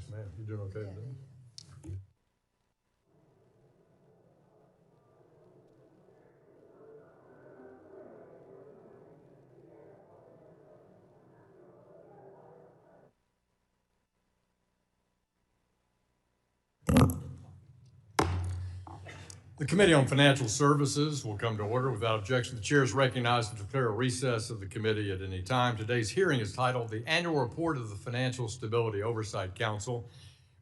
Yes, ma'am. You doing okay today? The Committee on Financial Services will come to order. Without objection, the chair is recognized to declare a recess of the committee at any time. Today's hearing is titled The Annual Report of the Financial Stability Oversight Council.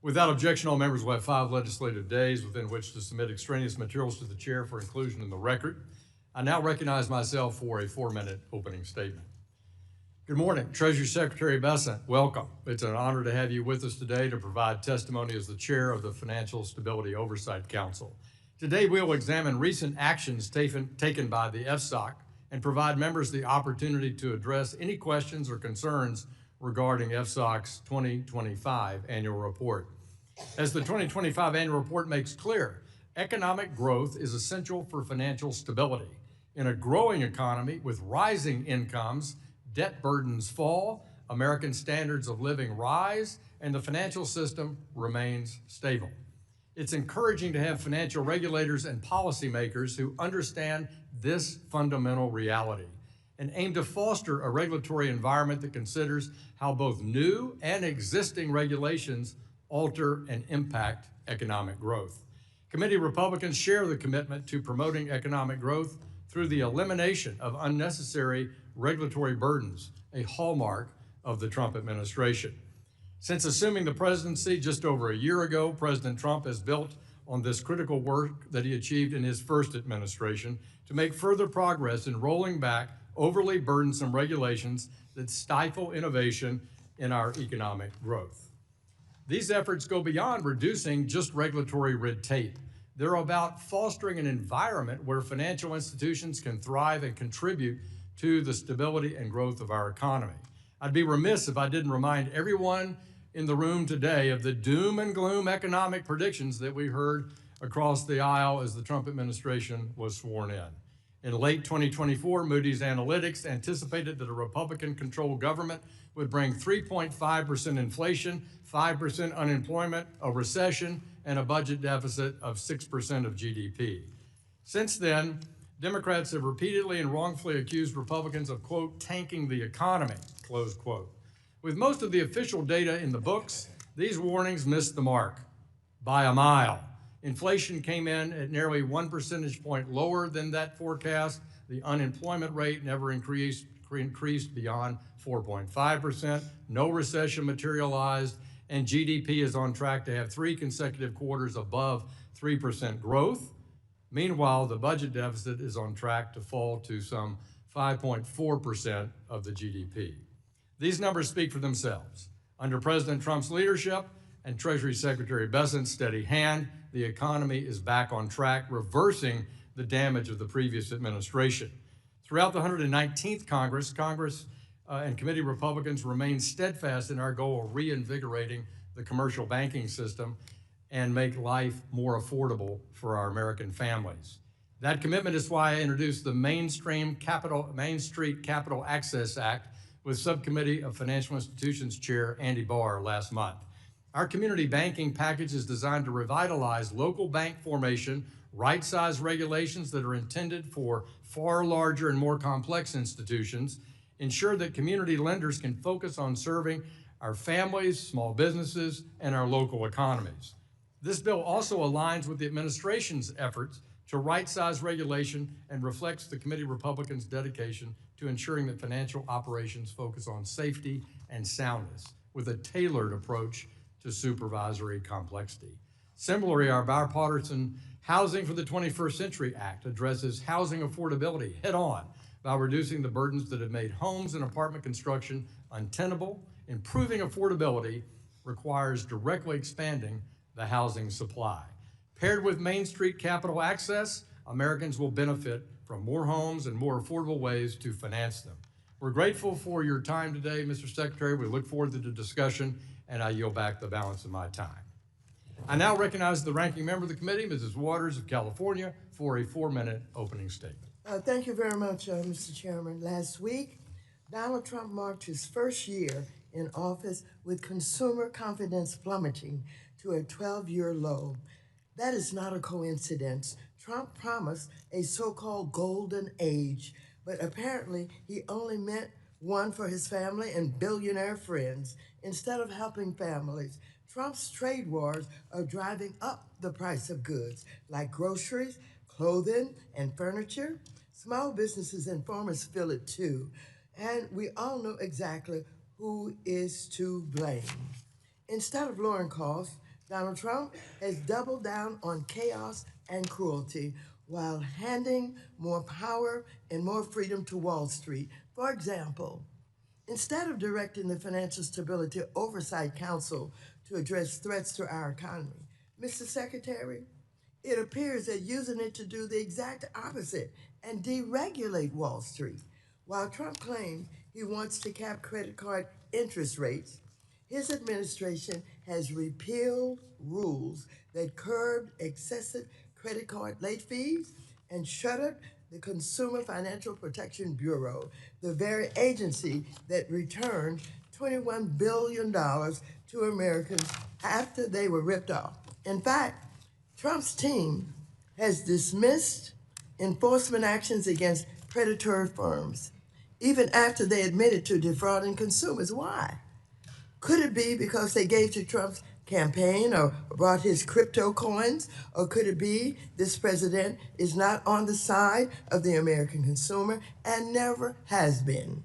Without objection, all members will have 5 legislative days within which to submit extraneous materials to the chair for inclusion in the record. I now recognize myself for a 4-minute opening statement. Good morning, Treasury Secretary Bessent. Welcome. It's an honor to have you with us today to provide testimony as the chair of the Financial Stability Oversight Council. Today, we will examine recent actions taken by the FSOC and provide members the opportunity to address any questions or concerns regarding FSOC's 2025 annual report. As the 2025 annual report makes clear, economic growth is essential for financial stability. In a growing economy with rising incomes, debt burdens fall, American standards of living rise, and the financial system remains stable. It's encouraging to have financial regulators and policymakers who understand this fundamental reality and aim to foster a regulatory environment that considers how both new and existing regulations alter and impact economic growth. Committee Republicans share the commitment to promoting economic growth through the elimination of unnecessary regulatory burdens, a hallmark of the Trump administration. Since assuming the presidency just over a year ago, President Trump has built on this critical work that he achieved in his first administration to make further progress in rolling back overly burdensome regulations that stifle innovation in our economic growth. These efforts go beyond reducing just regulatory red tape. They're about fostering an environment where financial institutions can thrive and contribute to the stability and growth of our economy. I'd be remiss if I didn't remind everyone in the room today of the doom and gloom economic predictions that we heard across the aisle as the Trump administration was sworn in. In late 2024, Moody's Analytics anticipated that a Republican-controlled government would bring 3.5% inflation, 5% unemployment, a recession, and a budget deficit of 6% of GDP. Since then, Democrats have repeatedly and wrongfully accused Republicans of, quote, tanking the economy, close quote. With most of the official data in the books, these warnings missed the mark by a mile. Inflation came in at nearly 1 percentage point lower than that forecast. The unemployment rate never increased beyond 4.5%. No recession materialized, and GDP is on track to have 3 consecutive quarters above 3% growth. Meanwhile, the budget deficit is on track to fall to some 5.4% of the GDP. These numbers speak for themselves. Under President Trump's leadership and Treasury Secretary Bessent's steady hand, the economy is back on track, reversing the damage of the previous administration. Throughout the 119th Congress and committee Republicans remain steadfast in our goal of reinvigorating the commercial banking system and make life more affordable for our American families. That commitment is why I introduced the Main Street Capital Access Act with Subcommittee of Financial Institutions Chair Andy Barr last month. Our community banking package is designed to revitalize local bank formation, right-size regulations that are intended for far larger and more complex institutions, ensure that community lenders can focus on serving our families, small businesses, and our local economies. This bill also aligns with the administration's efforts to right-size regulation and reflects the committee Republicans' dedication to ensuring that financial operations focus on safety and soundness with a tailored approach to supervisory complexity. Similarly, our bipartisan Housing for the 21st Century Act addresses housing affordability head-on by reducing the burdens that have made homes and apartment construction untenable. Improving affordability requires directly expanding the housing supply. Paired with Main Street Capital Access, Americans will benefit from more homes and more affordable ways to finance them. We're grateful for your time today, Mr. Secretary. We look forward to the discussion, and I yield back the balance of my time. I now recognize the ranking member of the committee, Mrs. Waters of California, for a 4-minute opening statement. Thank you very much, Mr. Chairman. Last week, Donald Trump marked his first year in office with consumer confidence plummeting to a 12-year low. That is not a coincidence. Trump promised a so-called golden age, but apparently he only meant one for his family and billionaire friends. Instead of helping families, Trump's trade wars are driving up the price of goods like groceries, clothing, and furniture. Small businesses and farmers feel it too, and we all know exactly who is to blame. Instead of lowering costs, Donald Trump has doubled down on chaos and cruelty while handing more power and more freedom to Wall Street. For example, instead of directing the Financial Stability Oversight Council to address threats to our economy, Mr. Secretary, it appears that using it to do the exact opposite and deregulate Wall Street. While Trump claims he wants to cap credit card interest rates, his administration has repealed rules that curbed excessive credit card late fees and shuttered the Consumer Financial Protection Bureau, the very agency that returned $21 billion to Americans after they were ripped off. In fact, Trump's team has dismissed enforcement actions against predatory firms, even after they admitted to defrauding consumers. Why? Could it be because they gave to Trump's campaign or brought his crypto coins? Or could it be this president is not on the side of the American consumer and never has been?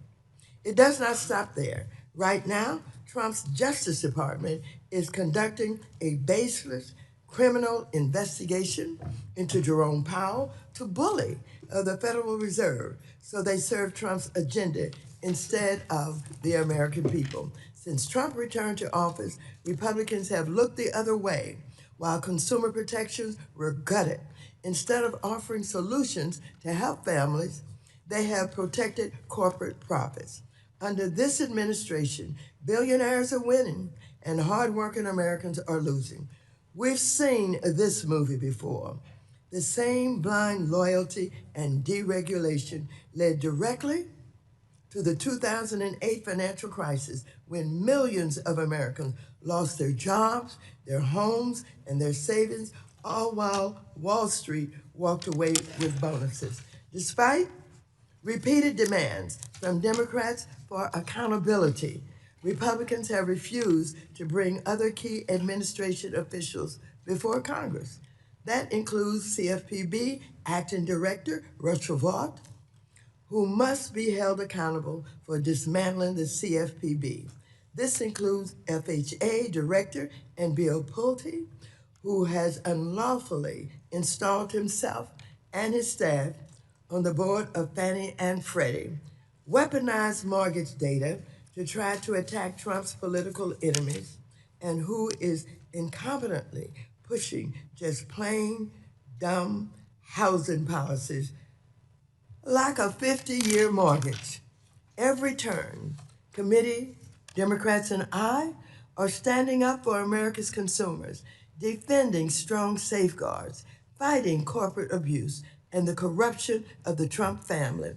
It does not stop there. Right now, Trump's Justice Department is conducting a baseless criminal investigation into Jerome Powell to bully the Federal Reserve so they serve Trump's agenda instead of the American people. Since Trump returned to office, Republicans have looked the other way while consumer protections were gutted. Instead of offering solutions to help families, they have protected corporate profits. Under this administration, billionaires are winning and hardworking Americans are losing. We've seen this movie before. The same blind loyalty and deregulation led directly to the 2008 financial crisis when millions of Americans lost their jobs, their homes, and their savings, all while Wall Street walked away with bonuses. Despite repeated demands from Democrats for accountability, Republicans have refused to bring other key administration officials before Congress. That includes CFPB Acting Director Rush Limbaugh, who must be held accountable for dismantling the CFPB. This includes FHA Director and Bill Pulte, who has unlawfully installed himself and his staff on the board of Fannie and Freddie, weaponized mortgage data to try to attack Trump's political enemies, and who is incompetently pushing just plain dumb housing policies like a 50-year mortgage. Every turn, committee, Democrats, and I are standing up for America's consumers, defending strong safeguards, fighting corporate abuse, and the corruption of the Trump family.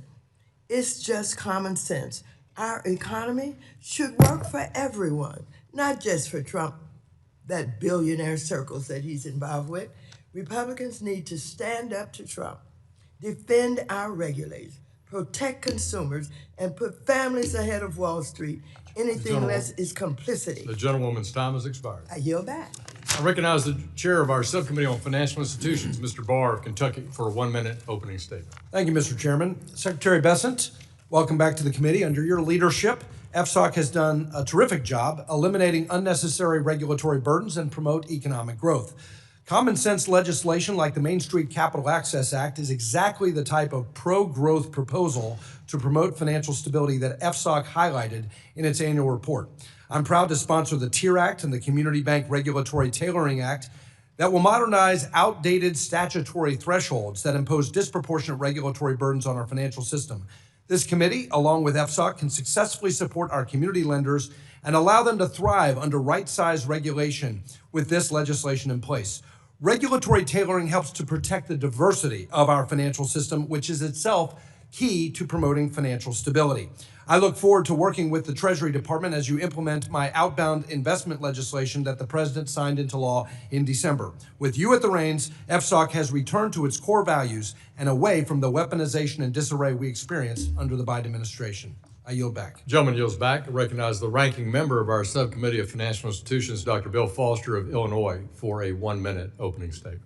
It's just common sense. Our economy should work for everyone, not just for Trump, that billionaire circles that he's involved with. Republicans need to stand up to Trump, defend our regulators, protect consumers, and put families ahead of Wall Street. Anything less is complicity. The gentlewoman's time has expired. I yield back. I recognize the chair of our subcommittee on financial institutions, Mr. Barr of Kentucky, for a 1-minute opening statement. Thank you, Mr. Chairman. Secretary Bessent, welcome back to the committee. Under your leadership, FSOC has done a terrific job eliminating unnecessary regulatory burdens and promote economic growth. Common sense legislation like the Main Street Capital Access Act is exactly the type of pro-growth proposal to promote financial stability that FSOC highlighted in its annual report. I'm proud to sponsor the TIER Act and the Community Bank Regulatory Tailoring Act that will modernize outdated statutory thresholds that impose disproportionate regulatory burdens on our financial system. This committee, along with FSOC, can successfully support our community lenders and allow them to thrive under right-sized regulation with this legislation in place. Regulatory tailoring helps to protect the diversity of our financial system, which is itself key to promoting financial stability. I look forward to working with the Treasury Department as you implement my outbound investment legislation that the President signed into law in December. With you at the reins, FSOC has returned to its core values and away from the weaponization and disarray we experienced under the Biden administration. I yield back. Gentleman yields back. I recognize the ranking member of our Subcommittee of Financial Institutions, Dr. Bill Foster of Illinois, for a 1-minute opening statement.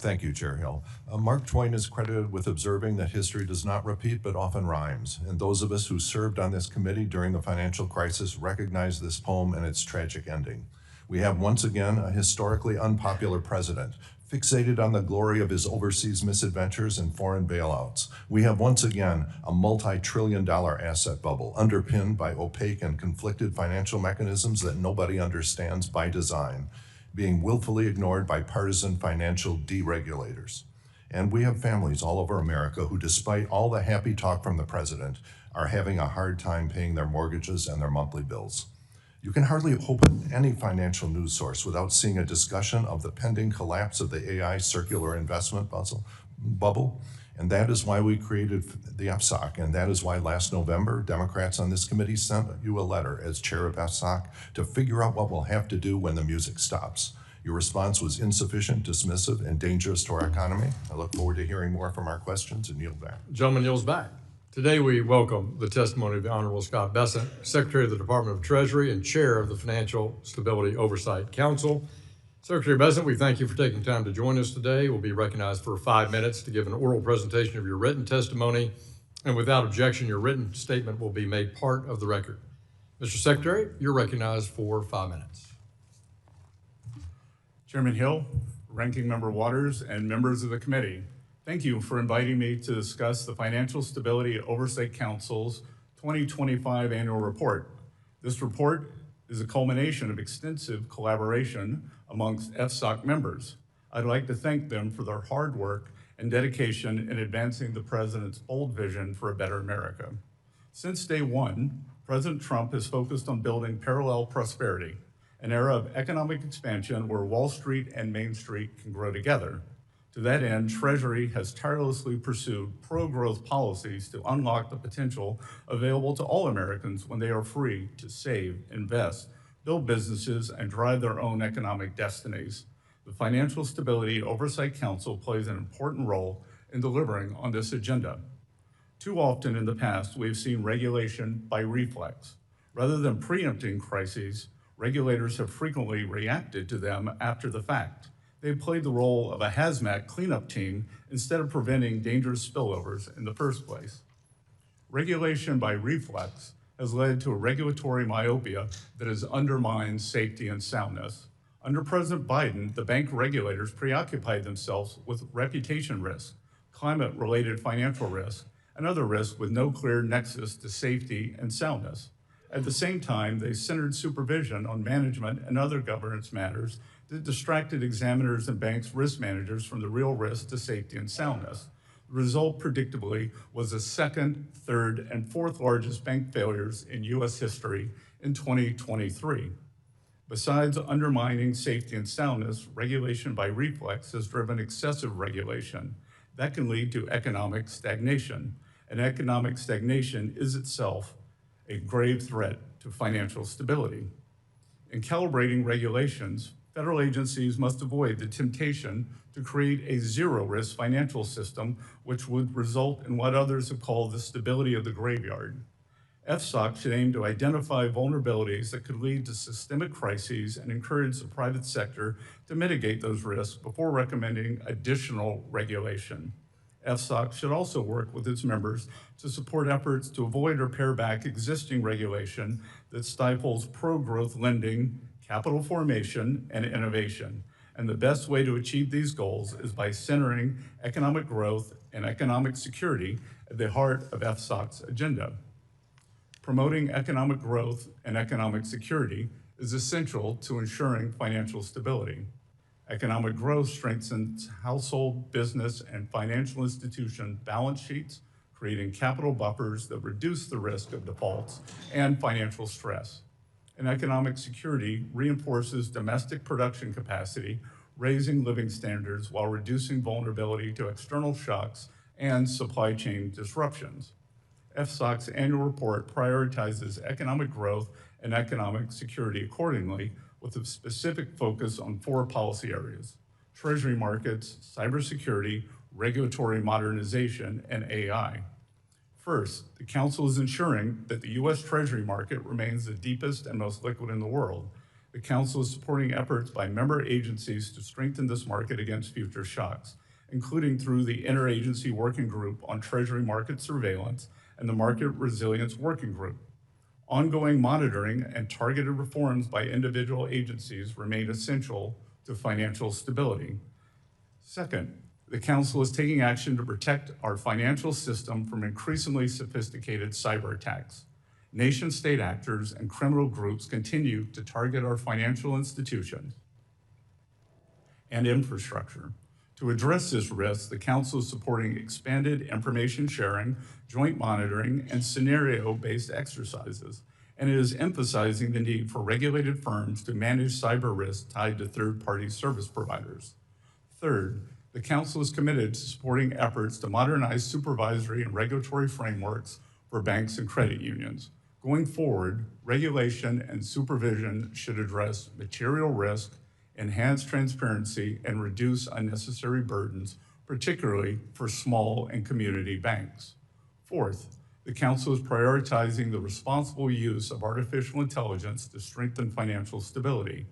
Thank you, Chair Hill. Mark Twain is credited with observing that history does not repeat but often rhymes, and those of us who served on this committee during the financial crisis recognize this poem and its tragic ending. We have once again a historically unpopular president, fixated on the glory of his overseas misadventures and foreign bailouts. We have once again a multi-trillion-dollar asset bubble underpinned by opaque and conflicted financial mechanisms that nobody understands by design, being willfully ignored by partisan financial deregulators. And we have families all over America who, despite all the happy talk from the president, are having a hard time paying their mortgages and their monthly bills. You can hardly open any financial news source without seeing a discussion of the pending collapse of the AI circular investment bubble. And that is why we created the FSOC. And that is why last November, Democrats on this committee sent you a letter as chair of FSOC to figure out what we'll have to do when the music stops. Your response was insufficient, dismissive, and dangerous to our economy. I look forward to hearing more from our questions and yield back. Gentleman yields back. Today we welcome the testimony of the Honorable Scott Bessent, Secretary of the Department of Treasury and Chair of the Financial Stability Oversight Council. Secretary Bessent, we thank you for taking time to join us today. You'll be recognized for 5 minutes to give an oral presentation of your written testimony, and without objection, your written statement will be made part of the record. Mr. Secretary, you're recognized for 5 minutes. Chairman Hill, Ranking Member Waters, and members of the committee, thank you for inviting me to discuss the Financial Stability Oversight Council's 2025 annual report. This report is a culmination of extensive collaboration amongst FSOC members. I'd like to thank them for their hard work and dedication in advancing the President's bold vision for a better America. Since day one, President Trump has focused on building parallel prosperity, an era of economic expansion where Wall Street and Main Street can grow together. To that end, Treasury has tirelessly pursued pro-growth policies to unlock the potential available to all Americans when they are free to save, invest, build businesses, and drive their own economic destinies. The Financial Stability Oversight Council plays an important role in delivering on this agenda. Too often in the past, we've seen regulation by reflex. Rather than preempting crises, regulators have frequently reacted to them after the fact. They've played the role of a hazmat cleanup team instead of preventing dangerous spillovers in the first place. Regulation by reflex has led to a regulatory myopia that has undermined safety and soundness. Under President Biden, the bank regulators preoccupied themselves with reputation risk, climate-related financial risk, and other risks with no clear nexus to safety and soundness. At the same time, they centered supervision on management and other governance matters that distracted examiners and banks' risk managers from the real risk to safety and soundness. The result, predictably, was the second, third, and fourth largest bank failures in U.S. history in 2023. Besides undermining safety and soundness, regulation by reflex has driven excessive regulation. That can lead to economic stagnation, and economic stagnation is itself a grave threat to financial stability. In calibrating regulations, federal agencies must avoid the temptation to create a zero-risk financial system, which would result in what others have called the stability of the graveyard. FSOC should aim to identify vulnerabilities that could lead to systemic crises and encourage the private sector to mitigate those risks before recommending additional regulation. FSOC should also work with its members to support efforts to avoid or pare back existing regulation that stifles pro-growth lending, capital formation, and innovation. And the best way to achieve these goals is by centering economic growth and economic security at the heart of FSOC's agenda. Promoting economic growth and economic security is essential to ensuring financial stability. Economic growth strengthens household, business, and financial institution balance sheets, creating capital buffers that reduce the risk of defaults and financial stress. And economic security reinforces domestic production capacity, raising living standards while reducing vulnerability to external shocks and supply chain disruptions. FSOC's annual report prioritizes economic growth and economic security accordingly, with a specific focus on 4 policy areas: Treasury markets, cybersecurity, regulatory modernization, and AI. First, the Council is ensuring that the U.S. Treasury market remains the deepest and most liquid in the world. The Council is supporting efforts by member agencies to strengthen this market against future shocks, including through the Interagency Working Group on Treasury Market Surveillance and the Market Resilience Working Group. Ongoing monitoring and targeted reforms by individual agencies remain essential to financial stability. Second, the Council is taking action to protect our financial system from increasingly sophisticated cyber attacks. Nation-state actors and criminal groups continue to target our financial institutions and infrastructure. To address this risk, the Council is supporting expanded information sharing, joint monitoring, and scenario-based exercises, and it is emphasizing the need for regulated firms to manage cyber risks tied to third-party service providers. Third, the Council is committed to supporting efforts to modernize supervisory and regulatory frameworks for banks and credit unions. Going forward, regulation and supervision should address material risk, enhance transparency, and reduce unnecessary burdens, particularly for small and community banks. Fourth, the Council is prioritizing the responsible use of artificial intelligence to strengthen financial stability.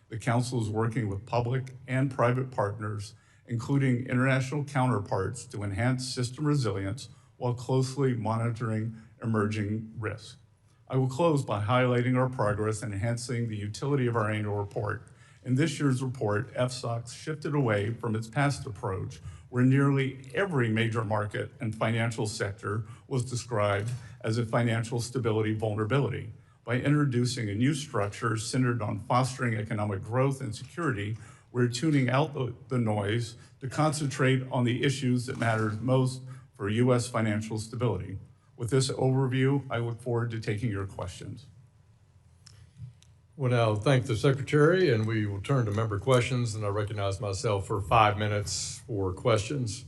The Council is working with public and private partners, including international counterparts, to enhance system resilience while closely monitoring emerging risks. I will close by highlighting our progress in enhancing the utility of our annual report. In this year's report, FSOC shifted away from its past approach, where nearly every major market and financial sector was described as a financial stability vulnerability, by introducing a new structure centered on fostering economic growth and security. We're tuning out the noise to concentrate on the issues that matter most for U.S. financial stability. With this overview, I look forward to taking your questions. Well, now, thank the Secretary, and we will turn to member questions, and I recognize myself for 5 minutes for questions.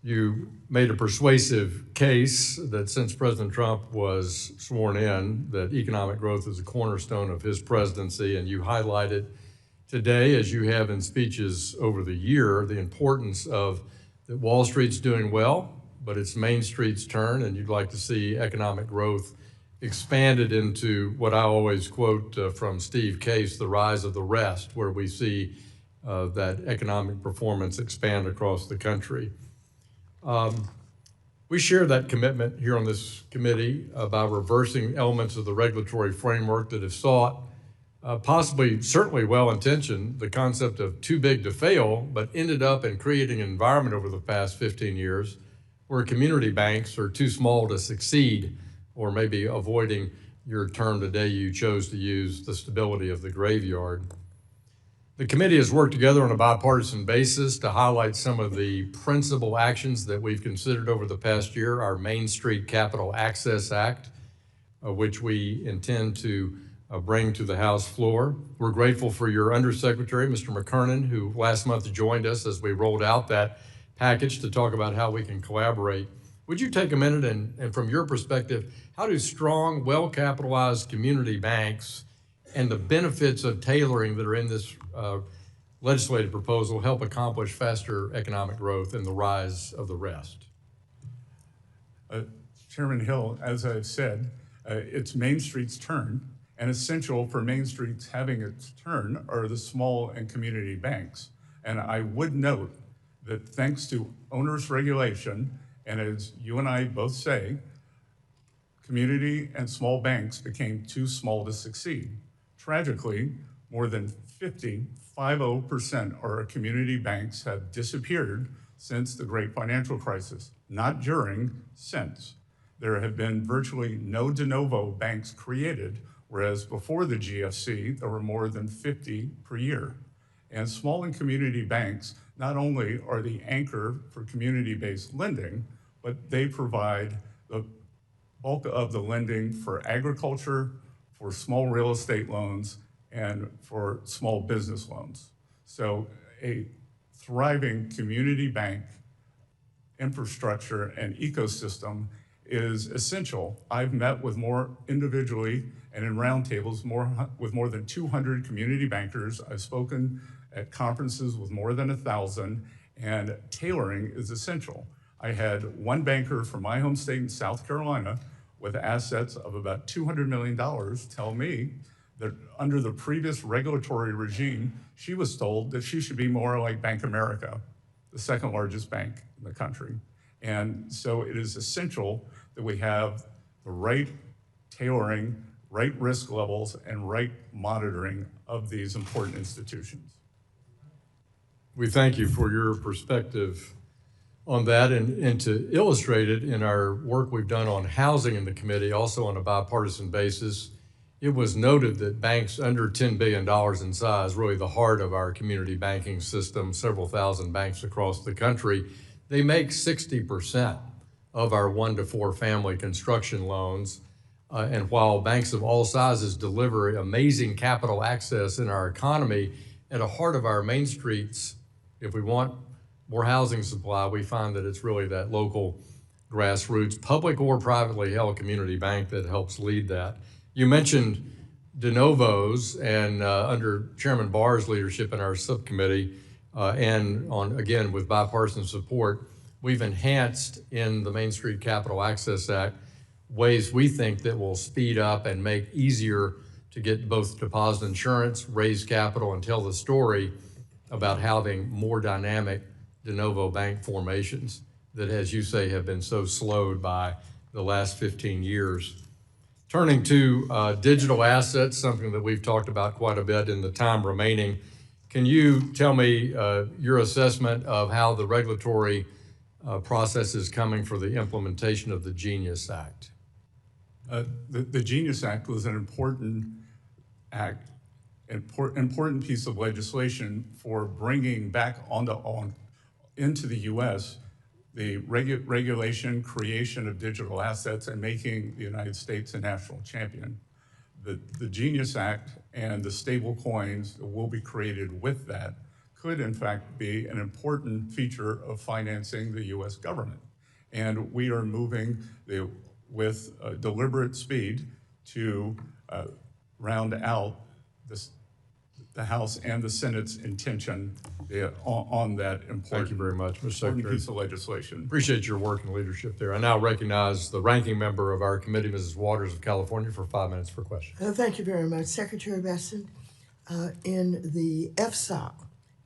You made a persuasive case that since President Trump was sworn in, that economic growth is a cornerstone of his presidency, and you highlighted today, as you have in speeches over the year, the importance of that Wall Street's doing well, but it's Main Street's turn, and you'd like to see economic growth expanded into what I always quote from Steve Case, the rise of the rest, where we see that economic performance expand across the country. We share that commitment here on this committee by reversing elements of the regulatory framework that have sought, possibly certainly well-intentioned, the concept of too big to fail, but ended up in creating an environment over the past 15 years where community banks are too small to succeed, or maybe avoiding your term today you chose to use, the stability of the graveyard. The committee has worked together on a bipartisan basis to highlight some of the principal actions that we've considered over the past year. Our Main Street Capital Access Act, which we intend to bring to the House floor. We're grateful for your Undersecretary, Mr. McKernan, who last month joined us as we rolled out that package to talk about how we can collaborate. Would you take a minute and from your perspective, how do strong, well-capitalized community banks and the benefits of tailoring that are in this legislative proposal help accomplish faster economic growth and the rise of the rest? Chairman Hill, as I've said, it's Main Street's turn, and essential for Main Street's having its turn are the small and community banks. And I would note that thanks to onerous regulation, and as you and I both say, community and small banks became too small to succeed. Tragically, more than 50% of our community banks have disappeared since the Great Financial Crisis, not during, since. There have been virtually no de novo banks created, whereas before the GFC, there were more than 50 per year. And small and community banks not only are the anchor for community-based lending, but they provide the bulk of the lending for agriculture, for small real estate loans, and for small business loans. So a thriving community bank infrastructure and ecosystem is essential. I've met with more individually and in roundtables with more than 200 community bankers. I've spoken at conferences with more than 1,000, and tailoring is essential. I had one banker from my home state in South Carolina with assets of about $200 million tell me that under the previous regulatory regime, she was told that she should be more like Bank America, the second largest bank in the country. And so it is essential that we have the right tailoring, right risk levels, and right monitoring of these important institutions. We thank you for your perspective on that, and to illustrate it in our work we've done on housing in the committee, also on a bipartisan basis, it was noted that banks under $10 billion in size, really the heart of our community banking system, several thousand banks across the country, they make 60% of our 1 to 4 family construction loans. And while banks of all sizes deliver amazing capital access in our economy, at the heart of our main streets, if we want more housing supply, we find that it's really that local grassroots, public or privately held community bank that helps lead that. You mentioned de novos, and under Chairman Barr's leadership in our subcommittee, and on, again, with bipartisan support, we've enhanced in the Main Street Capital Access Act ways we think that will speed up and make easier to get both deposit insurance, raise capital, and tell the story about having more dynamic de novo bank formations that, as you say, have been so slowed by the last 15 years. Turning to digital assets, something that we've talked about quite a bit in the time remaining, can you tell me your assessment of how the regulatory process is coming for the implementation of the GENIUS Act? The GENIUS Act was an important act, important piece of legislation for bringing back into the U.S. the regulation, creation of digital assets, and making the United States a national champion. The GENIUS Act and the stable coins that will be created with that could in fact be an important feature of financing the U.S. government. And we are moving with deliberate speed to round out the House and the Senate's intention on that important, Thank you very much, Mr. Secretary. piece of legislation. Appreciate your work and leadership there. I now recognize the ranking member of our committee, Mrs. Waters of California, for 5 minutes for questions. Thank you very much, Secretary Bessent. In the FSOC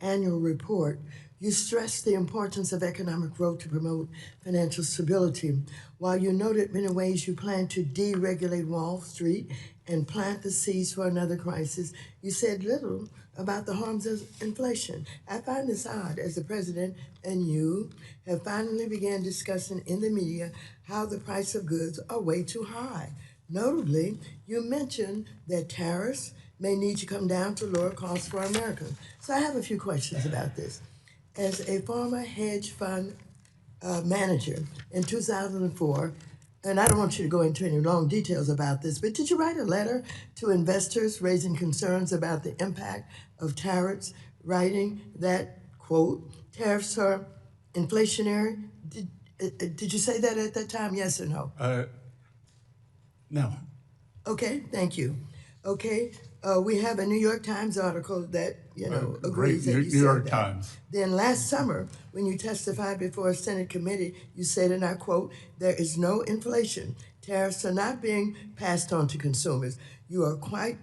annual report, you stressed the importance of economic growth to promote financial stability. While you noted many ways you plan to deregulate Wall Street and plant the seeds for another crisis, you said little about the harms of inflation. I find this odd, as the president and you have finally began discussing in the media how the price of goods are way too high. Notably, you mentioned that tariffs may need to come down to lower costs for Americans. So I have a few questions about this. As a former hedge fund manager in 2004, and I don't want you to go into any long details about this, but did you write a letter to investors raising concerns about the impact of tariffs, writing that, quote, tariffs are inflationary? Did you say that at that time, yes or no? No. Okay, thank you. Okay, we have a New York Times article that, agrees that you said New York that. Times. Then last summer, when you testified before a Senate committee, you said, and I quote, "There is no inflation. Tariffs are not being passed on to consumers." You were quite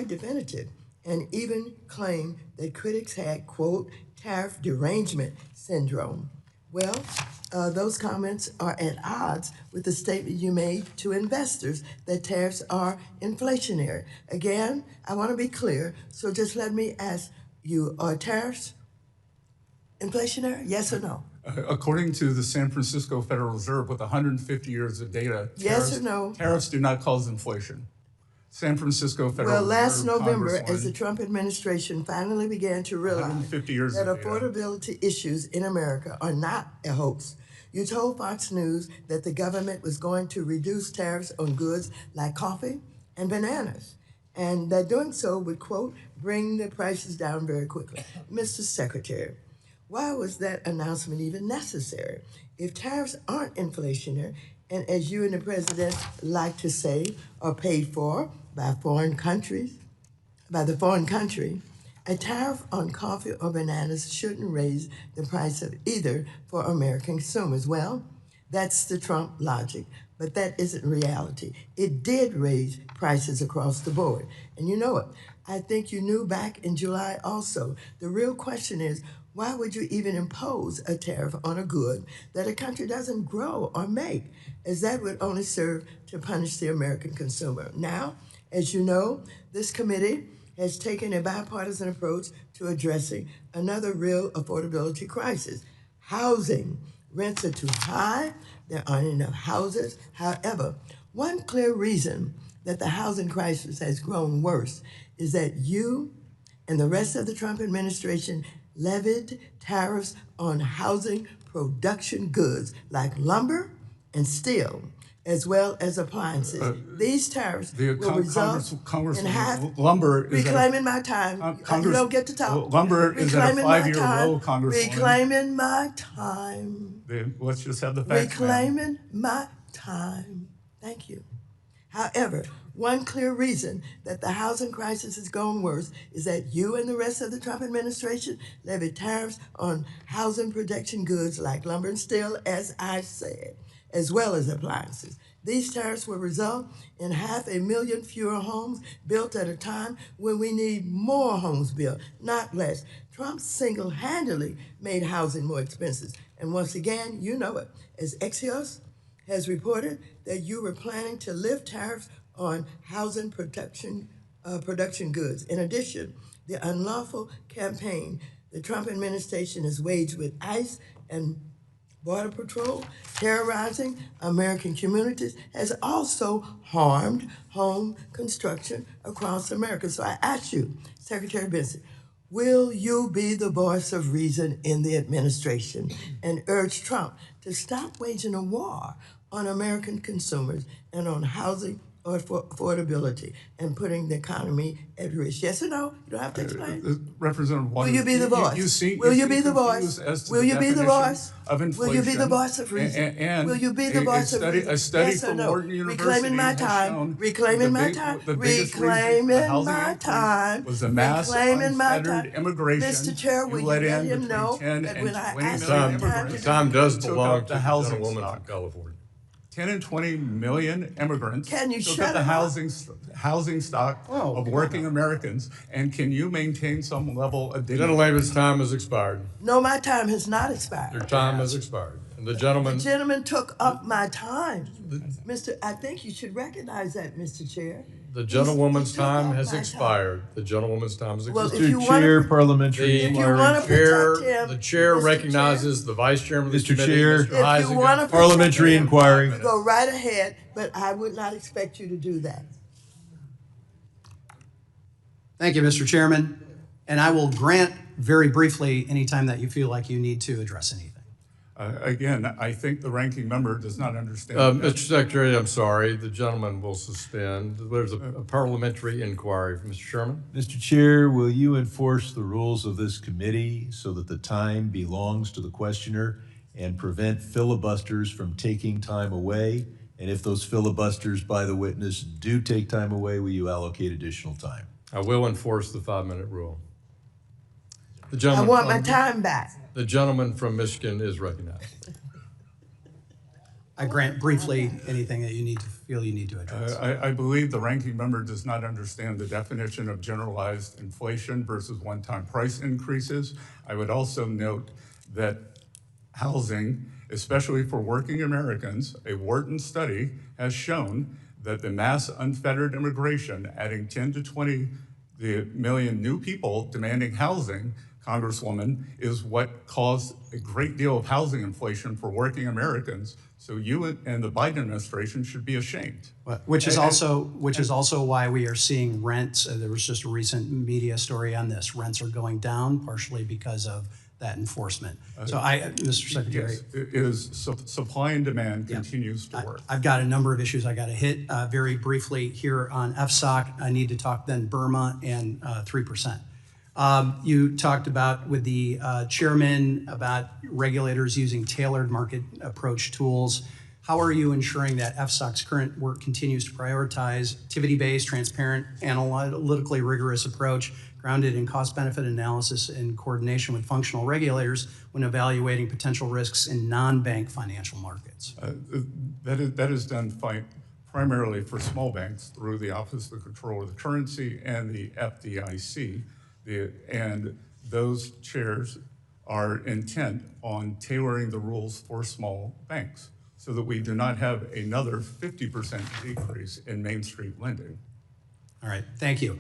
definitive, and even claimed that critics had, quote, tariff derangement syndrome. Well, those comments are at odds with the statement you made to investors that tariffs are inflationary. Again, I want to be clear, so just let me ask you, are tariffs inflationary, yes or no? According to the San Francisco Federal Reserve, with 150 years of data, Yes or no? Tariffs do not cause inflation. San Francisco Federal Well, Reserve, last November, Congresswoman, as the Trump administration finally began to realize 150 years that of data. affordability issues in America are not a hoax, you told Fox News that the government was going to reduce tariffs on goods like coffee and bananas, and that doing so would, quote, bring the prices down very quickly. Mr. Secretary, Why was that announcement even necessary? If tariffs aren't inflationary, and as you and the president like to say, are paid for by the foreign country, a tariff on coffee or bananas shouldn't raise the price of either for American consumers. Well, that's the Trump logic, but that isn't reality. It did raise prices across the board. And you know it. I think you knew back in July also. The real question is, why would you even impose a tariff on a good that a country doesn't grow or make, as that would only serve to punish the American consumer? Now, as you know, this committee has taken a bipartisan approach to addressing another real affordability crisis: housing. Rents are too high, there aren't enough houses. However, one clear reason that the housing crisis has grown worse is that you and the rest of the Trump administration levied tariffs on housing production goods like lumber and steel, as well as appliances. These tariffs will result in half. Lumber is reclaiming my time. You don't get to talk. Lumber is at a 5-year low, Congresswoman. Reclaiming my time. Let's just have the facts, ma'am. Reclaiming my time. Thank you. However, one clear reason that the housing crisis has gone worse is that you and the rest of the Trump administration levied tariffs on housing production goods like lumber and steel, as I said, as well as appliances. These tariffs will result in 500,000 fewer homes built at a time when we need more homes built, not less. Trump single-handedly made housing more expensive. And once again, you know it, as Axios has reported that you were planning to lift tariffs on housing production goods. In addition, the unlawful campaign the Trump administration has waged with ICE and Border Patrol terrorizing American communities has also harmed home construction across America. So I ask you, Secretary Bessent, will you be the voice of reason in the administration and urge Trump to stop waging a war on American consumers and on housing or affordability and putting the economy at risk? Yes or no? You don't have to explain. Representative Will you be the voice? Will you be the voice? Will you be the voice? Of inflation? Will you be the voice of reason? Will you be the voice of reason? A study yes from no? Wharton University Reclaiming my has time. shown Reclaiming my time. Reclaiming my time. Was the mass unfettered immigration. Mr. Chair, will you let him know that when I asked him The time does belong to the the housing gentlewoman stock. from California. 10 and 20 million immigrants Can you took shut up the him up? housing stock of working Americans, and can you maintain some level of dignity? Gentleman's time has expired. No, my time has not Your expired. time has expired. And the The gentleman, gentleman took up my time. I think you should recognize that, Mr. Chair. the gentlewoman's He took time up has my expired. The gentlewoman's time has Well, expired. if you Mr. wanna Chair, pro- parliamentary If you inquiry. wanna protect him, The chair Mr. recognizes the vice chairman of the Mr. committee, Chair. Mr. If If you Heisinger. want to Parliamentary inquiry. go right ahead, but I would not expect you to do that. Thank you, Mr. Chairman. And I will grant very briefly any time that you feel like you need to address anything. Again, I think the ranking member does not understand. Mr. Secretary, I'm sorry, the gentleman will suspend. There's a parliamentary inquiry. Mr. Sherman? Mr. Chair, will you enforce the rules of this committee so that the time belongs to the questioner and prevent filibusters from taking time away? And if those filibusters by the witness do take time away, will you allocate additional time? I will enforce the 5-minute rule. The I gentleman want my from- time back. The gentleman from Michigan is recognized. I grant briefly anything that you feel you need to address. I believe the ranking member does not understand the definition of generalized inflation versus one-time price increases. I would also note that housing, especially for working Americans, a Wharton study has shown that the mass unfettered immigration, adding 10 to 20 million new people demanding housing, Congresswoman, is what caused a great deal of housing inflation for working Americans. So you and the Biden administration should be ashamed. Which is also why we are seeing rents. There was just a recent media story on this. Rents are going down partially because of that enforcement. So Mr. Secretary. Yes, it is supply and demand continues to work. I've got a number of issues I got to hit very briefly here on FSOC. I need to talk then Burma and 3%. You talked about with the chairman about regulators using tailored market approach tools. How are you ensuring that FSOC's current work continues to prioritize activity-based, transparent, analytically rigorous approach grounded in cost-benefit analysis and coordination with functional regulators when evaluating potential risks in non-bank financial markets? That is done primarily for small banks through the Office of the Controller of the Currency and the FDIC. And those chairs are intent on tailoring the rules for small banks so that we do not have another 50% decrease in Main Street lending. All right, thank you.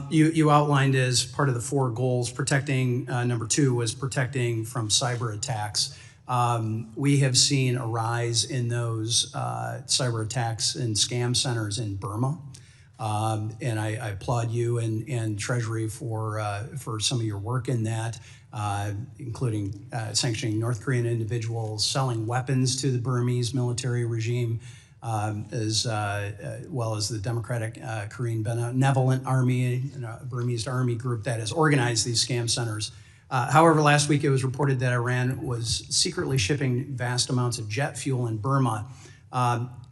You outlined as part of the 4 goals, protecting, number 2 was protecting from cyber attacks. We have seen a rise in those cyber attacks and scam centers in Burma. And I applaud you and Treasury for some of your work in that, including sanctioning North Korean individuals, selling weapons to the Burmese military regime, as well as the Democratic Korean Benevolent Army, Burmese army group that has organized these scam centers. However, last week it was reported that Iran was secretly shipping vast amounts of jet fuel in Burma.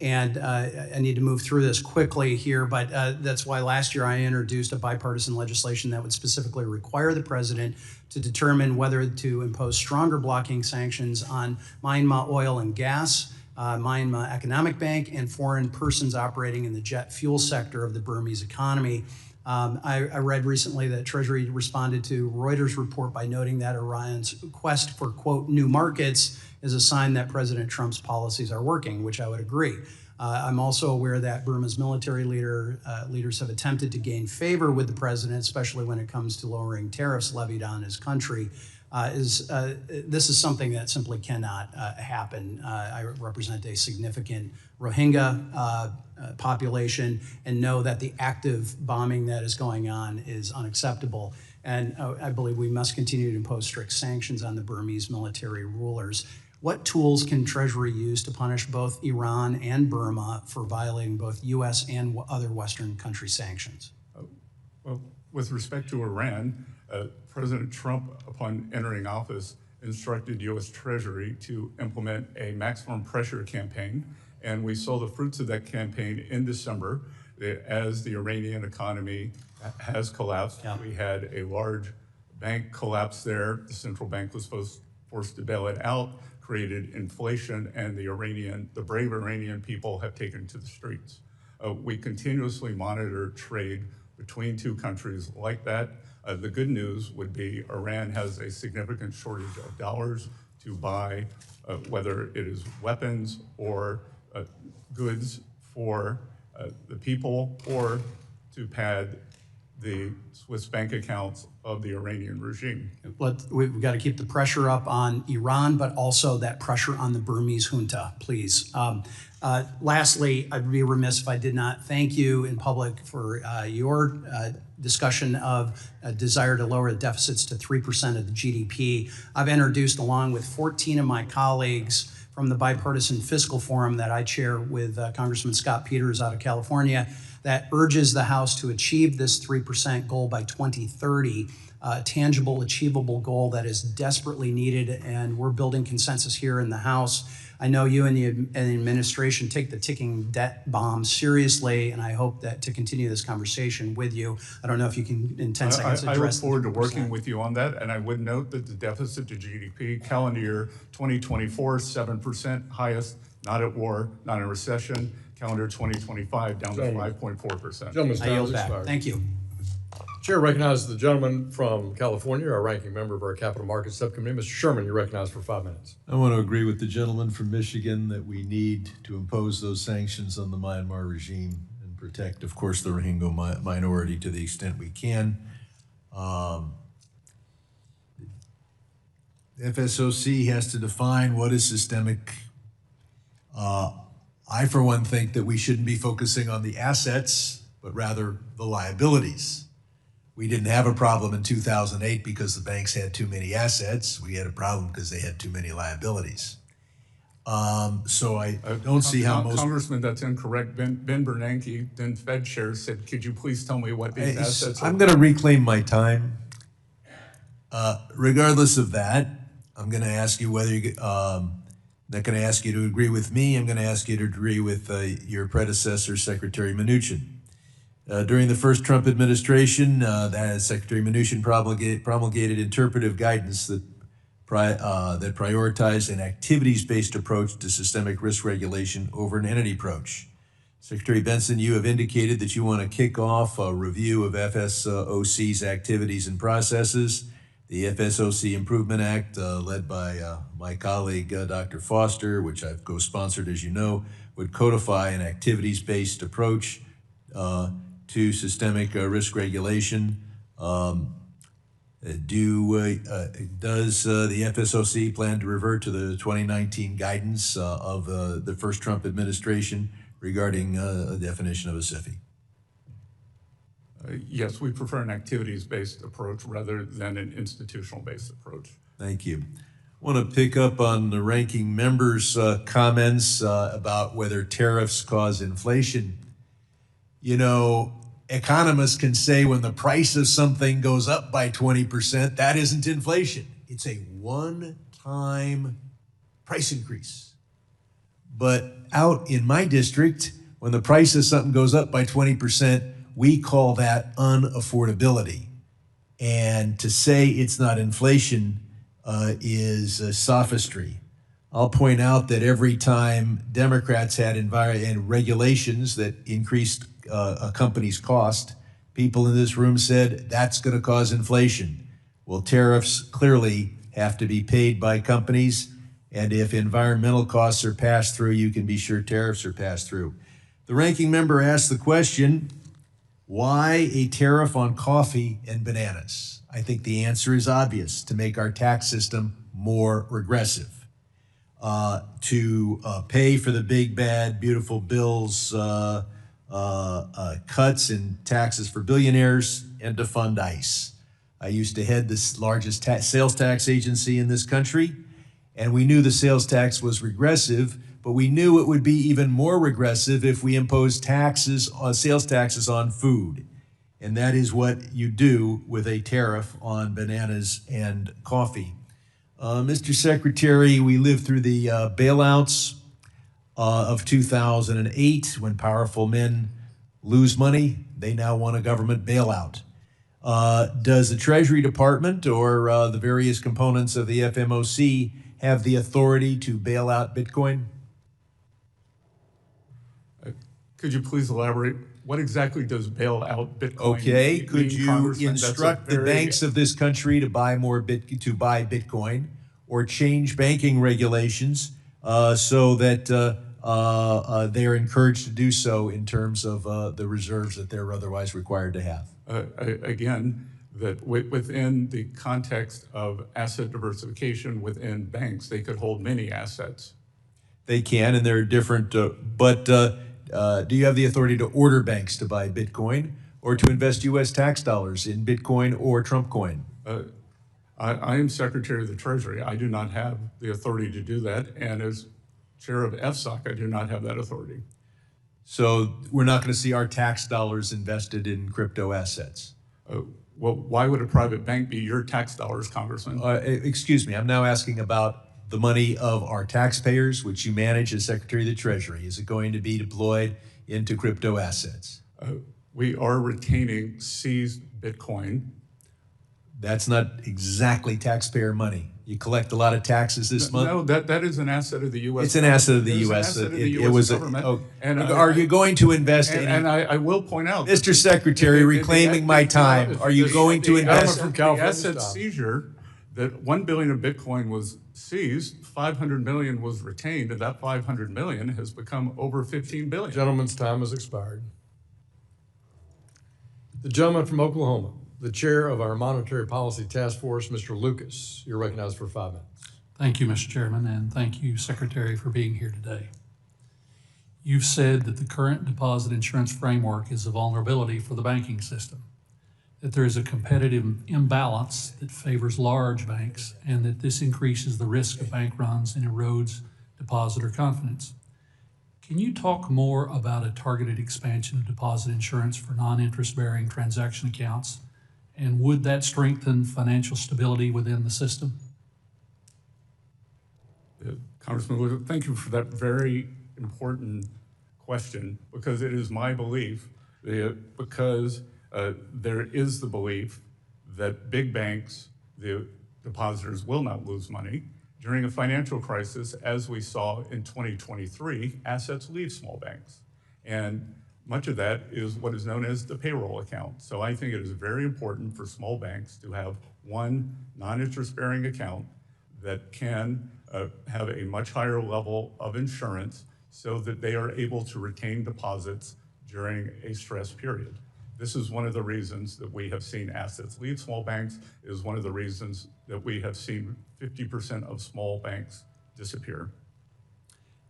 And I need to move through this quickly here, but that's why last year I introduced a bipartisan legislation that would specifically require the president to determine whether to impose stronger blocking sanctions on Myanmar Oil and Gas, Myanmar Economic Bank, and foreign persons operating in the jet fuel sector of the Burmese economy. I read recently that Treasury responded to Reuters' report by noting that Iran's quest for, quote, new markets is a sign that President Trump's policies are working, which I would agree. I'm also aware that Burma's military leaders have attempted to gain favor with the president, especially when it comes to lowering tariffs levied on his country. This is something that simply cannot happen. I represent a significant Rohingya population and know that the active bombing that is going on is unacceptable. And I believe we must continue to impose strict sanctions on the Burmese military rulers. What tools can Treasury use to punish both Iran and Burma for violating both U.S. and other Western country sanctions? Well, with respect to Iran, President Trump, upon entering office, instructed U.S. Treasury to implement a maximum pressure campaign, and we saw the fruits of that campaign in December as the Iranian economy has collapsed. Yeah. We had a large bank collapse there. The central bank was forced to bail it out, created inflation, and the brave Iranian people have taken to the streets. We continuously monitor trade between two countries like that. The good news would be Iran has a significant shortage of dollars to buy, whether it is weapons or goods for the people, or to pad the Swiss bank accounts of the Iranian regime. We've got to keep the pressure up on Iran, but also that pressure on the Burmese junta, please. Lastly, I'd be remiss if I did not thank you in public for your discussion of a desire to lower the deficits to 3% of the GDP. I've introduced, along with 14 of my colleagues from the Bipartisan Fiscal Forum that I chair with Congressman Scott Peters out of California, that urges the House to achieve this 3% goal by 2030, a tangible, achievable goal that is desperately needed, and we're building consensus here in the House. I know you and the administration take the ticking debt bomb seriously, and I hope that to continue this conversation with you. I don't know if you can, in 10 seconds, address. I look forward to working with you on that, and I would note that the deficit to GDP, calendar year 2024, 7%, highest, not at war, not in recession. Calendar 2025, down to 5.4%. Gentleman's I time yield has back. expired. Thank you. Chair recognizes the gentleman from California, our ranking member of our Capital Markets Subcommittee. Mr. Sherman, you're recognized for 5 minutes. I want to agree with the gentleman from Michigan that we need to impose those sanctions on the Myanmar regime and protect, of course, the Rohingya minority to the extent we can. FSOC has to define what is systemic. I, for one, think that we shouldn't be focusing on the assets, but rather the liabilities. We didn't have a problem in 2008 because the banks had too many assets. We had a problem because they had too many liabilities. So I don't see how most— Congressman, that's incorrect. Ben Bernanke, then Fed chair, said, could you please tell me what these assets are? I'm going to reclaim my time. Regardless of that, I'm going to ask you whether you, not going to ask you to agree with me. I'm going to ask you to agree with your predecessor, Secretary Mnuchin. During the first Trump administration, that Secretary Mnuchin promulgated interpretive guidance that prioritized an activities-based approach to systemic risk regulation over an entity approach. Secretary Bessent, you have indicated that you want to kick off a review of FSOC's activities and processes. The FSOC Improvement Act, led by my colleague, Dr. Foster, which I've co-sponsored, as you know, would codify an activities-based approach to systemic risk regulation. Does the FSOC plan to revert to the 2019 guidance of the first Trump administration regarding a definition of a SIFI? Yes, we prefer an activities-based approach rather than an institutional-based approach. Thank you. I want to pick up on the ranking member's comments about whether tariffs cause inflation. You know, economists can say when the price of something goes up by 20%, that isn't inflation. It's a one-time price increase. But out in my district, when the price of something goes up by 20%, we call that unaffordability. And to say it's not inflation is sophistry. I'll point out that every time Democrats had and regulations that increased a company's cost, people in this room said that's going to cause inflation. Well, tariffs clearly have to be paid by companies, and if environmental costs are passed through, you can be sure tariffs are passed through. The ranking member asked the question, why a tariff on coffee and bananas? I think the answer is obvious: to make our tax system more regressive, to pay for the big, bad, beautiful bills, cuts in taxes for billionaires, and to fund ICE. I used to head the largest sales tax agency in this country, and we knew the sales tax was regressive, but we knew it would be even more regressive if we imposed taxes, sales taxes on food. And that is what you do with a tariff on bananas and coffee. Mr. Secretary, we lived through the bailouts of 2008. When powerful men lose money, they now want a government bailout. Does the Treasury Department or the various components of the FMOC have the authority to bail out Bitcoin? Could you please elaborate? What exactly does bail out Bitcoin Okay, mean, could you Congressman? instruct the banks of this country to buy more Bitcoin, or change banking regulations so that they are encouraged to do so in terms of the reserves that they're otherwise required to have? Again, that within the context of asset diversification within banks, they could hold many assets. They can, and there are different, but do you have the authority to order banks to buy Bitcoin or to invest U.S. tax dollars in Bitcoin or Trump coin? I am Secretary of the Treasury. I do not have the authority to do that, and as Chair of FSOC, I do not have that authority. So we're not going to see our tax dollars invested in crypto assets? Well, why would a private bank be your tax dollars, Congressman? Excuse me, I'm now asking about the money of our taxpayers, which you manage as Secretary of the Treasury. Is it going to be deployed into crypto assets? We are retaining seized Bitcoin. That's not exactly taxpayer money. You collect a lot of taxes this month? No, that is an asset of the U.S. It's an asset of the U.S. It was government. Are you going to invest in? And I will point out, Mr. Secretary, reclaiming my time, are you going to invest? The asset seizure, that $1 billion of Bitcoin was seized, $500 million was retained, and that $500 million has become over $15 billion. Gentleman's time has expired. The gentleman from Oklahoma, the chair of our Monetary Policy Task Force, Mr. Lucas. You're recognized for 5 minutes. Thank you, Mr. Chairman, and thank you, Secretary, for being here today. You've said that the current deposit insurance framework is a vulnerability for the banking system, that there is a competitive imbalance that favors large banks, and that this increases the risk of bank runs and erodes depositor confidence. Can you talk more about a targeted expansion of deposit insurance for non-interest-bearing transaction accounts And would that strengthen financial stability within the system? Congressman Lewis, thank you for that very important question, because it is my belief, because there is the belief that big banks, the depositors, will not lose money. During a financial crisis, as we saw in 2023, assets leave small banks. And much of that is what is known as the payroll account. So I think it is very important for small banks to have one non-interest bearing account that can have a much higher level of insurance so that they are able to retain deposits during a stress period. This is one of the reasons that we have seen assets leave small banks. It is one of the reasons that we have seen 50% of small banks disappear.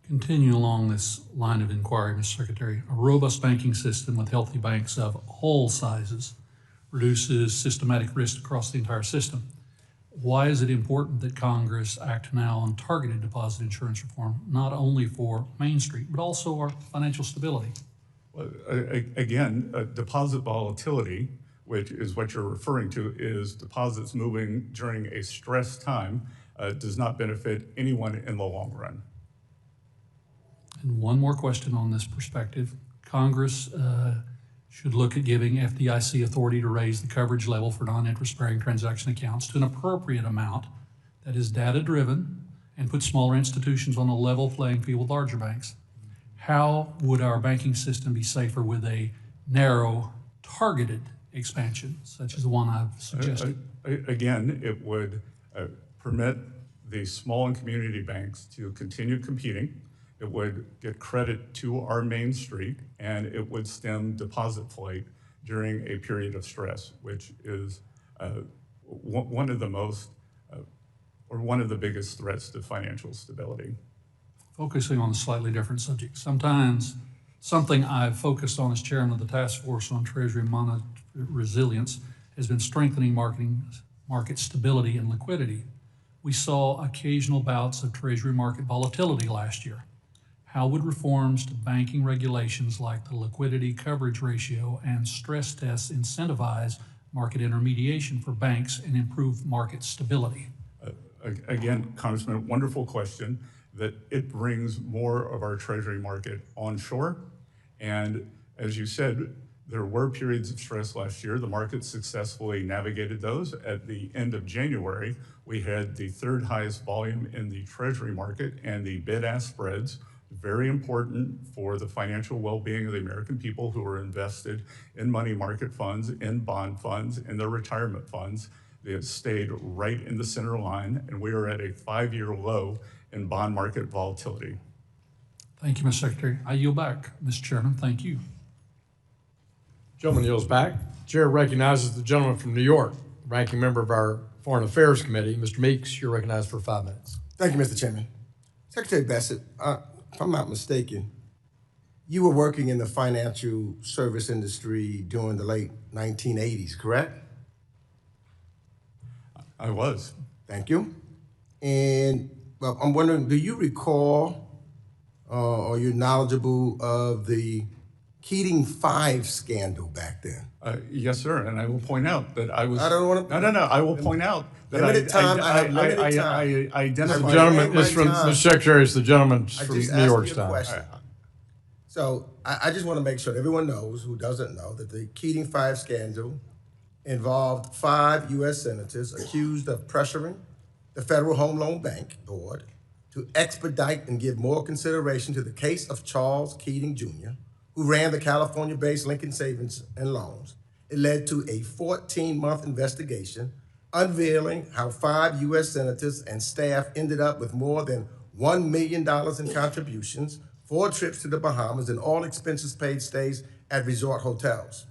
Continuing along this line of inquiry, Mr. Secretary, a robust banking system with healthy banks of all sizes reduces systematic risk across the entire system. Why is it important that Congress act now on targeted deposit insurance reform, not only for Main Street, but also our financial stability? Well, again, deposit volatility, which is what you're referring to, is deposits moving during a stress time, does not benefit anyone in the long run. And one more question on this perspective. Congress should look at giving FDIC authority to raise the coverage level for non-interest bearing transaction accounts to an appropriate amount that is data-driven and put smaller institutions on a level playing field with larger banks. How would our banking system be safer with a narrow, targeted expansion, such as the one I've suggested? Again, it would permit the small and community banks to continue competing. It would get credit to our Main Street, and it would stem deposit flight during a period of stress, which is one of the most, or one of the biggest threats to financial stability. Focusing on a slightly different subject. Sometimes something I've focused on as chairman of the task force on Treasury resilience has been strengthening market stability and liquidity. We saw occasional bouts of Treasury market volatility last year. How would reforms to banking regulations like the liquidity coverage ratio and stress tests incentivize market intermediation for banks and improve market stability? Again, Congressman, wonderful question, that it brings more of our Treasury market onshore. And as you said, there were periods of stress last year. The market successfully navigated those. At the end of January, we had the third highest volume in the Treasury market, and the bid-ask spreads, very important for the financial well-being of the American people who are invested in money market funds, in bond funds, in their retirement funds. They have stayed right in the center line, and we are at a 5-year low in bond market volatility. Thank you, Mr. Secretary. I yield back, Mr. Chairman. Thank you. Gentleman yields back. Chair recognizes the gentleman from New York, ranking member of our Foreign Affairs Committee. Mr. Meeks, you're recognized for 5 minutes. Thank you, Mr. Chairman. Secretary Bessent, if I'm not mistaken, you were working in the financial service industry during the late 1980s, correct? I was. Thank you. And well, I'm wondering, do you recall or you're knowledgeable of the Keating 5 scandal back then? Yes, sir, and I will point out that I was. I don't want to. No. I will point out that limited time. I have limited time. I identified. The gentleman is from the Secretary. Is the gentleman from New York's time? So I just want to make sure that everyone knows, who doesn't know, that the Keating 5 scandal involved 5 U.S. senators accused of pressuring the Federal Home Loan Bank Board to expedite and give more consideration to the case of Charles Keating Jr., who ran the California-based Lincoln Savings and Loans. It led to a 14-month investigation unveiling how 5 U.S. senators and staff ended up with more than $1 million in contributions, 4 trips to the Bahamas, and all expenses paid stays at resort hotels.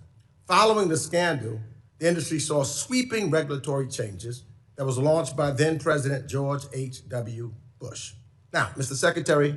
Following the scandal, the industry saw sweeping regulatory changes that was launched by then-President George H.W. Bush. Now, Mr. Secretary,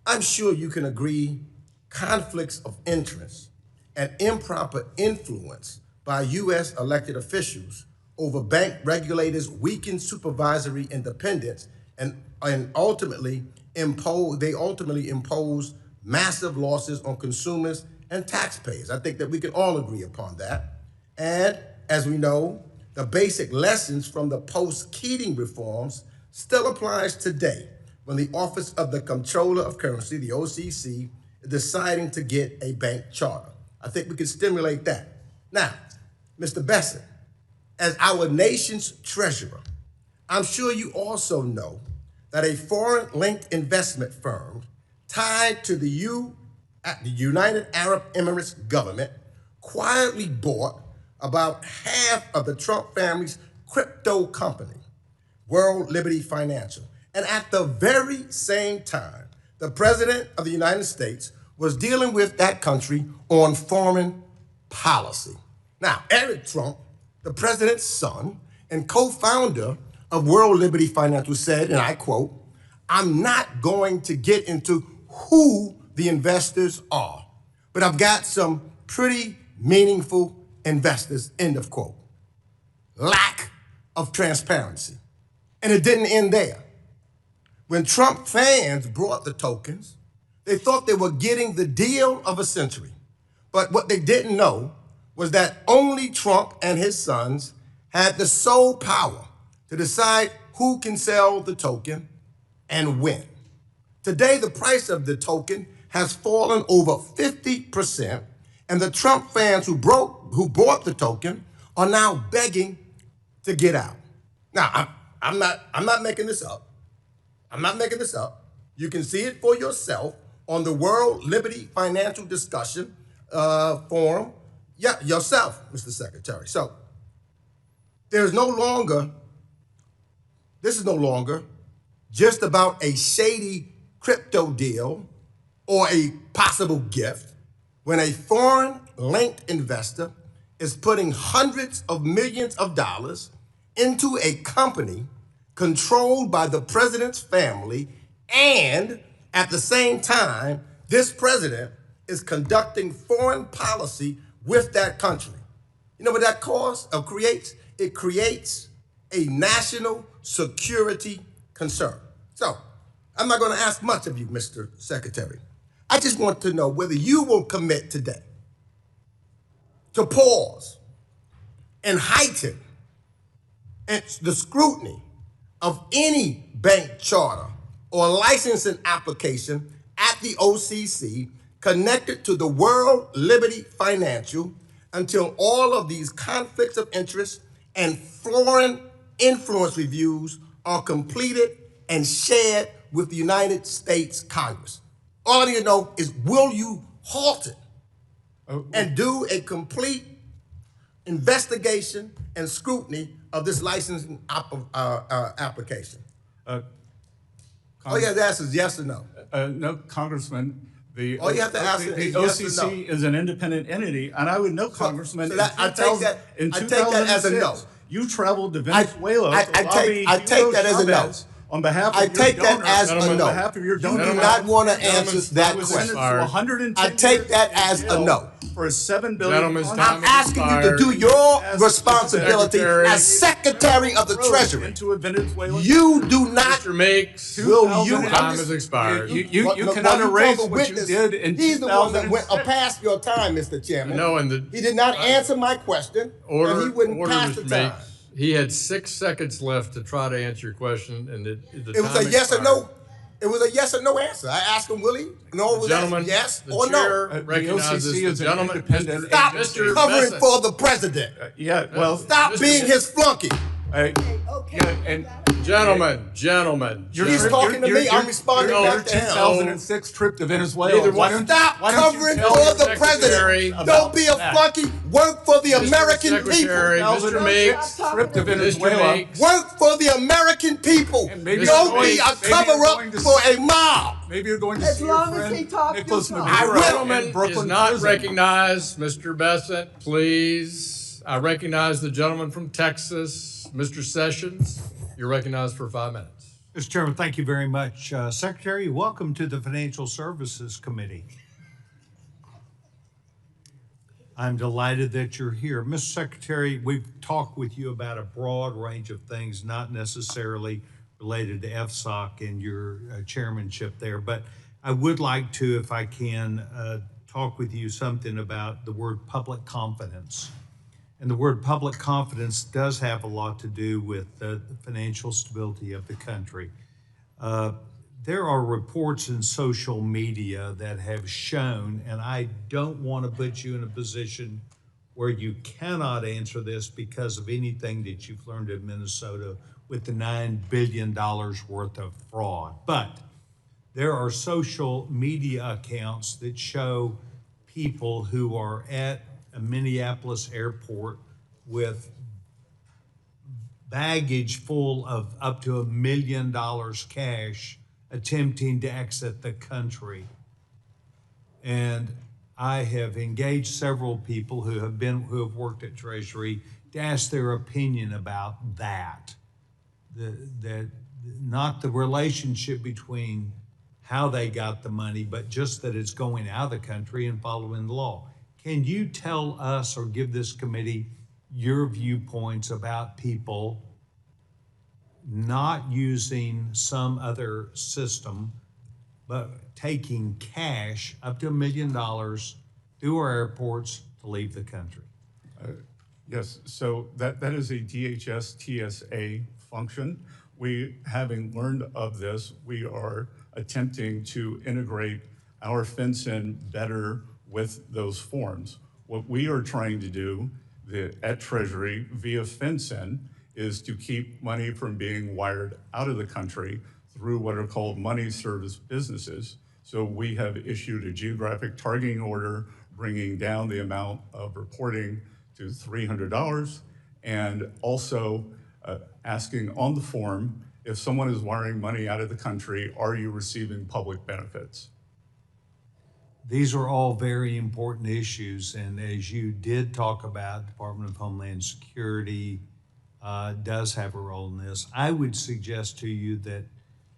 I'm sure you can agree conflicts of interest and improper influence by U.S. elected officials over bank regulators weaken supervisory independence and ultimately impose massive losses on consumers and taxpayers. I think that we can all agree upon that. And as we know, the basic lessons from the post-Keating reforms still applies today when the Office of the Comptroller of Currency, the OCC, is deciding to get a bank charter. I think we can stimulate that. Now, Mr. Bessent, as our nation's treasurer, I'm sure you also know that a foreign-linked investment firm tied to the United Arab Emirates government quietly bought about half of the Trump family's crypto company, World Liberty Financial. And at the very same time, the President of the United States was dealing with that country on foreign policy. Now, Eric Trump, the president's son and co-founder of World Liberty Financial, said, and I quote, "I'm not going to get into who the investors are, but I've got some pretty meaningful investors," end of quote. Lack of transparency. And it didn't end there. When Trump fans brought the tokens, they thought they were getting the deal of a century. But what they didn't know was that only Trump and his sons had the sole power to decide who can sell the token and when. Today, the price of the token has fallen over 50%, and the Trump fans who bought the token are now begging to get out. Now, I'm not making this up. I'm not making this up. You can see it for yourself on the World Liberty Financial Discussion forum. Yeah, yourself, Mr. Secretary. So this is no longer just about a shady crypto deal or a possible gift when a foreign-linked investor is putting hundreds of millions of dollars into a company controlled by the president's family, and at the same time, this president is conducting foreign policy with that country. You know what that creates? It creates a national security concern. So, I'm not going to ask much of you, Mr. Secretary. I just want to know whether you will commit today to pause and heighten the scrutiny of any bank charter or licensing application at the OCC connected to the World Liberty Financial until all of these conflicts of interest and foreign influence reviews are completed and shared with the United States Congress. All I need to know is, will you halt it and do a complete investigation and scrutiny of this licensing application? All you have to ask is yes or no. No, Congressman. All you have to ask the is yes or OCC no. is an independent entity, and I would know, Congressman, so that, I take that as a no. You traveled to Venezuela I take that as a no. On behalf of I take that as a no. On behalf of your donor. You do not want to answer that question. I take that as a no. For a $7 billion. I'm asking you to do your responsibility as Secretary of the Treasury. Into a Venezuelan. You do not. Mr. Meeks, Will you? time has expired. You cannot erase what you did in 2006. He's the one that went past your time, Mr. Chairman. No, and he did not answer my question, and he wouldn't pass the time. He had 6 seconds left to try to answer your question, and the it was a yes or no. It was a yes or no answer. I asked him, will he? No, was gentleman, yes or no? Recognizes the OCC is the gentleman. independent. Stop Mr. covering Bessent. for the president. Stop being his flunky. Gentlemen. He's talking to me. I'm responding back to him. 2006 trip to Venezuela. Stop covering for the president. Don't be a flunky. Work for the American people. Mr. Meeks, Trip to Venezuela. Work for the American people. Don't be a cover-up for a mob. Maybe you're going to As see long your as he friend talks, Nicholas you talk. Maduro gentleman in Brooklyn is not prison. recognized. Mr. Bessent, please. I recognize the gentleman from Texas, Mr. Sessions. You're recognized for 5 minutes. Mr. Chairman, thank you very much. Secretary, welcome to the Financial Services Committee. I'm delighted that you're here. Mr. Secretary, we've talked with you about a broad range of things, not necessarily related to FSOC and your chairmanship there, but I would like to, if I can, talk with you something about the word public confidence. And the word public confidence does have a lot to do with the financial stability of the country. There are reports in social media that have shown, and I don't want to put you in a position where you cannot answer this because of anything that you've learned in Minnesota with the $9 billion worth of fraud. But there are social media accounts that show people who are at a Minneapolis airport with baggage full of up to $1 million cash attempting to exit the country. And I have engaged several people who have worked at Treasury to ask their opinion about that. Not the relationship between how they got the money, but just that it's going out of the country and following the law. Can you tell us or give this committee your viewpoints about people not using some other system, but taking cash up to $1 million through our airports to leave the country? Yes, so that is a DHS TSA function. We, having learned of this, we are attempting to integrate our FinCEN better with those forms. What we are trying to do at Treasury via FinCEN is to keep money from being wired out of the country through what are called money service businesses. So we have issued a geographic targeting order bringing down the amount of reporting to $300, and also asking on the form, if someone is wiring money out of the country, are you receiving public benefits? These are all very important issues, and as you did talk about, Department of Homeland Security does have a role in this. I would suggest to you that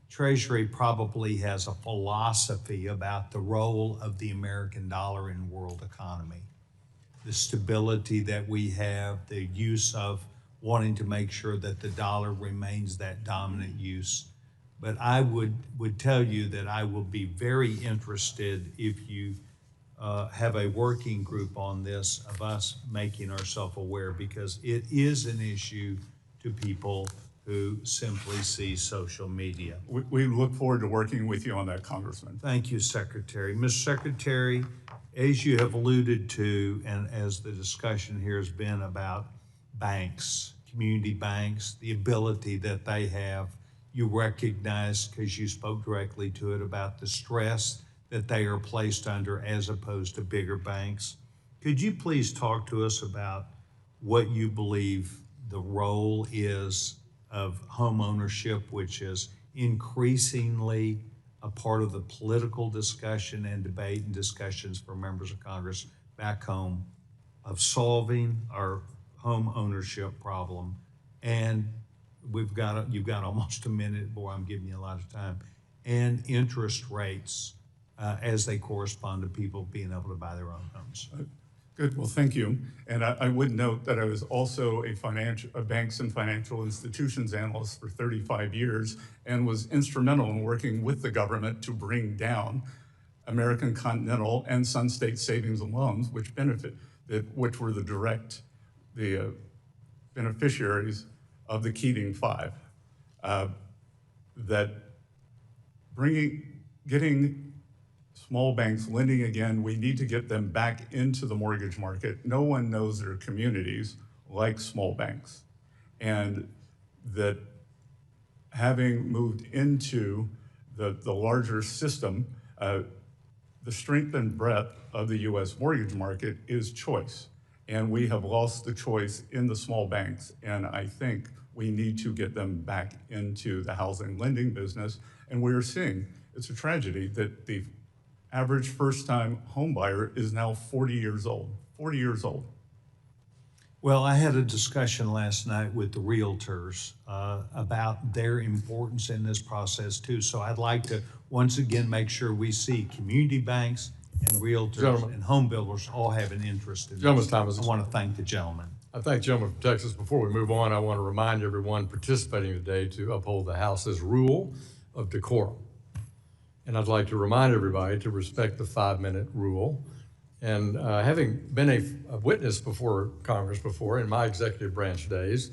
Treasury probably has a philosophy about the role of the American dollar in world economy. The stability that we have, the use of wanting to make sure that the dollar remains that dominant use. But I would tell you that I will be very interested if you have a working group on this of us making ourselves aware, because it is an issue to people who simply see social media. We look forward to working with you on that, Congressman. Thank you, Secretary. Mr. Secretary, as you have alluded to, and as the discussion here has been about banks, community banks, the ability that they have, you recognize, because you spoke directly to it, about the stress that they are placed under as opposed to bigger banks. Could you please talk to us about what you believe the role is of home ownership, which is increasingly a part of the political discussion and debate and discussions for members of Congress back home, of solving our home ownership problem? And you've got almost a minute, boy, I'm giving you a lot of time, and interest rates as they correspond to people being able to buy their own homes. Good, well, thank you. And I would note that I was also a banks and financial institutions analyst for 35 years and was instrumental in working with the government to bring down American Continental and Sun State Savings and Loans, which were the beneficiaries of the Keating Five. Getting small banks lending again, we need to get them back into the mortgage market. No one knows their communities like small banks. And that having moved into the larger system, the strength and breadth of the US mortgage market is choice. And we have lost the choice in the small banks. And I think we need to get them back into the housing lending business. And we are seeing, it's a tragedy that the average first-time home buyer is now 40 years old, 40 years old. Well, I had a discussion last night with the realtors about their importance in this process too. So I'd like to once again make sure we see community banks and realtors and home builders all have an interest in this. I want to thank the gentleman. I thank the gentleman from Texas. Before we move on, I want to remind everyone participating today to uphold the House's rule of decorum. And I'd like to remind everybody to respect the 5-minute rule And having been a witness before Congress before in my executive branch days,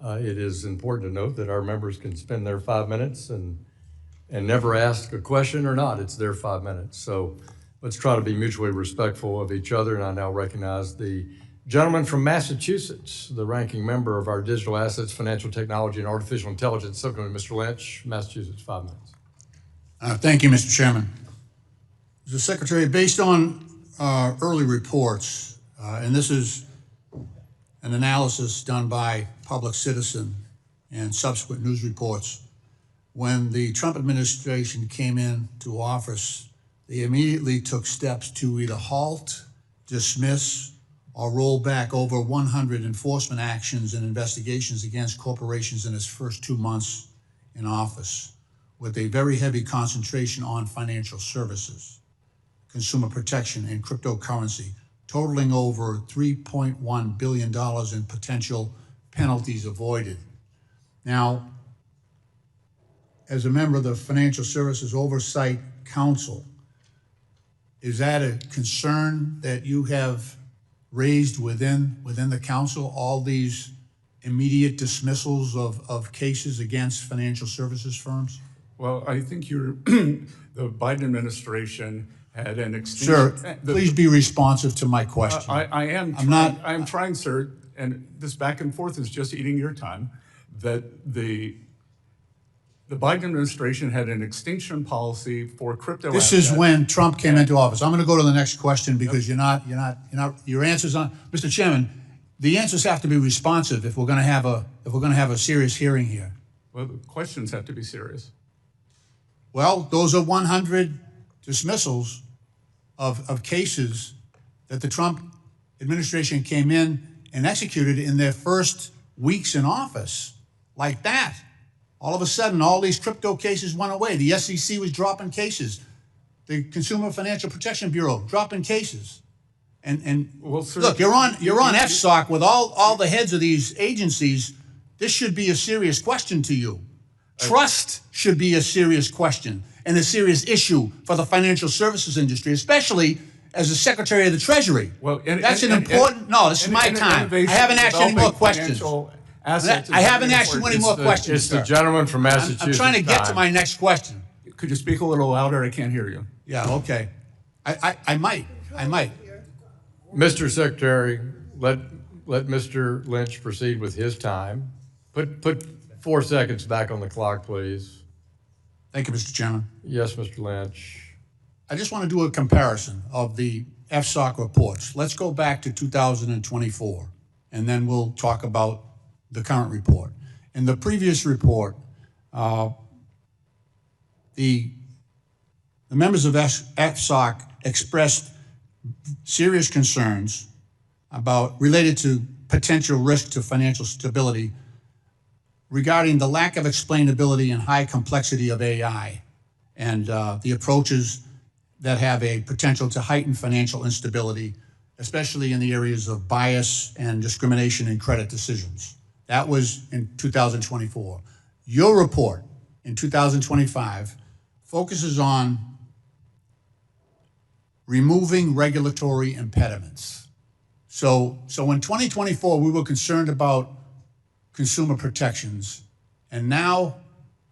it is important to note that our members can spend their 5 minutes and never ask a question or not. It's their 5 minutes. So let's try to be mutually respectful of each other. And I now recognize the gentleman from Massachusetts, the ranking member of our Digital Assets, Financial Technology, and Artificial Intelligence Subcommittee, Mr. Lynch, Massachusetts, 5 minutes. Thank you, Mr. Chairman. Mr. Secretary, based on early reports, and this is an analysis done by Public Citizen and subsequent news reports, when the Trump administration came into office, they immediately took steps to either halt, dismiss, or roll back over 100 enforcement actions and investigations against corporations in its first 2 months in office, with a very heavy concentration on financial services, consumer protection, and cryptocurrency, totaling over $3.1 billion in potential penalties avoided. Now, as a member of the Financial Services Oversight Council, is that a concern that you have raised within the council, all these immediate dismissals of cases against financial services firms? Well, I think the Biden administration had an extension. Sir, please be responsive to my question. I am trying, sir, and this back and forth is just eating your time, that the Biden administration had an extinction policy for crypto This assets. is when Trump came into office. I'm going to go to the next question because your answers on, Mr. Chairman, the answers have to be responsive if we're going to have a serious hearing here. Well, the questions have to be serious. Well, those are 100 dismissals of cases that the Trump administration came in and executed in their first weeks in office, like that. All of a sudden, all these crypto cases went away. The SEC was dropping cases. The Consumer Financial Protection Bureau dropping cases. And well, sir, look, you're on FSOC with all the heads of these agencies. This should be a serious question to you. Trust should be a serious question and a serious issue for the financial services industry, especially as the Secretary of the Treasury. Well, that's an important. No, this is my time. I haven't asked you any more questions. I haven't asked you any more questions, It's the gentleman from Massachusetts. I'm trying to get to my next question. Could you speak a little louder? I can't hear you. Yeah, okay. I might. Mr. Secretary, let Mr. Lynch proceed with his time. Put 4 seconds back on the clock, please. Thank you, Mr. Chairman. Yes, Mr. Lynch. I just want to do a comparison of the FSOC reports. Let's go back to 2024, and then we'll talk about the current report. In the previous report, the members of FSOC expressed serious concerns related to potential risk to financial stability regarding the lack of explainability and high complexity of AI and the approaches that have a potential to heighten financial instability, especially in the areas of bias and discrimination in credit decisions. That was in 2024. Your report in 2025 focuses on removing regulatory impediments. So in 2024, we were concerned about consumer protections, and now,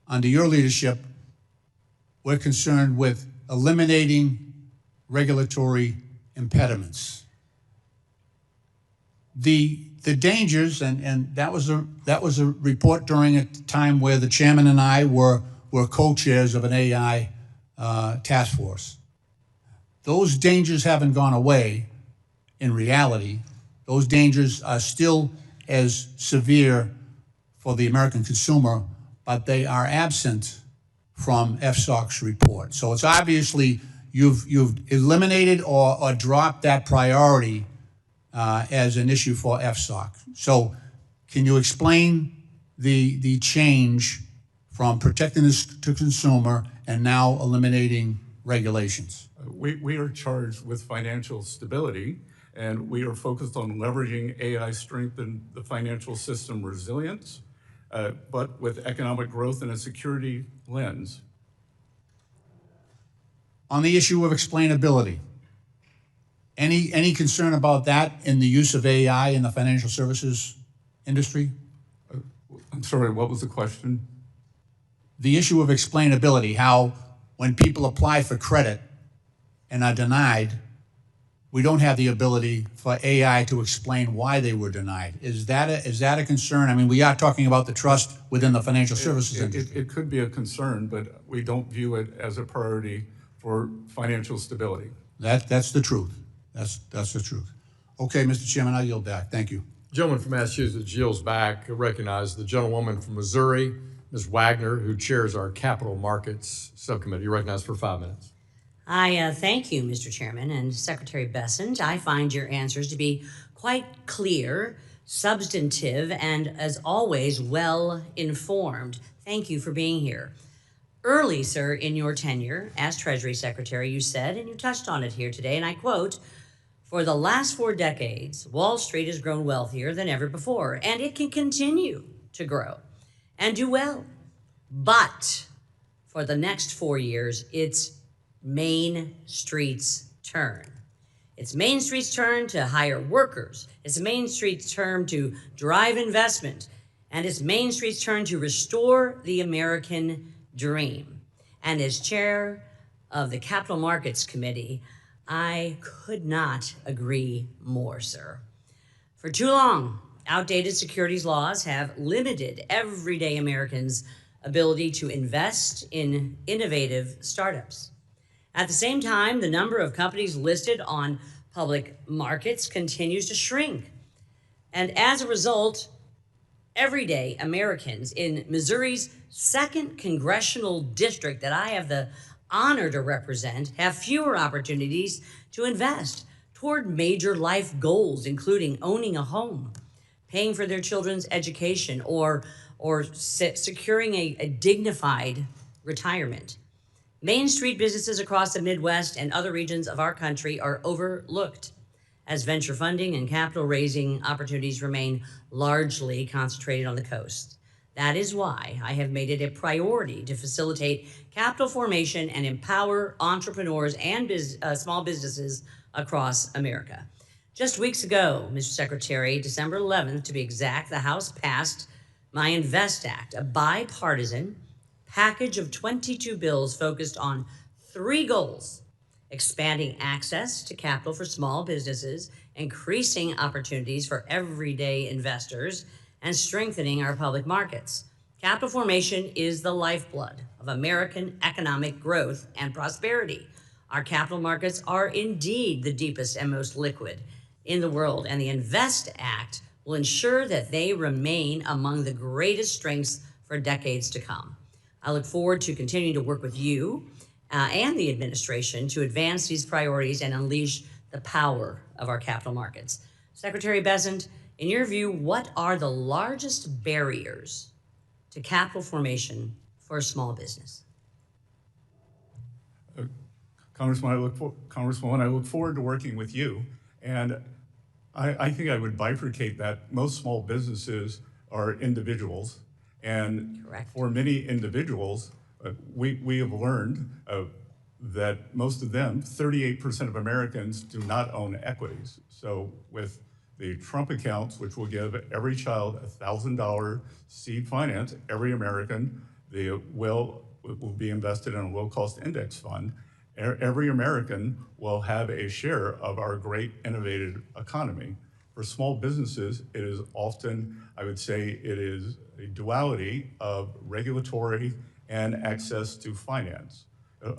under your leadership, we're concerned with eliminating regulatory impediments. The dangers, and that was a report during a time where the chairman and I were co-chairs of an AI task force. Those dangers haven't gone away. In reality, those dangers are still as severe for the American consumer, but they are absent from FSOC's report. So it's obviously you've eliminated or dropped that priority as an issue for FSOC. So can you explain the change from protecting the consumer and now eliminating regulations? We are charged with financial stability, and we are focused on leveraging AI strengthen the financial system resilience, but with economic growth and a security lens. On the issue of explainability Any concern about that in the use of AI in the financial services industry? I'm sorry, what was the question? The issue of explainability, how when people apply for credit and are denied, we don't have the ability for AI to explain why they were denied. Is that a concern? I mean, we are talking about the trust within the financial services industry. It could be a concern, but we don't view it as a priority for financial stability. That's the truth. That's the truth. Okay, Mr. Chairman, I yield back. Thank you. Gentleman from Massachusetts yields back. I recognize the gentlewoman from Missouri, Ms. Wagner, who chairs our Capital Markets Subcommittee. You're recognized for 5 minutes. I thank you, Mr. Chairman, and Secretary Bessent. I find your answers to be quite clear, substantive, and as always, well informed. Thank you for being here. Early, sir, in your tenure as Treasury Secretary, you said, and you touched on it here today, and I quote, "For the last 4 decades, Wall Street has grown wealthier than ever before, and it can continue to grow and do well. But for the next 4 years, it's Main Street's turn. It's Main Street's turn to hire workers. It's Main Street's turn to drive investment. And it's Main Street's turn to restore the American dream." And as chair of the Capital Markets Committee, I could not agree more, sir. For too long, outdated securities laws have limited everyday Americans' ability to invest in innovative startups. At the same time, the number of companies listed on public markets continues to shrink. And as a result, everyday Americans in Missouri's 2nd Congressional District that I have the honor to represent have fewer opportunities to invest toward major life goals, including owning a home, paying for their children's education, or securing a dignified retirement. Main Street businesses across the Midwest and other regions of our country are overlooked, as venture funding and capital raising opportunities remain largely concentrated on the coast. That is why I have made it a priority to facilitate capital formation and empower entrepreneurs and small businesses across America. Just weeks ago, Mr. Secretary, December 11th to be exact, the House passed my Invest Act, a bipartisan package of 22 bills focused on 3 goals: expanding access to capital for small businesses, increasing opportunities for everyday investors, and strengthening our public markets. Capital formation is the lifeblood of American economic growth and prosperity. Our capital markets are indeed the deepest and most liquid in the world, and the Invest Act will ensure that they remain among the greatest strengths for decades to come. I look forward to continuing to work with you and the administration to advance these priorities and unleash the power of our capital markets. Secretary Bessent, in your view, what are the largest barriers to capital formation for a small business? Congresswoman, I look forward to working with you. And I think I would bifurcate that. Most small businesses are individuals. And Correct. For many individuals, we have learned that most of them, 38% of Americans, do not own equities. So with the Trump accounts, which will give every child $1,000 seed finance, every American will be invested in a low-cost index fund. Every American will have a share of our great innovative economy. For small businesses, it is often, I would say, it is a duality of regulatory and access to finance.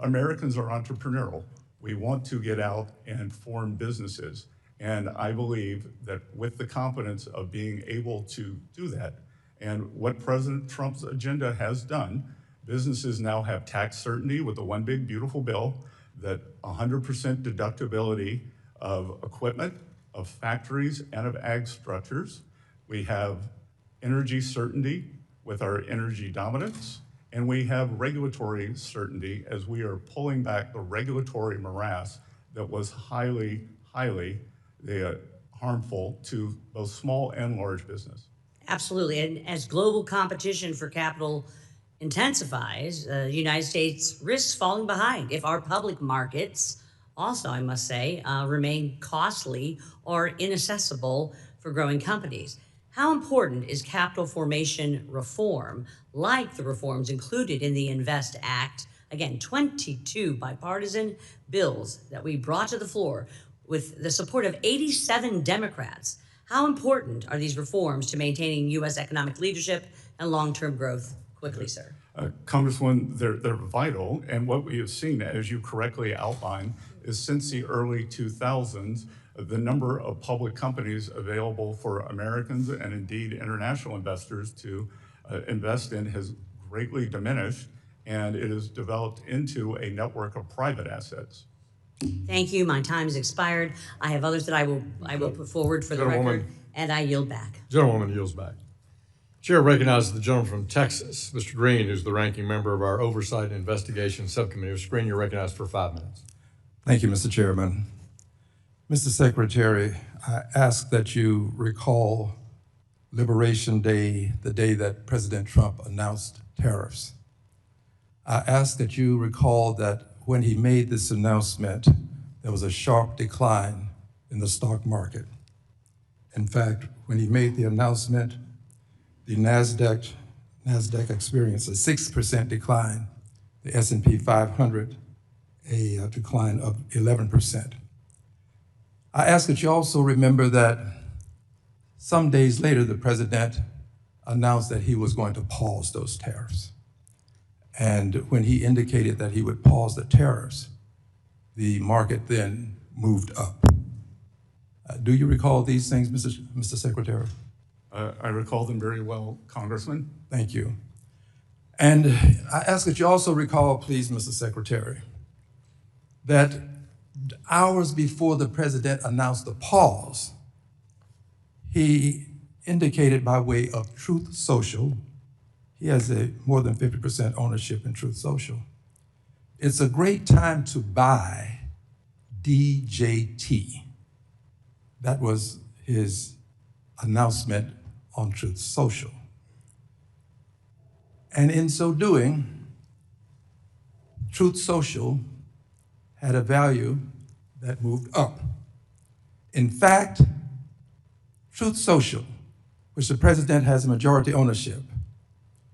Americans are entrepreneurial. We want to get out and form businesses. And I believe that with the confidence of being able to do that, and what President Trump's agenda has done, businesses now have tax certainty with the One Big Beautiful Bill, that 100% deductibility of equipment, of factories, and of ag structures. We have energy certainty with our energy dominance, and we have regulatory certainty as we are pulling back the regulatory morass that was highly harmful to both small and large business. Absolutely, and as global competition for capital intensifies, the United States risks falling behind if our public markets also, I must say, remain costly or inaccessible for growing companies. How important is capital formation reform, like the reforms included in the INVEST Act? Again, 22 bipartisan bills that we brought to the floor with the support of 87 Democrats. How important are these reforms to maintaining U.S. economic leadership and long-term growth? Quickly, sir. Congresswoman, they're vital, and what we have seen, as you correctly outlined, is since the early 2000s, the number of public companies available for Americans and indeed international investors to invest in has greatly diminished, and it has developed into a network of private assets. Thank you. My time has expired. I have others that I will put forward for the record, and I yield back. Gentlewoman yields back. Chair recognizes the gentleman from Texas, Mr. Green, who's the ranking member of our Oversight and Investigation Subcommittee. Mr. Green, you're recognized for 5 minutes. Thank you, Mr. Chairman. Mr. Secretary, I ask that you recall Liberation Day, the day that President Trump announced tariffs. I ask that you recall that when he made this announcement, there was a sharp decline in the stock market. In fact, when he made the announcement, the NASDAQ experienced a 6% decline, the S&P 500 a decline of 11%. I ask that you also remember that some days later, the president announced that he was going to pause those tariffs. And when he indicated that he would pause the tariffs, the market then moved up. Do you recall these things, Mr. Secretary? I recall them very well, Congressman. Thank you. And I ask that you also recall, please, Mr. Secretary, that hours before the president announced the pause, he indicated by way of Truth Social, he has a more than 50% ownership in Truth Social. It's a great time to buy DJT. That was his announcement on Truth Social. And in so doing, Truth Social had a value that moved up. In fact, Truth Social, which the president has majority ownership,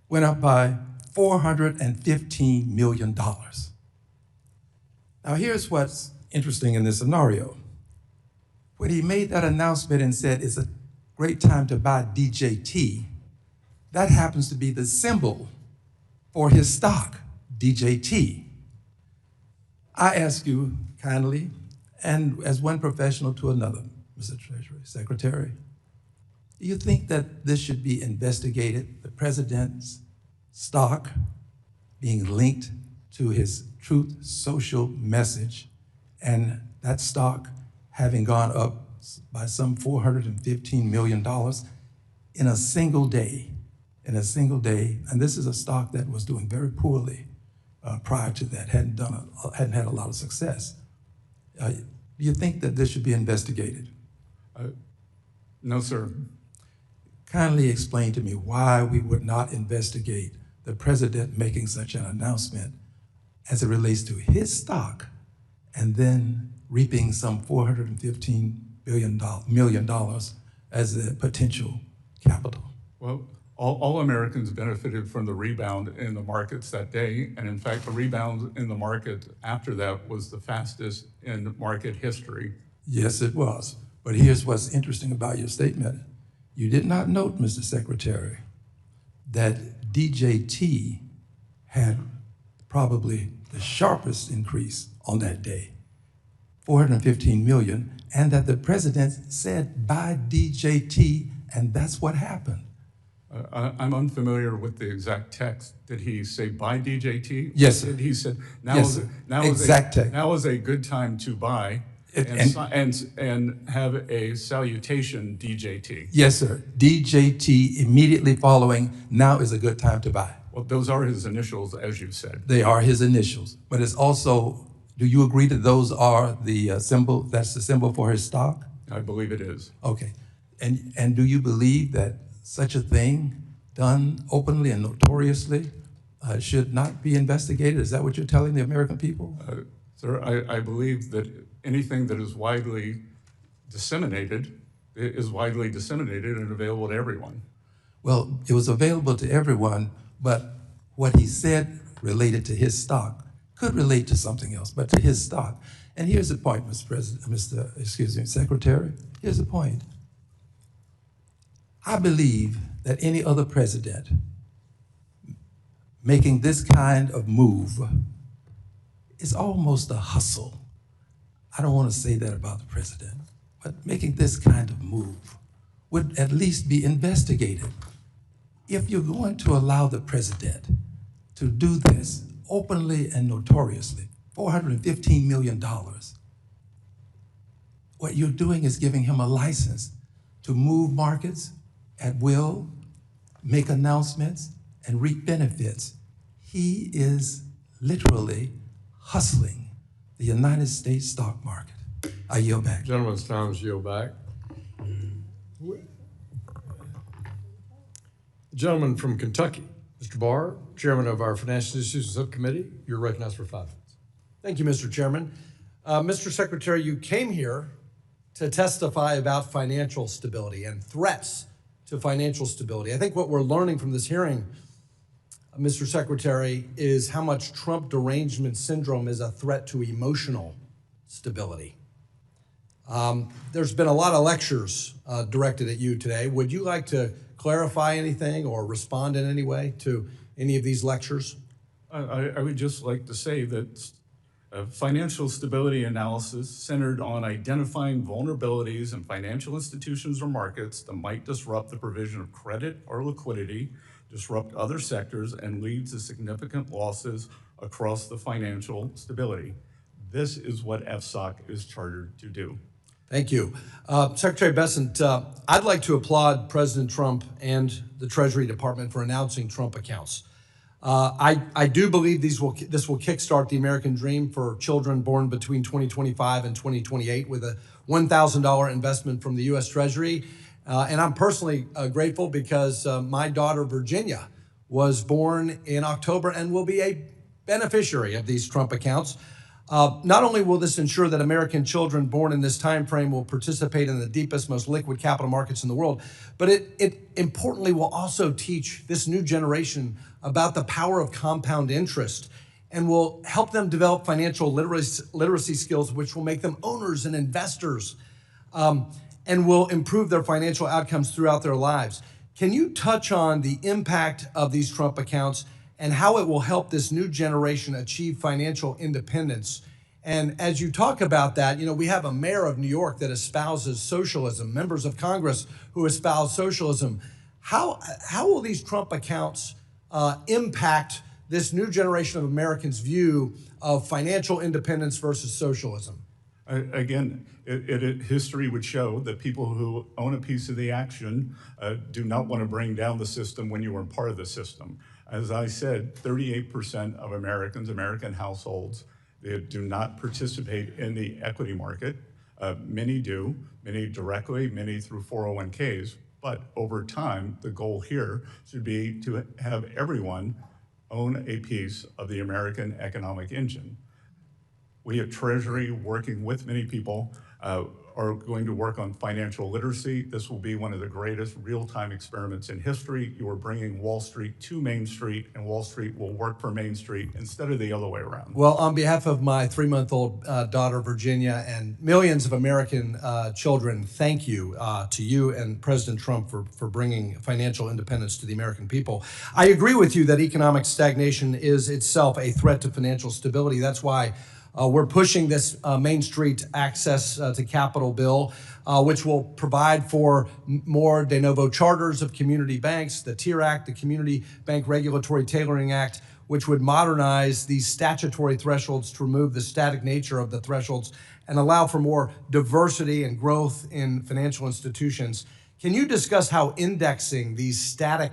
went up by $415 million. Now here's what's interesting in this scenario. When he made that announcement and said it's a great time to buy DJT, that happens to be the symbol for his stock, DJT. I ask you kindly, and as one professional to another, Mr. Treasury Secretary, do you think that this should be investigated, the president's stock being linked to his Truth Social message, and that stock having gone up by some $415 million in a single day, and this is a stock that was doing very poorly prior to that, hadn't had a lot of success. Do you think that this should be investigated? No, sir. Kindly explain to me why we would not investigate the president making such an announcement as it relates to his stock and then reaping some $415 million as a potential capital. Well, all Americans benefited from the rebound in the markets that day, and in fact, the rebound in the market after that was the fastest in market history. Yes, it was. But here's what's interesting about your statement. You did not note, Mr. Secretary, that DJT had probably the sharpest increase on that day, 415 million, and that the president said buy DJT, and that's what happened. I'm unfamiliar with the exact text. Did he say buy DJT? Yes, sir. Did he said now is a good time to buy and have a salutation DJT? Yes, sir. DJT immediately following now is a good time to buy. Well, those are his initials, as you said. They are his initials, but it's also, do you agree that those are the symbol, that's the symbol for his stock? I believe it is. Okay. And do you believe that such a thing done openly and notoriously should not be investigated? Is that what you're telling the American people? Sir, I believe that anything that is widely disseminated is widely disseminated and available to everyone. Well, it was available to everyone, but what he said related to his stock could relate to something else, but to his stock. And here's the point, Mr. President, Secretary, here's the point. I believe that any other president making this kind of move is almost a hustle. I don't want to say that about the president, but making this kind of move would at least be investigated. If you're going to allow the president to do this openly and notoriously, $415 million, what you're doing is giving him a license to move markets at will, make announcements, and reap benefits. He is literally hustling the United States stock market. I yield back. Gentleman's time is yield back. The gentleman from Kentucky, Mr. Barr, Chairman of our Financial Institutions Subcommittee, you're recognized for 5 minutes. Thank you, Mr. Chairman. Mr. Secretary, you came here to testify about financial stability and threats to financial stability. I think what we're learning from this hearing, Mr. Secretary, is how much Trump derangement syndrome is a threat to emotional stability. There's been a lot of lectures directed at you today. Would you like to clarify anything or respond in any way to any of these lectures? I would just like to say that financial stability analysis centered on identifying vulnerabilities in financial institutions or markets that might disrupt the provision of credit or liquidity, disrupt other sectors, and lead to significant losses across the financial stability. This is what FSOC is chartered to do. Thank you. Secretary Bessent, I'd like to applaud President Trump and the Treasury Department for announcing Trump accounts. I do believe this will kickstart the American dream for children born between 2025 and 2028 with a $1,000 investment from the U.S. Treasury. And I'm personally grateful because my daughter, Virginia, was born in October and will be a beneficiary of these Trump accounts. Not only will this ensure that American children born in this time frame will participate in the deepest, most liquid capital markets in the world, but it importantly will also teach this new generation about the power of compound interest and will help them develop financial literacy skills, which will make them owners and investors and will improve their financial outcomes throughout their lives. Can you touch on the impact of these Trump accounts and how it will help this new generation achieve financial independence? And as you talk about that, we have a mayor of New York that espouses socialism, members of Congress who espouse socialism. How will these Trump accounts impact this new generation of Americans' view of financial independence versus socialism? Again, history would show that people who own a piece of the action do not want to bring down the system when you are part of the system. As I said, 38% of American households, they do not participate in the equity market. Many do, many directly, many through 401ks. But over time, the goal here should be to have everyone own a piece of the American economic engine. We at Treasury, working with many people, are going to work on financial literacy. This will be one of the greatest real-time experiments in history. You are bringing Wall Street to Main Street, and Wall Street will work for Main Street instead of the other way around. Well, on behalf of my 3-month-old daughter, Virginia, and millions of American children, thank you to you and President Trump for bringing financial independence to the American people. I agree with you that economic stagnation is itself a threat to financial stability. That's why we're pushing this Main Street access to capital bill, which will provide for more de novo charters of community banks, the TIER Act, the Community Bank Regulatory Tailoring Act, which would modernize these statutory thresholds to remove the static nature of the thresholds and allow for more diversity and growth in financial institutions. Can you discuss how indexing these static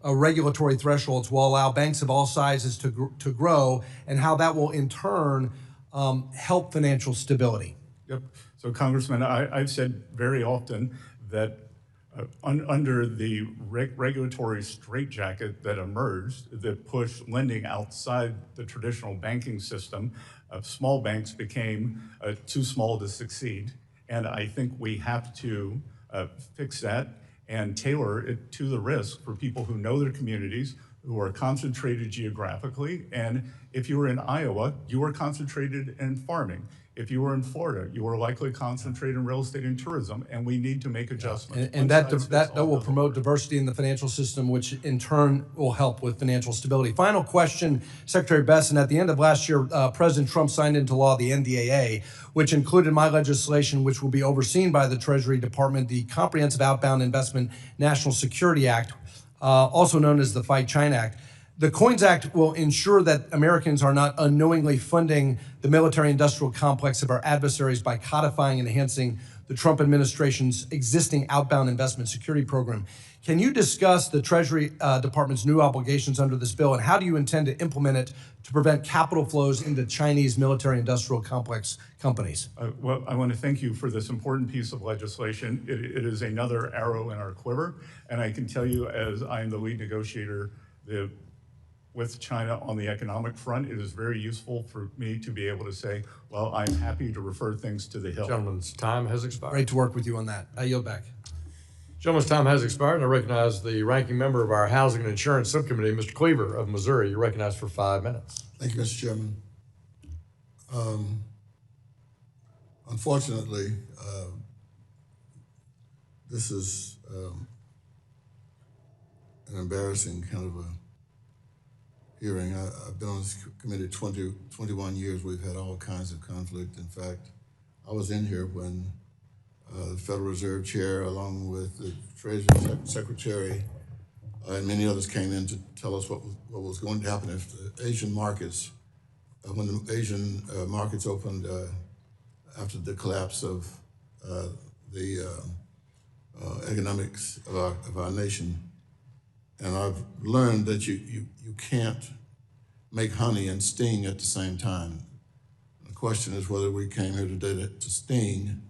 regulatory thresholds will allow banks of all sizes to grow and how that will in turn help financial stability? Yep. So, Congressman, I've said very often that Under the regulatory straitjacket that emerged that pushed lending outside the traditional banking system, small banks became too small to succeed. And I think we have to fix that and tailor it to the risk for people who know their communities, who are concentrated geographically. And if you were in Iowa, you were concentrated in farming. If you were in Florida, you were likely concentrated in real estate and tourism, and we need to make adjustments. And that will promote diversity in the financial system, which in turn will help with financial stability. Final question, Secretary Bessent. At the end of last year, President Trump signed into law the NDAA, which included my legislation, which will be overseen by the Treasury Department, the Comprehensive Outbound Investment National Security Act, also known as the Fight China Act. The COINS Act will ensure that Americans are not unknowingly funding the military-industrial complex of our adversaries by codifying and enhancing the Trump administration's existing outbound investment security program. Can you discuss the Treasury Department's new obligations under this bill, and how do you intend to implement it to prevent capital flows into Chinese military-industrial complex companies? Well, I want to thank you for this important piece of legislation. It is another arrow in our quiver, and I can tell you, as I am the lead negotiator with China on the economic front, it is very useful for me to be able to say, well, I'm happy to refer things to the Hill. Gentleman's time has expired. Great to work with you on that. I yield back. Gentleman's time has expired, and I recognize the ranking member of our Housing and Insurance Subcommittee, Mr. Cleaver of Missouri. You're recognized for 5 minutes. Thank you, Mr. Chairman. Unfortunately, this is an embarrassing kind of a hearing. I've been on this committee 21 years. We've had all kinds of conflict. In fact, I was in here when the Federal Reserve Chair, along with the Treasury Secretary and many others, came in to tell us what was going to happen if the Asian markets, when the Asian markets opened after the collapse of the economics of our nation. And I've learned that you can't make honey and sting at the same time. The question is whether we came here today to sting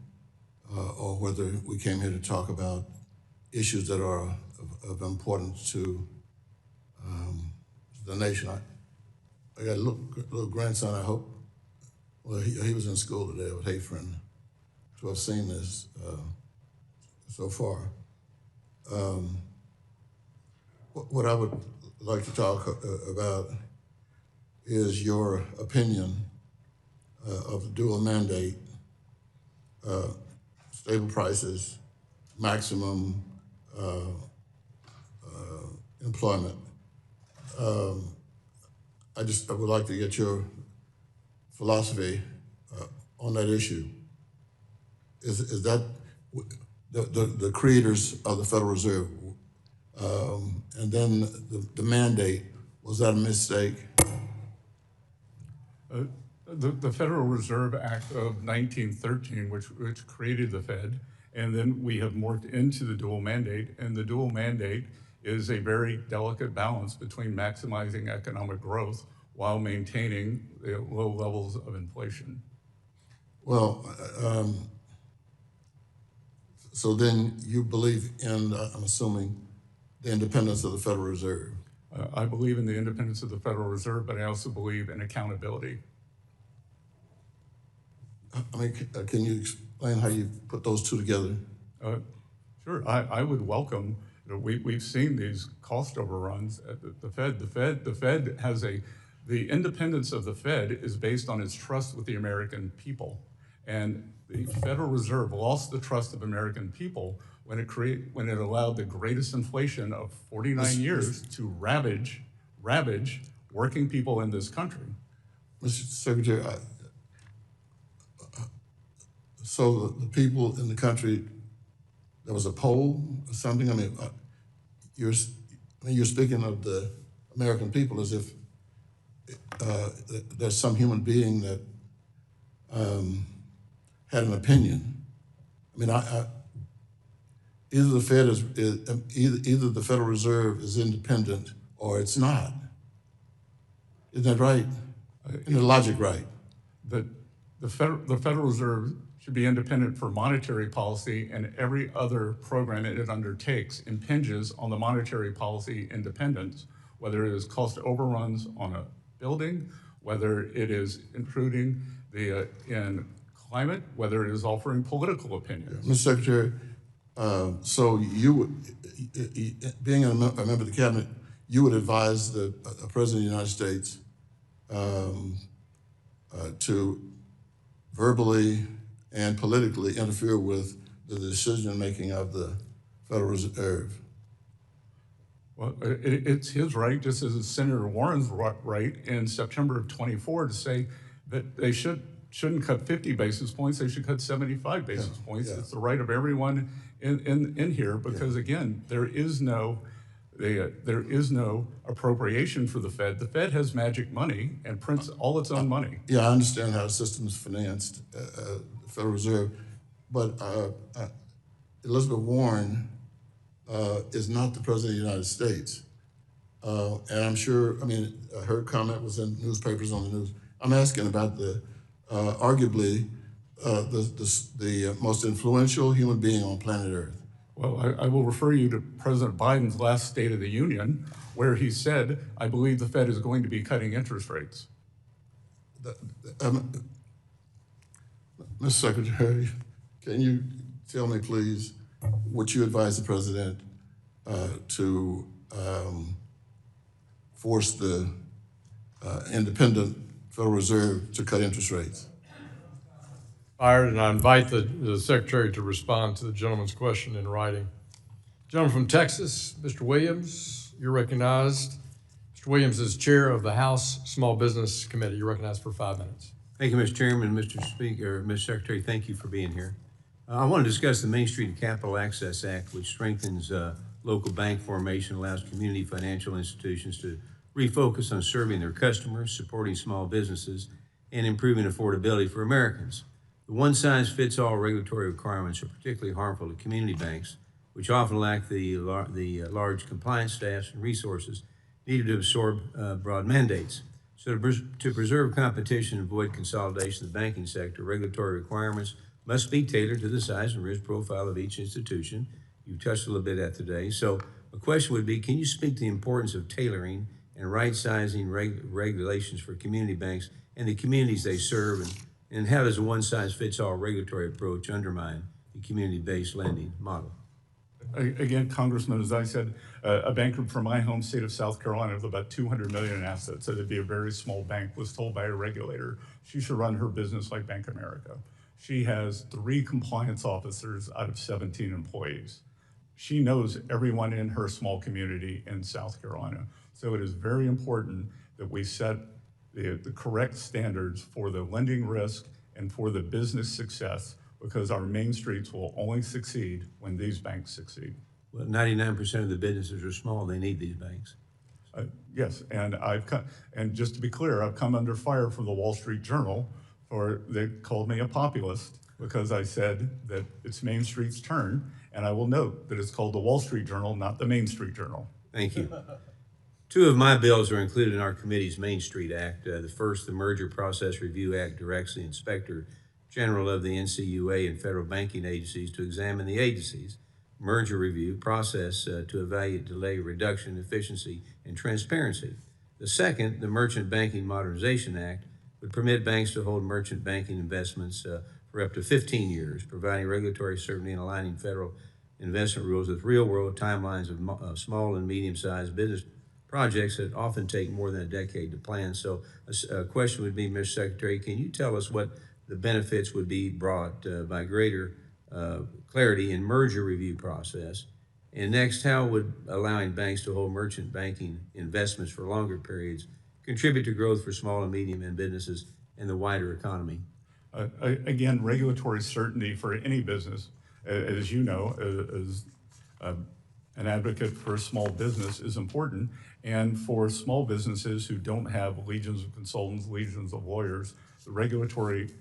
or whether we came here to talk about issues that are of importance to the nation. I got a little grandson, I hope. Well, he was in school today. I would hate for him to have seen this so far. What I would like to talk about is your opinion of the dual mandate, stable prices, maximum employment. I would like to get your philosophy on that issue. Is that the creators of the Federal Reserve? And then the mandate, was that a mistake? The Federal Reserve Act of 1913, which created the Fed, and then we have morphed into the dual mandate, and the dual mandate is a very delicate balance between maximizing economic growth while maintaining the low levels of inflation. Well, so then you believe in, I'm assuming, the independence of the Federal Reserve? I believe in the independence of the Federal Reserve, but I also believe in accountability. I mean, can you explain how you put those two together? Sure, I would welcome, we've seen these cost overruns at the Fed. The Fed has the independence of the Fed is based on its trust with the American people. And the Federal Reserve lost the trust of American people when it allowed the greatest inflation of 49 years to ravage working people in this country. Mr. Secretary, so the people in the country, there was a poll or something? I mean, you're speaking of the American people as if there's some human being that had an opinion. I mean, either the Fed either the Federal Reserve is independent or it's not. Isn't that right? Isn't the logic right? The Federal Reserve should be independent for monetary policy, and every other program it undertakes impinges on the monetary policy independence, whether it is cost overruns on a building, whether it is intruding in climate, whether it is offering political opinions. Mr. Secretary, so you, being a member of the cabinet, you would advise the President of the United States to verbally and politically interfere with the decision-making of the Federal Reserve? Well, it's his right, just as it's Senator Warren's right in September of 24 to say that they shouldn't cut 50 basis points, they should cut 75 basis points. It's the right of everyone in here, because again, there is no appropriation for the Fed. The Fed has magic money and prints all its own money. Yeah, I understand how the system is financed, the Federal Reserve, but Elizabeth Warren is not the President of the United States. And I'm sure, I mean, her comment was in newspapers on the news. I'm asking about the, arguably, the most influential human being on planet Earth. Well, I will refer you to President Biden's last State of the Union, where he said, I believe the Fed is going to be cutting interest rates. Mr. Secretary, can you tell me, please, would you advise the President to force the independent Federal Reserve to cut interest rates? Fired, and I invite the Secretary to respond to the gentleman's question in writing. Gentleman from Texas, Mr. Williams, you're recognized. Mr. Williams is Chair of the House Small Business Committee. You're recognized for 5 minutes. Thank you, Mr. Chairman, Mr. Speaker, Mr. Secretary, thank you for being here. I want to discuss the Main Street Capital Access Act, which strengthens local bank formation, allows community financial institutions to refocus on serving their customers, supporting small businesses, and improving affordability for Americans. The one-size-fits-all regulatory requirements are particularly harmful to community banks, which often lack the large compliance staffs and resources needed to absorb broad mandates. So to preserve competition and avoid consolidation of the banking sector, regulatory requirements must be tailored to the size and risk profile of each institution. You touched a little bit at today. So a question would be, can you speak to the importance of tailoring and right-sizing regulations for community banks and the communities they serve, and how does a one-size-fits-all regulatory approach undermine the community-based lending model? Again, Congressman, as I said, a banker from my home state of South Carolina with about $200 million in assets, so it'd be a very small bank, was told by a regulator she should run her business like Bank of America. She has 3 compliance officers out of 17 employees. She knows everyone in her small community in South Carolina. So it is very important that we set the correct standards for the lending risk and for the business success, because our main streets will only succeed when these banks succeed. Well, 99% of the businesses are small. They need these banks. Yes, and and just to be clear, I've come under fire from the Wall Street Journal, for they called me a populist because I said that it's Main Street's turn, and I will note that it's called the Wall Street Journal, not the Main Street Journal. Thank you. 2 of my bills are included in our committee's Main Street Act. The first, the Merger Process Review Act, directs the Inspector General of the NCUA and federal banking agencies to examine the agency's merger review process to evaluate delay, reduction, efficiency, and transparency. The second, the Merchant Banking Modernization Act, would permit banks to hold merchant banking investments for up to 15 years, providing regulatory certainty and aligning federal investment rules with real-world timelines of small and medium-sized business projects that often take more than a decade to plan. So a question would be, Mr. Secretary, can you tell us what the benefits would be brought by greater clarity in merger review process? And next, how would allowing banks to hold merchant banking investments for longer periods contribute to growth for small and medium businesses and the wider economy? Again, regulatory certainty for any business, as you know, as an advocate for small business is important. And for small businesses who don't have legions of consultants, legions of lawyers, the regulatory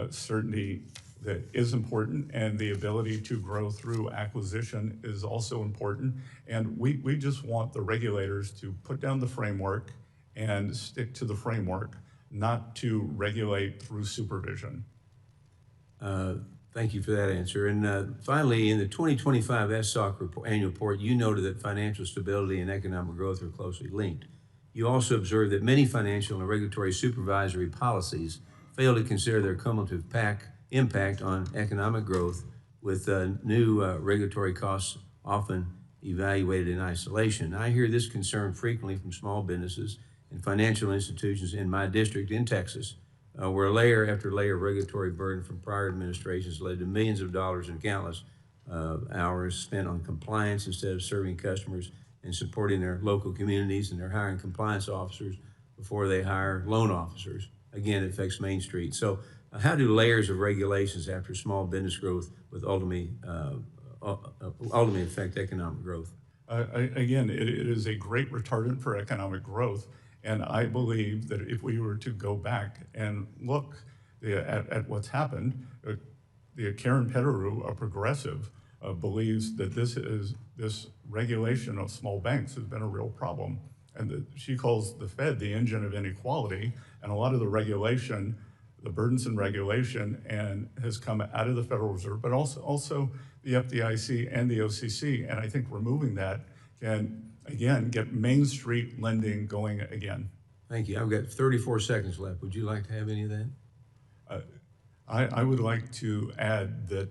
certainty that is important, and the ability to grow through acquisition is also important. And we just want the regulators to put down the framework and stick to the framework, not to regulate through supervision. Thank you for that answer. And finally, in the 2025 FSOC annual report, you noted that financial stability and economic growth are closely linked. You also observed that many financial and regulatory supervisory policies fail to consider their cumulative impact on economic growth, with new regulatory costs often evaluated in isolation. I hear this concern frequently from small businesses and financial institutions in my district in Texas, where layer after layer of regulatory burden from prior administrations led to millions of dollars and countless hours spent on compliance instead of serving customers and supporting their local communities, and they're hiring compliance officers before they hire loan officers. Again, it affects Main Street. So how do layers of regulations after small business growth with ultimately affect economic growth? Again, it is a great retardant for economic growth. And I believe that if we were to go back and look at what's happened, Karen Pettigrew, a progressive, believes that this regulation of small banks has been a real problem. And she calls the Fed the engine of inequality, and a lot of the regulation, the burdensome regulation, and has come out of the Federal Reserve, but also the FDIC and the OCC. And I think removing that can, again, get Main Street lending going again. Thank you. I've got 34 seconds left. Would you like to have any of that? I would like to add that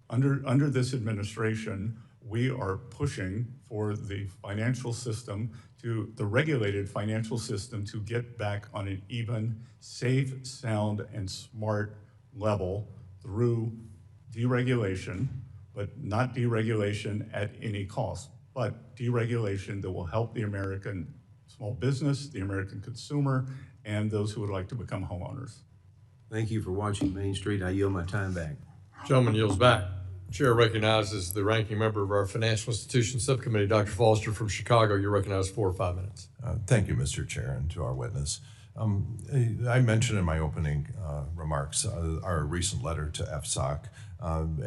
under this administration, we are pushing for the financial system, the regulated financial system, to get back on an even, safe, sound, and smart level through deregulation, but not deregulation at any cost, but deregulation that will help the American small business, the American consumer, and those who would like to become homeowners. Thank you for watching Main Street. I yield my time back. Gentleman yields back. Chair recognizes the ranking member of our Financial Institutions Subcommittee, Dr. Foster from Chicago. You're recognized 4 or 5 minutes. Thank you, Mr. Chair, and to our witness. I mentioned in my opening remarks our recent letter to FSOC,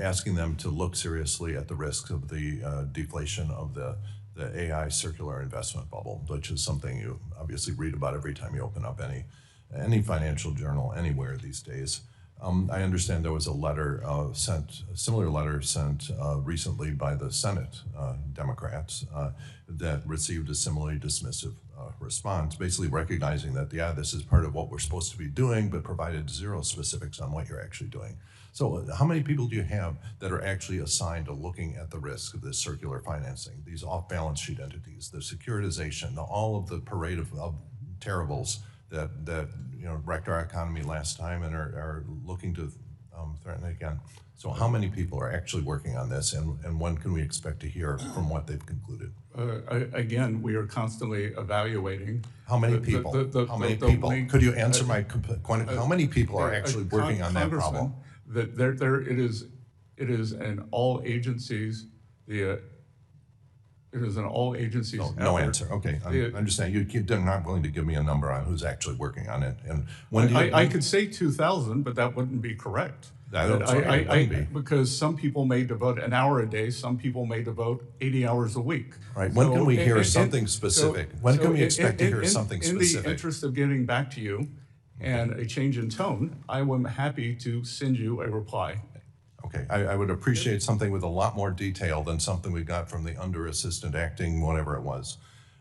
asking them to look seriously at the risks of the deflation of the AI circular investment bubble, which is something you obviously read about every time you open up any financial journal anywhere these days. I understand there was a similar letter sent recently by the Senate Democrats that received a similarly dismissive response, basically recognizing that, yeah, this is part of what we're supposed to be doing, but provided zero specifics on what you're actually doing. So how many people do you have that are actually assigned to looking at the risk of this circular financing, these off-balance sheet entities, the securitization, all of the parade of terribles that wrecked our economy last time and are looking to threaten it again? So how many people are actually working on this, and when can we expect to hear from what they've concluded? Again, we are constantly evaluating. How many people? How many people? Could you answer my question? How many people are actually working on that problem? That it is in all agencies. It is in all agencies. No answer. Okay, I understand. You're not willing to give me a number on who's actually working on it. And when I could say 2,000, but that wouldn't be correct. Because some people may devote an hour a day, some people may devote 80 hours a week. Right. When can we hear something specific? When can we expect to hear something specific? In the interest of getting back to you and a change in tone, I am happy to send you a reply. Okay, I would appreciate something with a lot more detail than something we got from the under assistant acting, whatever it was.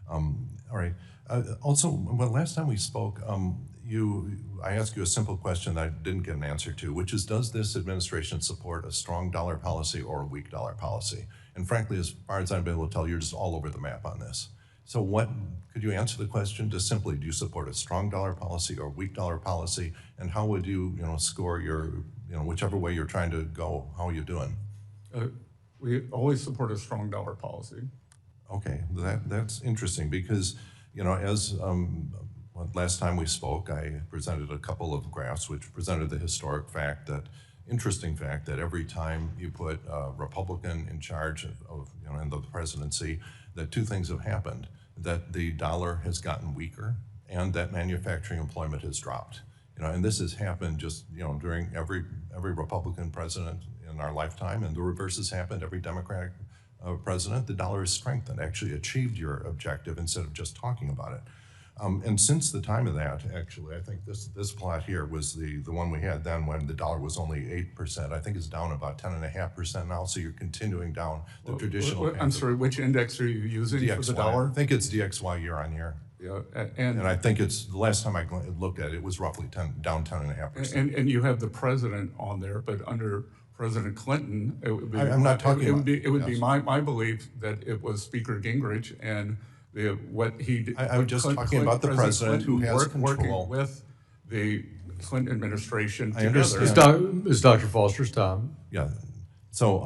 All right. Also, well, last time we spoke, I asked you a simple question that I didn't get an answer to, which is, does this administration support a strong dollar policy or a weak dollar policy? And frankly, as far as I've been able to tell, you're just all over the map on this. So could you answer the question just simply, do you support a strong dollar policy or a weak dollar policy? And how would you, score your, whichever way you're trying to go, how are you doing? We always support a strong dollar policy. Okay, that's interesting because, as last time we spoke, I presented a couple of graphs which presented the interesting fact that every time you put a Republican in charge of in the presidency, that 2 things have happened: that the dollar has gotten weaker and that manufacturing employment has dropped. And this has happened just during every Republican president in our lifetime, and the reverse has happened every Democratic president. The dollar has strengthened, actually achieved your objective instead of just talking about it. And since the time of that, actually, I think this plot here was the one we had then when the dollar was only 8%. I think it's down about 10.5% now, so you're continuing down the traditional path. I'm sorry, which index are you using for the DXY. dollar? I think it's DXY year on year. Yeah, And I think it's, the last time I looked at it, it was roughly down 10.5%. and you have the president on there, but under President Clinton, it would be. I'm not talking about. It would be my belief that it was Speaker Gingrich and what he did. I'm just talking about the president who has control. Working with the Clinton administration I together. understand. Is Dr. Foster's time? Yeah. So,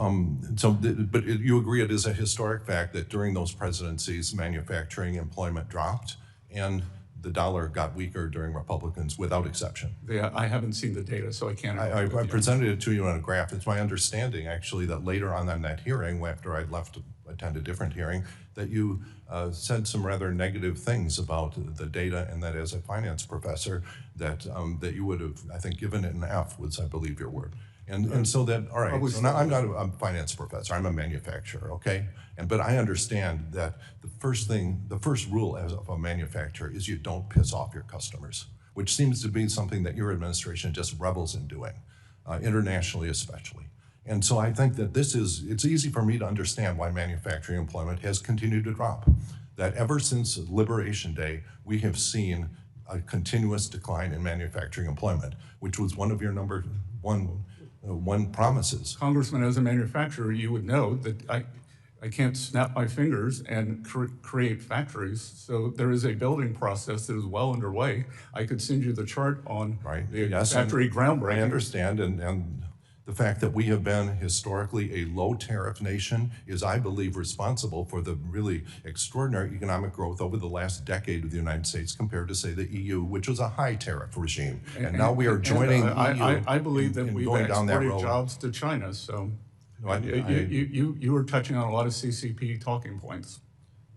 but you agree it is a historic fact that during those presidencies, manufacturing employment dropped and the dollar got weaker during Republicans without exception. I haven't seen the data, so I can't. I presented it to you on a graph. It's my understanding, actually, that later on in that hearing, after I'd left to attend a different hearing, that you said some rather negative things about the data, and that as a finance professor, that that you would have, I think, given it an F, was, I believe, your word. And so that, all right, so now I'm not a finance professor, I'm a manufacturer, okay? But I understand that the first rule as of a manufacturer is you don't piss off your customers, which seems to be something that your administration just revels in doing, internationally especially. And so I think that it's easy for me to understand why manufacturing employment has continued to drop. That ever since Liberation Day, we have seen a continuous decline in manufacturing employment, which was one of your number one promises. Congressman, as a manufacturer, you would know that I can't snap my fingers and create factories. So there is a building process that is well underway. I could send you the chart on the factory groundbreaking. I understand, and the fact that we have been historically a low tariff nation is, I believe, responsible for the really extraordinary economic growth over the last decade of the United States compared to, say, the EU, which was a high tariff regime. And now we are joining EU. I believe that we've exported road. jobs to China, so No, you were touching on a lot of CCP talking points.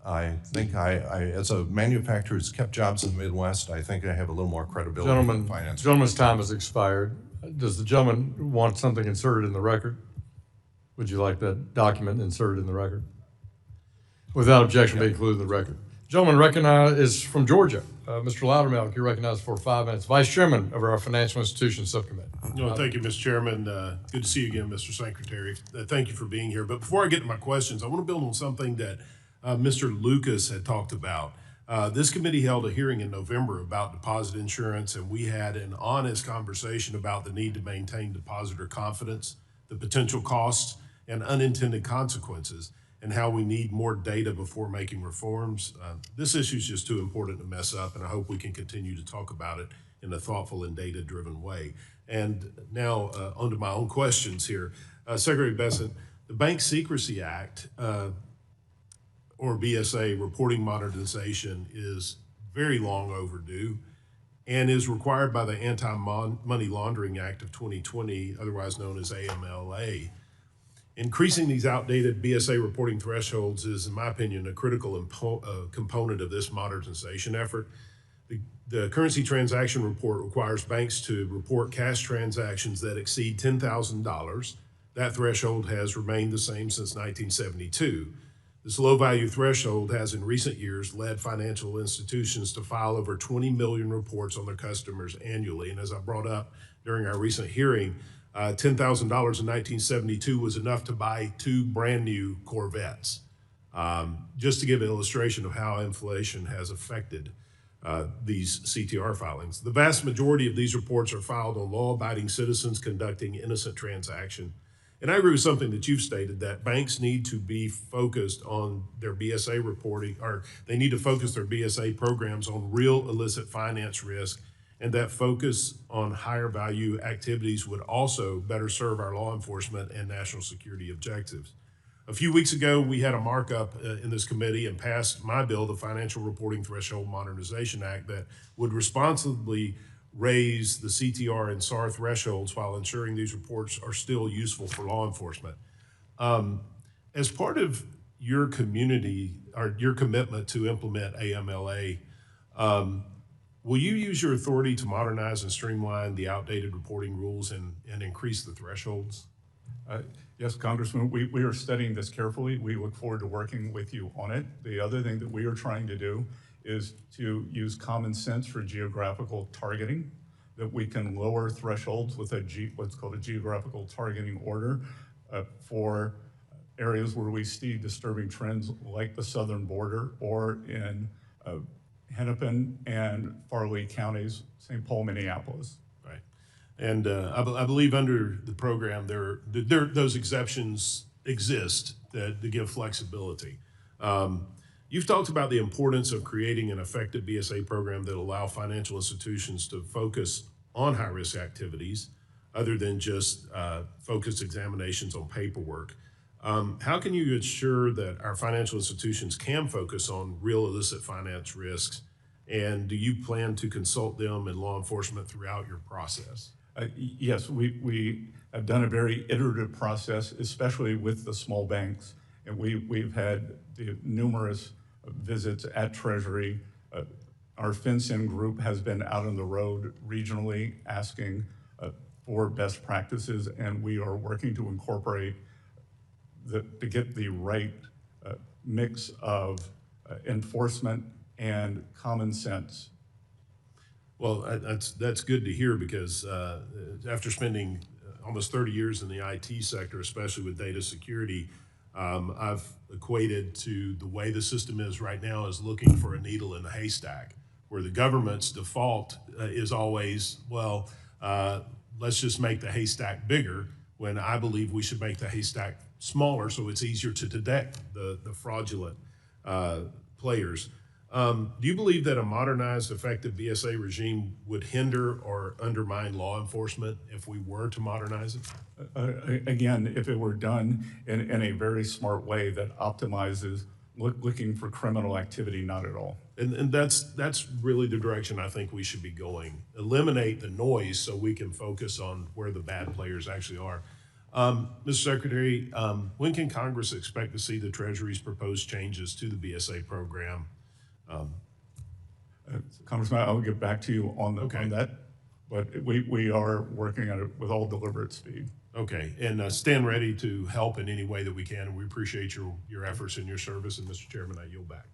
I think as a manufacturer who's kept jobs in the Midwest, I think I have a little more credibility in finance. Gentleman's time has expired. Does the gentleman want something inserted in the record? Would you like that document inserted in the record? Without objection, be included in the record. Gentleman recognized is from Georgia. Mr. Loudermilk, you're recognized for 5 minutes. Vice Chairman of our Financial Institutions Subcommittee. Thank you, Mr. Chairman. Good to see you again, Mr. Secretary. Thank you for being here. But before I get to my questions, I want to build on something that Mr. Lucas had talked about. This committee held a hearing in November about deposit insurance, and we had an honest conversation about the need to maintain depositor confidence, the potential costs and unintended consequences, and how we need more data before making reforms. This issue is just too important to mess up, and I hope we can continue to talk about it in a thoughtful and data-driven way. And now onto my own questions here. Secretary Bessent, the Bank Secrecy Act, or BSA reporting modernization is very long overdue and is required by the Anti-Money Laundering Act of 2020, otherwise known as AMLA. Increasing these outdated BSA reporting thresholds is, in my opinion, a critical component of this modernization effort. The Currency Transaction Report requires banks to report cash transactions that exceed $10,000. That threshold has remained the same since 1972. This low-value threshold has in recent years led financial institutions to file over 20 million reports on their customers annually. And as I brought up during our recent hearing, $10,000 in 1972 was enough to buy 2 brand new Corvettes. Just to give an illustration of how inflation has affected these CTR filings. The vast majority of these reports are filed on law-abiding citizens conducting innocent transaction. And I agree with something that you've stated, that banks need to be focused on their BSA reporting, or they need to focus their BSA programs on real illicit finance risk, and that focus on higher value activities would also better serve our law enforcement and national security objectives. A few weeks ago, we had a markup in this committee and passed my bill, the Financial Reporting Threshold Modernization Act, that would responsibly raise the CTR and SAR thresholds while ensuring these reports are still useful for law enforcement. As part of your community, or your commitment to implement AMLA, will you use your authority to modernize and streamline the outdated reporting rules and increase the thresholds? Yes, Congressman, we are studying this carefully. We look forward to working with you on it. The other thing that we are trying to do is to use common sense for geographical targeting, that we can lower thresholds with what's called a geographical targeting order for areas where we see disturbing trends like the southern border or in Hennepin and Farley counties, St. Paul, Minneapolis. Right. And I believe under the program, those exceptions exist to give flexibility. You've talked about the importance of creating an effective BSA program that allow financial institutions to focus on high-risk activities other than just focused examinations on paperwork. How can you ensure that our financial institutions can focus on real illicit finance risks? And do you plan to consult them and law enforcement throughout your process? Yes, we have done a very iterative process, especially with the small banks. And we've had numerous visits at Treasury. Our FinCEN group has been out on the road regionally asking for best practices, and we are working to incorporate to get the right mix of enforcement and common sense. Well, that's good to hear, because after spending almost 30 years in the IT sector, especially with data security, I've equated to the way the system is right now as looking for a needle in the haystack, where the government's default is always, well, let's just make the haystack bigger, when I believe we should make the haystack smaller so it's easier to detect the fraudulent players. Do you believe that a modernized, effective BSA regime would hinder or undermine law enforcement if we were to modernize it? Again, if it were done in a very smart way that optimizes looking for criminal activity, not at all. And that's really the direction I think we should be going. Eliminate the noise so we can focus on where the bad players actually are. Mr. Secretary, when can Congress expect to see the Treasury's proposed changes to the BSA program? Congressman, I'll get back to you on that, but we are working on it with all deliberate speed. Okay, and stand ready to help in any way that we can, and we appreciate your efforts and your service. And Mr. Chairman, I yield back.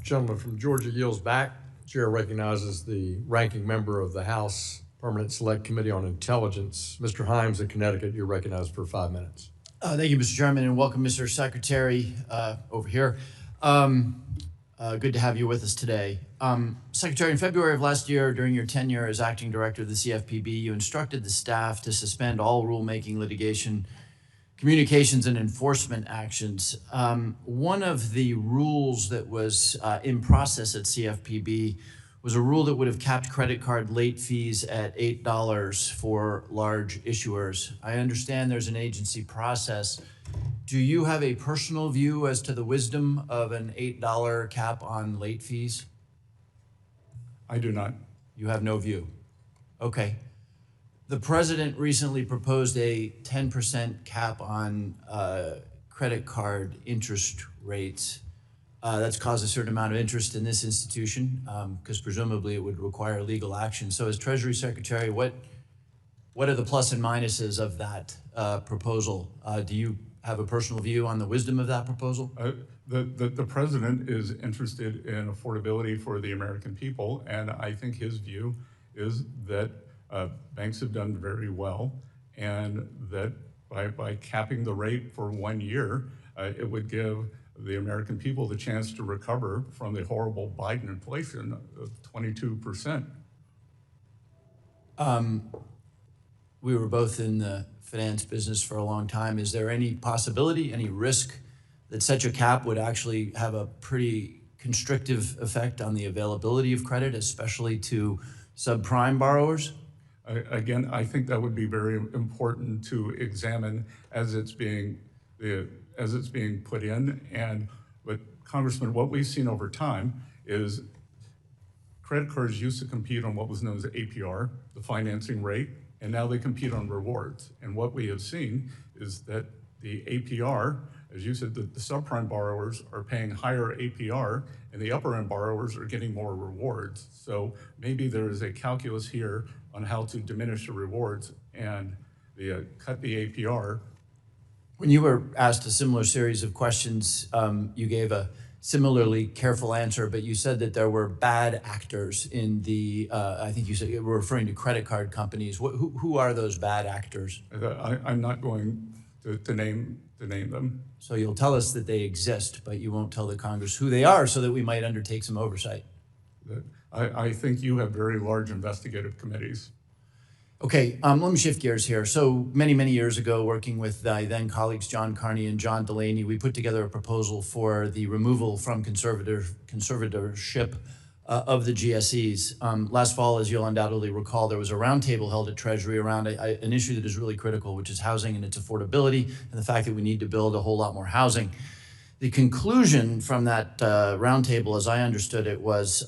Gentleman from Georgia yields back. Chair recognizes the ranking member of the House Permanent Select Committee on Intelligence. Mr. Himes of Connecticut, you're recognized for 5 minutes. Thank you, Mr. Chairman, and welcome, Mr. Secretary, over here. Good to have you with us today. Secretary, in February of last year, during your tenure as acting director of the CFPB, you instructed the staff to suspend all rulemaking, litigation, communications, and enforcement actions. One of the rules that was in process at CFPB was a rule that would have capped credit card late fees at $8 for large issuers. I understand there's an agency process. Do you have a personal view as to the wisdom of an $8 cap on late fees? I do not. You have no view? Okay. The president recently proposed a 10% cap on credit card interest rates. That's caused a certain amount of interest in this institution, because presumably it would require legal action. So as Treasury Secretary, what are the plus and minuses of that proposal? Do you have a personal view on the wisdom of that proposal? The president is interested in affordability for the American people, and I think his view is that banks have done very well, and that by capping the rate for 1 year, it would give the American people the chance to recover from the horrible Biden inflation of 22%. We were both in the finance business for a long time. Is there any possibility, any risk that such a cap would actually have a pretty constrictive effect on the availability of credit, especially to subprime borrowers? Again, I think that would be very important to examine as it's being put in. But Congressman, what we've seen over time is credit cards used to compete on what was known as APR, the financing rate, and now they compete on rewards. And what we have seen is that the APR, as you said, the subprime borrowers are paying higher APR, and the upper end borrowers are getting more rewards. So maybe there is a calculus here on how to diminish the rewards and cut the APR. When you were asked a similar series of questions, you gave a similarly careful answer, but you said that there were bad actors in the, I think you said you were referring to credit card companies. Who are those bad actors? I'm not going to name them. So you'll tell us that they exist, but you won't tell the Congress who they are so that we might undertake some oversight. I think you have very large investigative committees. Okay, let me shift gears here. So many years ago, working with then colleagues John Carney and John Delaney, we put together a proposal for the removal from conservatorship of the GSEs. Last fall, as you'll undoubtedly recall, there was a roundtable held at Treasury around an issue that is really critical, which is housing and its affordability, and the fact that we need to build a whole lot more housing. The conclusion from that roundtable, as I understood it, was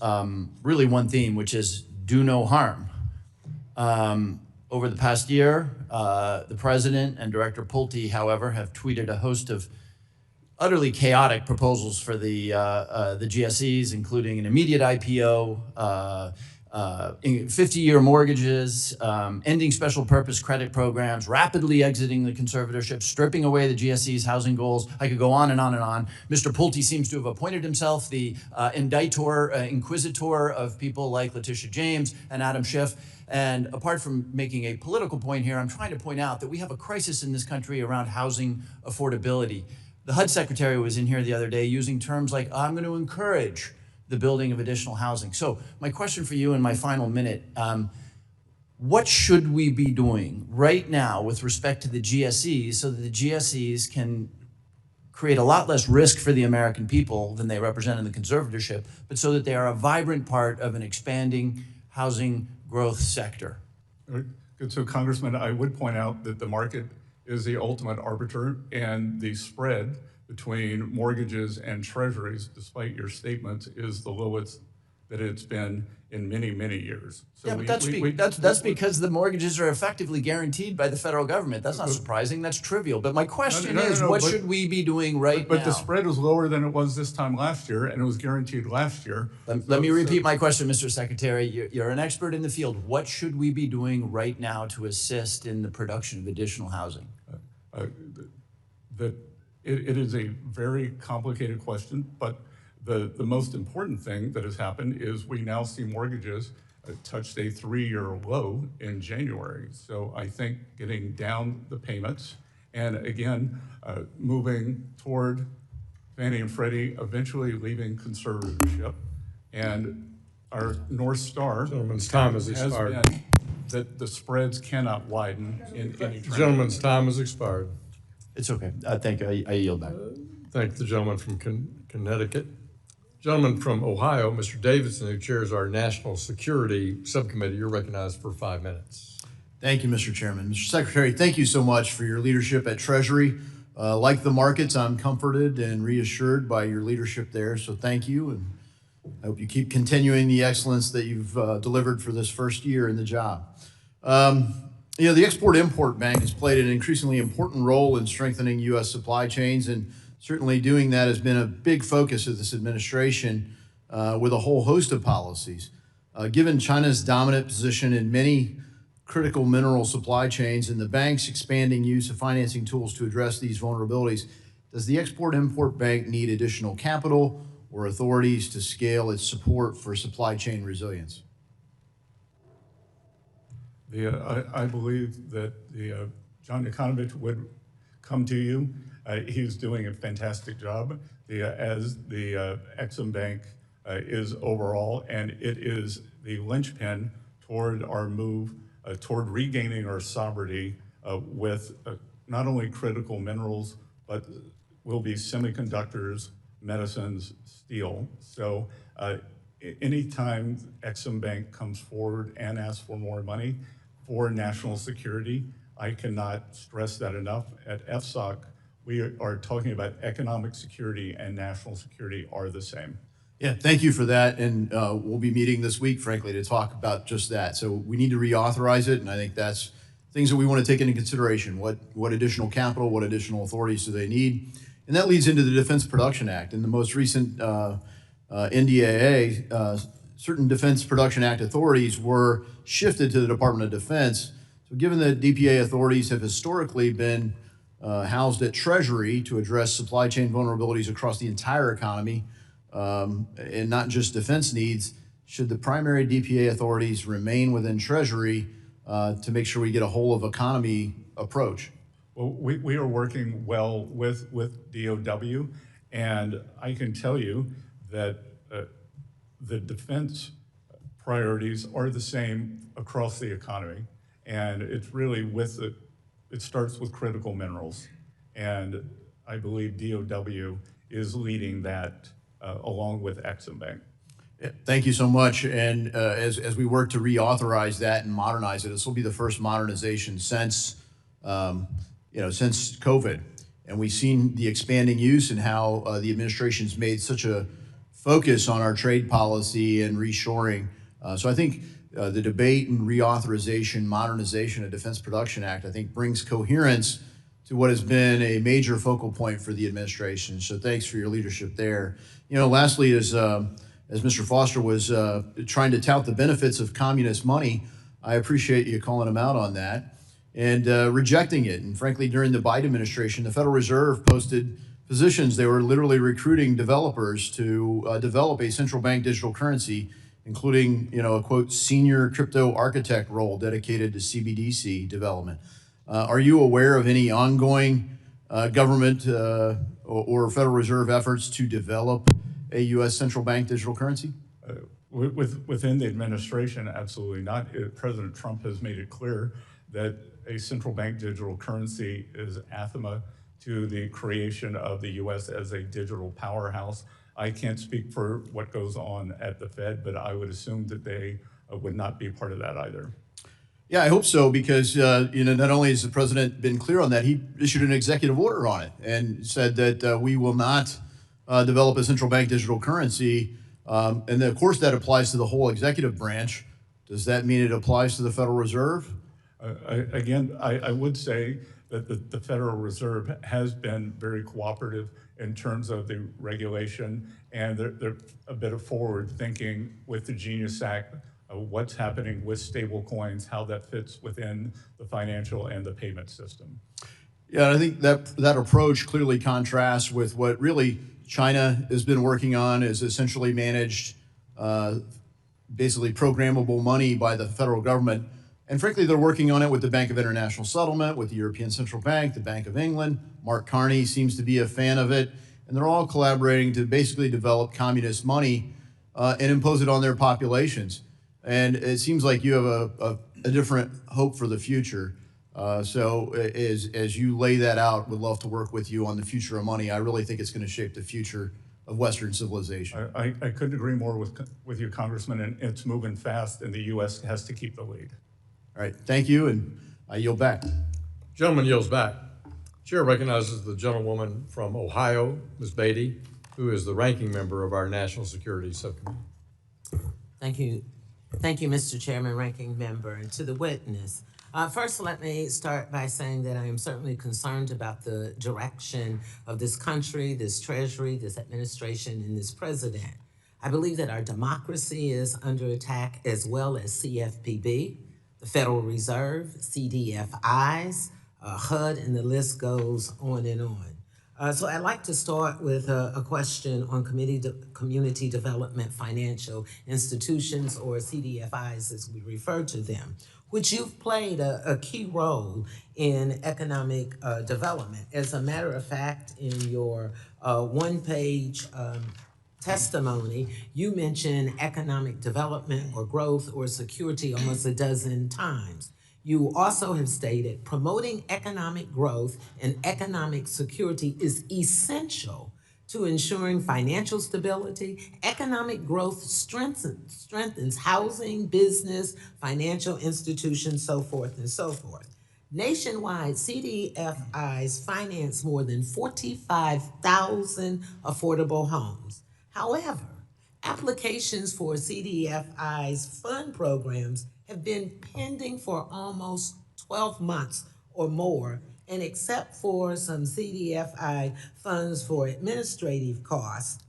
really one theme, which is do no harm. Over the past year, the president and Director Pulte, however, have tweeted a host of utterly chaotic proposals for the GSEs, including an immediate IPO, 50-year mortgages, ending special purpose credit programs, rapidly exiting the conservatorship, stripping away the GSE's housing goals. I could go on and on and on. Mr. Pulte seems to have appointed himself the inquisitor of people like Letitia James and Adam Schiff. And apart from making a political point here, I'm trying to point out that we have a crisis in this country around housing affordability. The HUD secretary was in here the other day using terms like, I'm going to encourage the building of additional housing. So my question for you in my final minute, what should we be doing right now with respect to the GSEs so that the GSEs can create a lot less risk for the American people than they represent in the conservatorship, but so that they are a vibrant part of an expanding housing growth sector? Good. So, Congressman, I would point out that the market is the ultimate arbiter, and the spread between mortgages and treasuries, despite your statements, is the lowest that it's been in many years. So yeah, but that's because the mortgages are effectively guaranteed by the federal government. That's not surprising. That's trivial. But my question is, what should we be doing right now? But the spread was lower than it was this time last year, and it was guaranteed last year. Let me repeat my question, Mr. Secretary. You're an expert in the field. What should we be doing right now to assist in the production of additional housing? It is a very complicated question, but the most important thing that has happened is we now see mortgages touched a 3-year low in January. So I think getting down the payments and again, moving toward Fannie and Freddie eventually leaving conservatorship, and our North Star Gentleman's time has expired. been that the spreads cannot widen in any trend. Gentleman's time has expired. It's okay. Thank you. I yield back. Thank the gentleman from Connecticut. Gentleman from Ohio, Mr. Davidson, who chairs our National Security Subcommittee, you're recognized for 5 minutes. Thank you, Mr. Chairman. Mr. Secretary, thank you so much for your leadership at Treasury. Like the markets, I'm comforted and reassured by your leadership there, so thank you, and I hope you keep continuing the excellence that you've delivered for this first year in the job. The Export-Import Bank has played an increasingly important role in strengthening U.S. supply chains, and certainly doing that has been a big focus of this administration with a whole host of policies. Given China's dominant position in many critical mineral supply chains and the bank's expanding use of financing tools to address these vulnerabilities, does the Export-Import Bank need additional capital or authorities to scale its support for supply chain resilience? I believe that John Yakonovich would come to you. He's doing a fantastic job, as the Exim Bank is overall, and it is the linchpin toward our move toward regaining our sovereignty with not only critical minerals, but will be semiconductors, medicines, steel. So anytime Exim Bank comes forward and asks for more money for national security, I cannot stress that enough. At FSOC, we are talking about economic security and national security are the same. Yeah, thank you for that, and we'll be meeting this week, frankly, to talk about just that. So we need to reauthorize it, and I think that's things that we want to take into consideration. What additional capital, what additional authorities do they need? And that leads into the Defense Production Act. In the most recent NDAA, certain Defense Production Act authorities were shifted to the Department of Defense. So given that DPA authorities have historically been housed at Treasury to address supply chain vulnerabilities across the entire economy, and not just defense needs, should the primary DPA authorities remain within Treasury to make sure we get a whole of economy approach? Well, we are working well with DOW, and I can tell you that the defense priorities are the same across the economy, and it's really it starts with critical minerals, and I believe DOW is leading that along with Exim Bank. Yeah, thank you so much. And as we work to reauthorize that and modernize it, this will be the first modernization since since COVID, and we've seen the expanding use and how the administration's made such a focus on our trade policy and reshoring. So I think the debate and reauthorization, modernization of Defense Production Act, I think brings coherence to what has been a major focal point for the administration. So thanks for your leadership there. Lastly, as Mr. Foster was trying to tout the benefits of communist money, I appreciate you calling him out on that and rejecting it. And frankly, during the Biden administration, the Federal Reserve posted positions. They were literally recruiting developers to develop a central bank digital currency, including, a quote, senior crypto architect role dedicated to CBDC development. Are you aware of any ongoing government or Federal Reserve efforts to develop a U.S. central bank digital currency? Within the administration, absolutely not. President Trump has made it clear that a central bank digital currency is anathema to the creation of the U.S. as a digital powerhouse. I can't speak for what goes on at the Fed, but I would assume that they would not be part of that either. Yeah, I hope so, because not only has the president been clear on that, he issued an executive order on it and said that we will not develop a central bank digital currency. And then, of course, that applies to the whole executive branch. Does that mean it applies to the Federal Reserve? I would say that the Federal Reserve has been very cooperative in terms of the regulation, and they're a bit of forward thinking with the Genius Act, what's happening with stable coins, how that fits within the financial and the payment system. Yeah, I think that approach clearly contrasts with what really China has been working on, is essentially managed, basically programmable money by the federal government. And frankly, they're working on it with the Bank of International Settlement, with the European Central Bank, the Bank of England. Mark Carney seems to be a fan of it. And they're all collaborating to basically develop communist money and impose it on their populations. And it seems like you have a different hope for the future. So as you lay that out, we'd love to work with you on the future of money. I really think it's going to shape the future of Western civilization. I couldn't agree more with you, Congressman, and it's moving fast, and the U.S. has to keep the lead. All right, thank you, and I yield back. Gentleman yields back. Chair recognizes the gentlewoman from Ohio, Ms. Beatty, who is the ranking member of our National Security Subcommittee. Thank you. Thank you, Mr. Chairman, ranking member, and to the witness. First, let me start by saying that I am certainly concerned about the direction of this country, this Treasury, this administration, and this president. I believe that our democracy is under attack, as well as CFPB, the Federal Reserve, CDFIs, HUD, and the list goes on and on. So I'd like to start with a question on community development financial institutions, or CDFIs as we refer to them, which you've played a key role in economic development. As a matter of fact, in your one-page testimony, you mentioned economic development or growth or security almost a dozen times. You also have stated promoting economic growth and economic security is essential to ensuring financial stability. Economic growth strengthens housing, business, financial institutions, so forth and so forth. Nationwide, CDFIs finance more than 45,000 affordable homes. However, applications for CDFIs fund programs have been pending for almost 12 months or more, and except for some CDFI funds for administrative costs,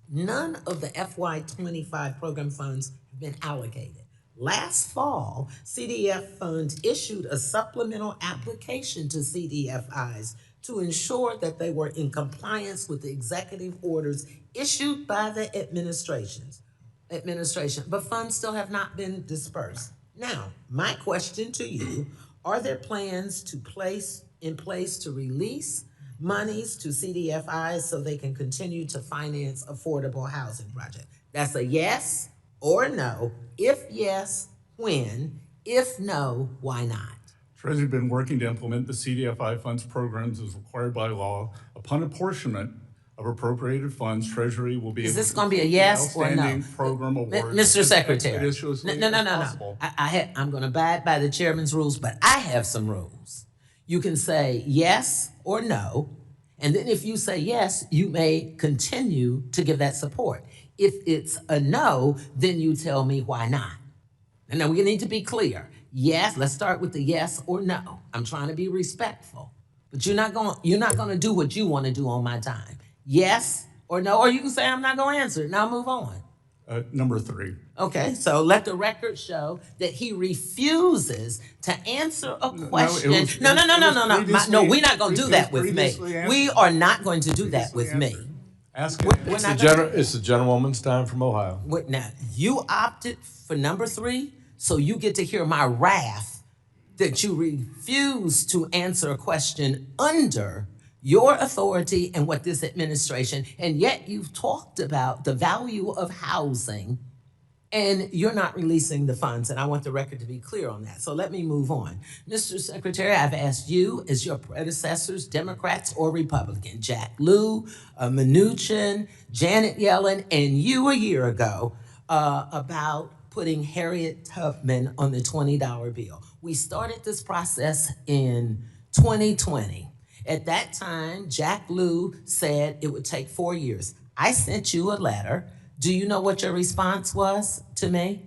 none of the FY25 program funds have been allocated. Last fall, CDF funds issued a supplemental application to CDFIs to ensure that they were in compliance with the executive orders issued by the administration, but funds still have not been dispersed. Now, my question to you, are there plans in place to release monies to CDFIs so they can continue to finance affordable housing projects? That's a yes or no. If yes, when? If no, why not? Treasury has been working to implement the CDFI funds programs as required by law. Upon apportionment of appropriated funds, Treasury will be Is able this to going to be a complete yes or no? outstanding program awards Mr. Secretary, expeditiously no. as possible. I'm going to abide by the chairman's rules, but I have some rules. You can say yes or no, and then if you say yes, you may continue to give that support. If it's a no, then you tell me why not. And now we need to be clear. Yes, let's start with the yes or no. I'm trying to be respectful, but you're not going to do what you want to do on my time. Yes or no, or you can say I'm not going to answer it. Now move on. Number 3. Okay, so let the record show that he refuses to answer a question. No, we're not going to do that with me. We are not going to do that with me. It's the gentlewoman's time from Ohio. Now, you opted for number 3, so you get to hear my wrath that you refuse to answer a question under your authority and what this administration, and yet you've talked about the value of housing and you're not releasing the funds, and I want the record to be clear on that. So let me move on. Mr. Secretary, I've asked you, as your predecessors, Democrats or Republican, Jack Lew, Mnuchin, Janet Yellen, and you a year ago, about putting Harriet Tubman on the $20 bill. We started this process in 2020. At that time, Jack Lew said it would take 4 years. I sent you a letter. Do you know what your response was to me?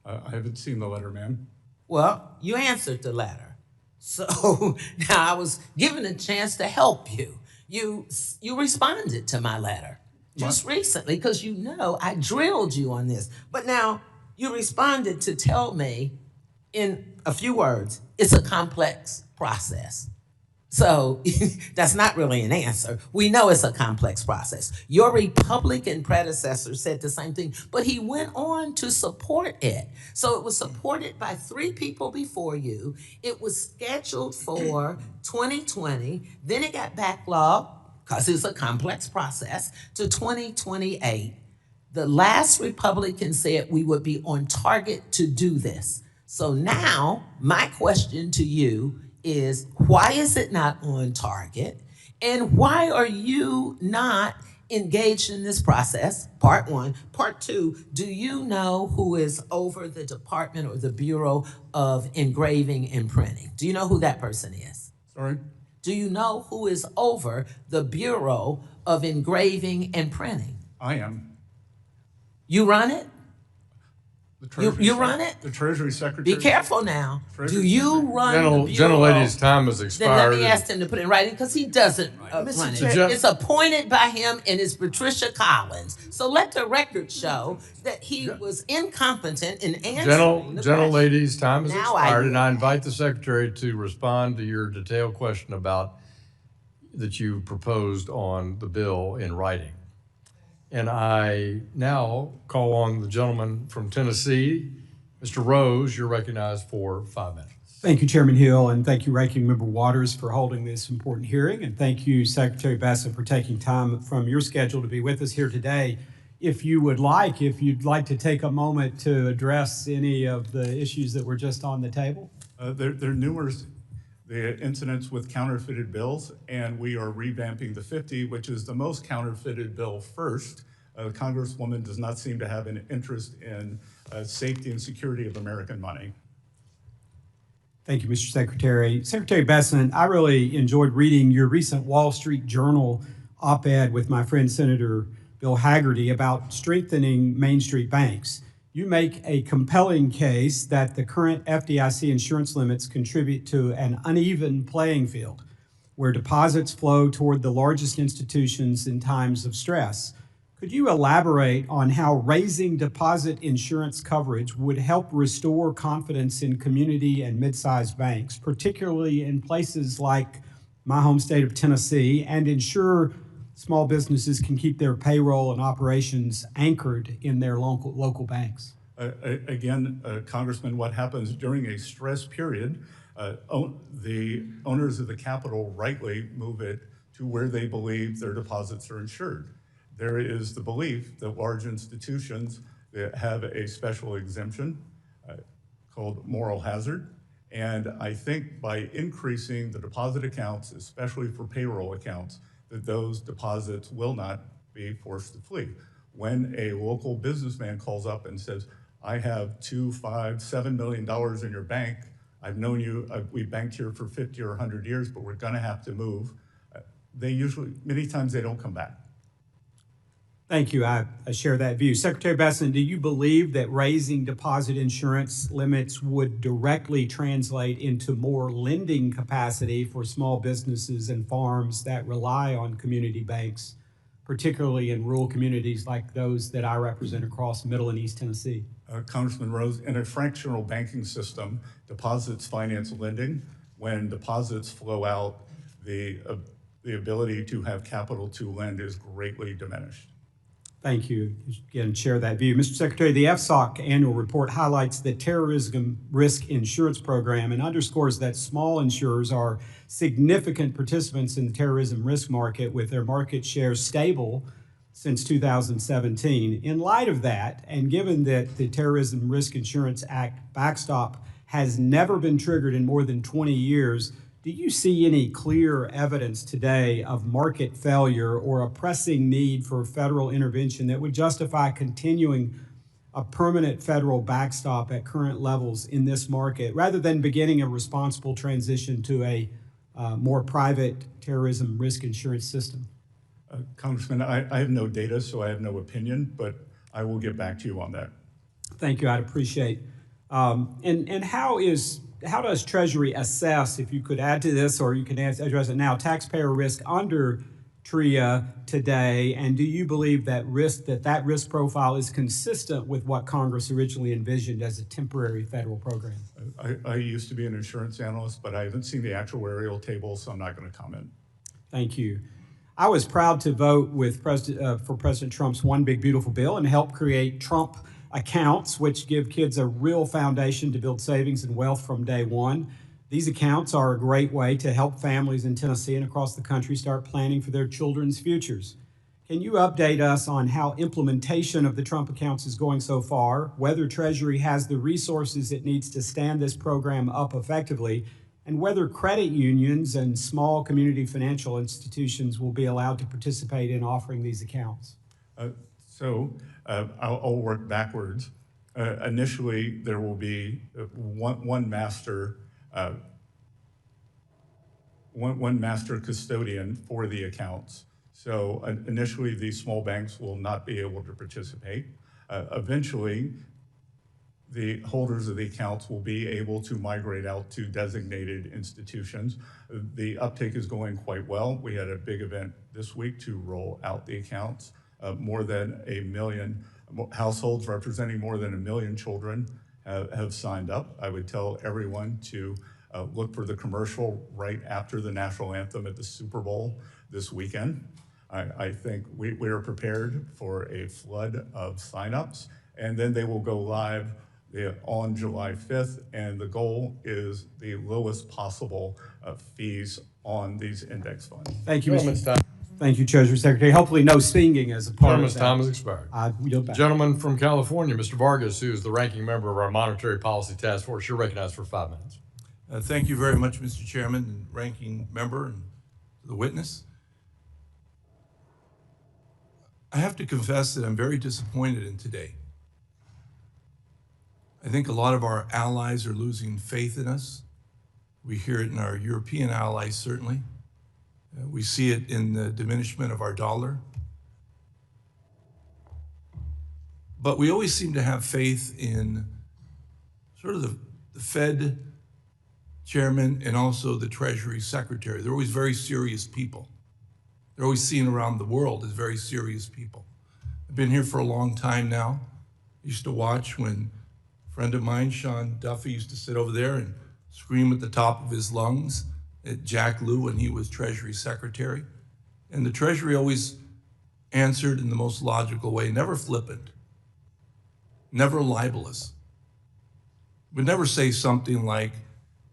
I haven't seen the letter, ma'am. Well, you answered the letter. So now I was given a chance to help you. You responded to my letter just recently because you know I drilled you on this. But now you responded to tell me in a few words, it's a complex process. So that's not really an answer. We know it's a complex process. Your Republican predecessor said the same thing, but he went on to support it. So it was supported by 3 people before you. It was scheduled for 2020. Then it got backlogged, because it's a complex process, to 2028. The last Republican said we would be on target to do this. So now my question to you is, why is it not on target? And why are you not engaged in this process? Part 1. Part 2, do you know who is over the Department or the Bureau of Engraving and Printing? Do you know who that person is? Sorry? Do you know who is over the Bureau of Engraving and Printing? I am. You run it? You run it? The Treasury Secretary. Be careful now. Treasury Do you run the Bureau? Gentlelady's time has expired. Then let me ask him to put it in writing because he doesn't run it. It's appointed by him and it's Patricia Collins. So let the record show that he was incompetent in answering the Gentlelady's time has Now expired, and I invite the Secretary to respond to your detailed question that you proposed on the bill in writing. And I now call on the gentleman from Tennessee, Mr. Rose. You're recognized for 5 minutes. Thank you, Chairman Hill, and thank you, Ranking Member Waters, for holding this important hearing. And thank you, Secretary Bessent, for taking time from your schedule to be with us here today. If you'd like to take a moment to address any of the issues that were just on the table. There are numerous incidents with counterfeited bills, and we are revamping the 50, which is the most counterfeited bill first. The Congresswoman does not seem to have an interest in safety and security of American money. Thank you, Mr. Secretary. Secretary Bessent, I really enjoyed reading your recent Wall Street Journal op-ed with my friend Senator Bill Hagerty about strengthening Main Street banks. You make a compelling case that the current FDIC insurance limits contribute to an uneven playing field where deposits flow toward the largest institutions in times of stress. Could you elaborate on how raising deposit insurance coverage would help restore confidence in community and mid-sized banks, particularly in places like my home state of Tennessee, and ensure small businesses can keep their payroll and operations anchored in their local banks? Again, Congressman, what happens during a stress period, the owners of the capital rightly move it to where they believe their deposits are insured. There is the belief that large institutions that have a special exemption called moral hazard. And I think by increasing the deposit accounts, especially for payroll accounts, that those deposits will not be forced to flee. When a local businessman calls up and says, I have $2, $5, $7 million in your bank, I've known you, we banked here for 50 or 100 years, but we're gonna have to move. Many times they don't come back. Thank you. I share that view. Secretary Bessent, do you believe that raising deposit insurance limits would directly translate into more lending capacity for small businesses and farms that rely on community banks, particularly in rural communities like those that I represent across Middle and East Tennessee? Congressman Rose, in a fractional banking system, deposits finance lending. When deposits flow out, the ability to have capital to lend is greatly diminished. Thank you. Again, share that view. Mr. Secretary, the FSOC annual report highlights the terrorism risk insurance program and underscores that small insurers are significant participants in the terrorism risk market, with their market share stable since 2017. In light of that, and given that the Terrorism Risk Insurance Act backstop has never been triggered in more than 20 years, do you see any clear evidence today of market failure or a pressing need for federal intervention that would justify continuing a permanent federal backstop at current levels in this market, rather than beginning a responsible transition to a more private terrorism risk insurance system? Congressman, I have no data, so I have no opinion, but I will get back to you on that. Thank you. I'd appreciate. And how does Treasury assess, if you could add to this or you can address it now, taxpayer risk under TRIA today? And do you believe that risk profile is consistent with what Congress originally envisioned as a temporary federal program? I used to be an insurance analyst, but I haven't seen the actuarial table, so I'm not going to comment. Thank you. I was proud to vote with for President Trump's One Big Beautiful Bill and help create Trump accounts, which give kids a real foundation to build savings and wealth from day one. These accounts are a great way to help families in Tennessee and across the country start planning for their children's futures. Can you update us on how implementation of the Trump accounts is going so far, whether Treasury has the resources it needs to stand this program up effectively, and whether credit unions and small community financial institutions will be allowed to participate in offering these accounts? I'll work backwards. Initially, there will be one master custodian for the accounts. So initially, these small banks will not be able to participate. Eventually, the holders of the accounts will be able to migrate out to designated institutions. The uptake is going quite well. We had a big event this week to roll out the accounts. More than 1 million households representing more than 1 million children have signed up. I would tell everyone to look for the commercial right after the national anthem at the Super Bowl this weekend. I think we are prepared for a flood of signups, and then they will go live on July 5th, and the goal is the lowest possible fees on these index funds. Thank you, Thank you, Treasury Secretary. Hopefully no singing as a part of that. Time has expired. Gentleman from California, Mr. Vargas, who is the ranking member of our Monetary Policy Task Force, you're recognized for 5 minutes. Thank you very much, Mr. Chairman and ranking member and the witness. I have to confess that I'm very disappointed in today. I think a lot of our allies are losing faith in us. We hear it in our European allies, certainly. We see it in the diminishment of our dollar. But we always seem to have faith in sort of the Fed chairman and also the Treasury Secretary. They're always very serious people. They're always seen around the world as very serious people. I've been here for a long time now. I used to watch when a friend of mine, Sean Duffy, used to sit over there and scream at the top of his lungs at Jack Lew when he was Treasury Secretary. And the Treasury always answered in the most logical way, never flippant, never libelous. Would never say something like,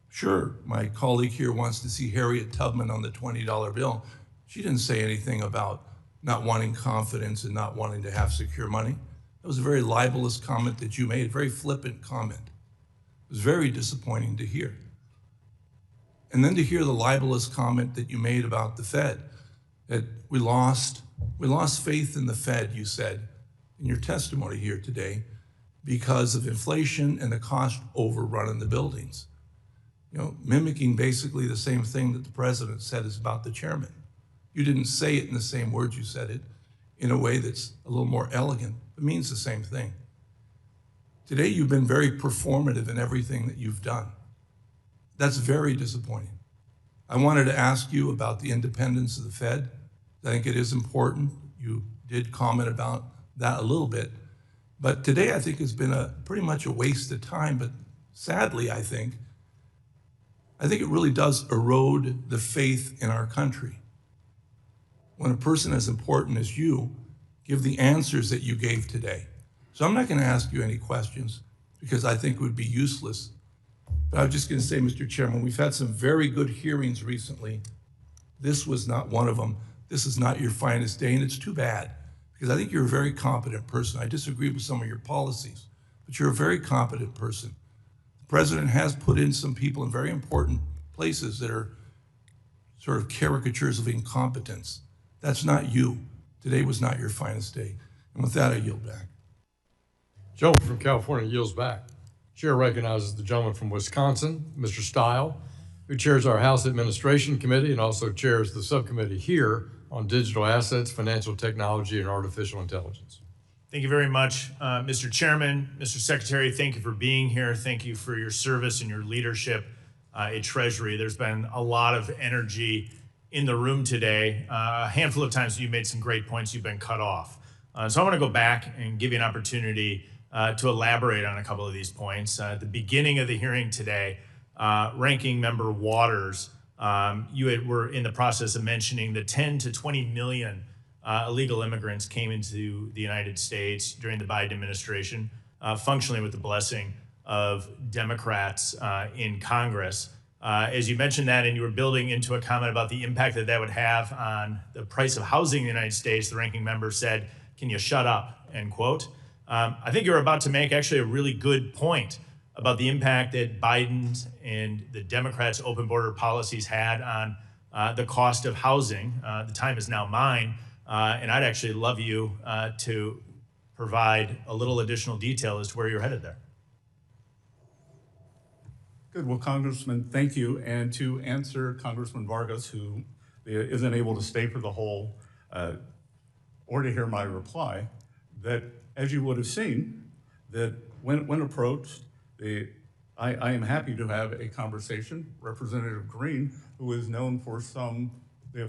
sure, my colleague here wants to see Harriet Tubman on the $20 bill. She didn't say anything about not wanting confidence and not wanting to have secure money. That was a very libelous comment that you made, a very flippant comment. It was very disappointing to hear. And then to hear the libelous comment that you made about the Fed, that we lost faith in the Fed, you said in your testimony here today, because of inflation and the cost overrun in the buildings. You know, mimicking basically the same thing that the president said is about the chairman. You didn't say it in the same words, you said it in a way that's a little more elegant. It means the same thing. Today, you've been very performative in everything that you've done. That's very disappointing. I wanted to ask you about the independence of the Fed. I think it is important. You did comment about that a little bit. But today, I think it's been pretty much a waste of time. But sadly, I think it really does erode the faith in our country. When a person as important as you give the answers that you gave today. So I'm not going to ask you any questions because I think it would be useless. But I'm just going to say, Mr. Chairman, we've had some very good hearings recently. This was not one of them. This is not your finest day, and it's too bad because I think you're a very competent person. I disagree with some of your policies, but you're a very competent person. The president has put in some people in very important places that are sort of caricatures of incompetence. That's not you. Today was not your finest day. And with that, I yield back. Gentleman from California yields back. Chair recognizes the gentleman from Wisconsin, Mr. Stile, who chairs our House Administration Committee and also chairs the subcommittee here on digital assets, financial technology, and artificial intelligence. Thank you very much, Mr. Chairman, Mr. Secretary. Thank you for being here. Thank you for your service and your leadership at Treasury. There's been a lot of energy in the room today. A handful of times you made some great points, you've been cut off. So I want to go back and give you an opportunity to elaborate on a couple of these points. At the beginning of the hearing today, Ranking Member Waters, you were in the process of mentioning that 10 to 20 million illegal immigrants came into the United States during the Biden administration, functionally with the blessing of Democrats in Congress. As you mentioned that, and you were building into a comment about the impact that would have on the price of housing in the United States, the ranking member said, "Can you shut up?" end quote. I think you're about to make actually a really good point about the impact that Biden's and the Democrats' open border policies had on the cost of housing. The time is now mine, and I'd actually love you to provide a little additional detail as to where you're headed there. Good. Well, Congressman, thank you. And to answer Congressman Vargas, who isn't able to stay for the whole or to hear my reply, that as you would have seen, that when approached, I am happy to have a conversation. Representative Green, who is known for some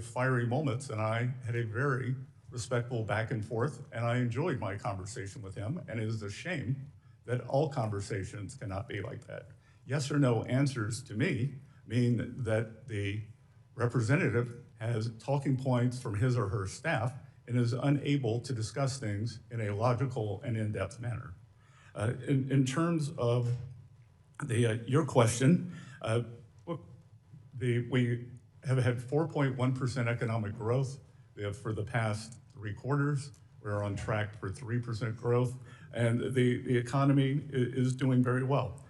fiery moments, and I had a very respectful back and forth, and I enjoyed my conversation with him, and it is a shame that all conversations cannot be like that. Yes or no answers to me mean that the representative has talking points from his or her staff and is unable to discuss things in a logical and in-depth manner. In terms of your question, we have had 4.1% economic growth for the past 3 quarters. We're on track for 3% growth, and the economy is doing very well.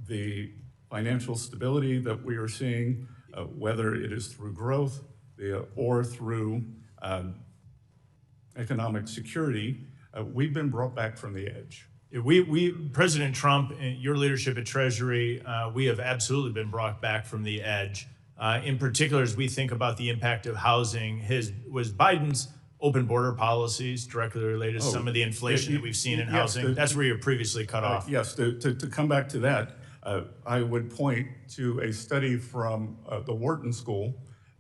The financial stability that we are seeing, whether it is through growth or through economic security, we've been brought back from the edge. President Trump, your leadership at Treasury, we have absolutely been brought back from the edge. In particular, as we think about the impact of housing, was Biden's open border policies directly related to some of the inflation that we've seen in housing? That's where you're previously cut off. Yes, to come back to that, I would point to a study from the Wharton School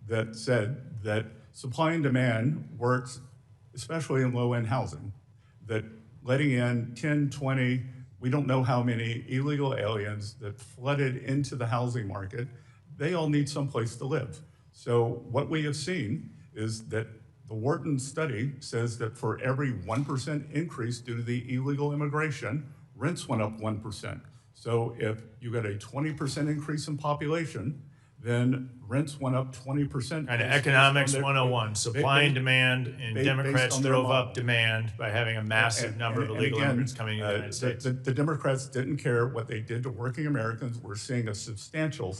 that said that supply and demand works especially in low-end housing, that letting in 10, 20, we don't know how many illegal aliens that flooded into the housing market, they all need someplace to live. So what we have seen is that the Wharton study says that for every 1% increase due to the illegal immigration, rents went up 1%. So if you got a 20% increase in population, then rents went up 20%. And economics 101, supply and demand, and Democrats drove up demand by having a massive number of illegal immigrants coming into the United States. The Democrats didn't care what they did to working Americans. We're seeing a substantial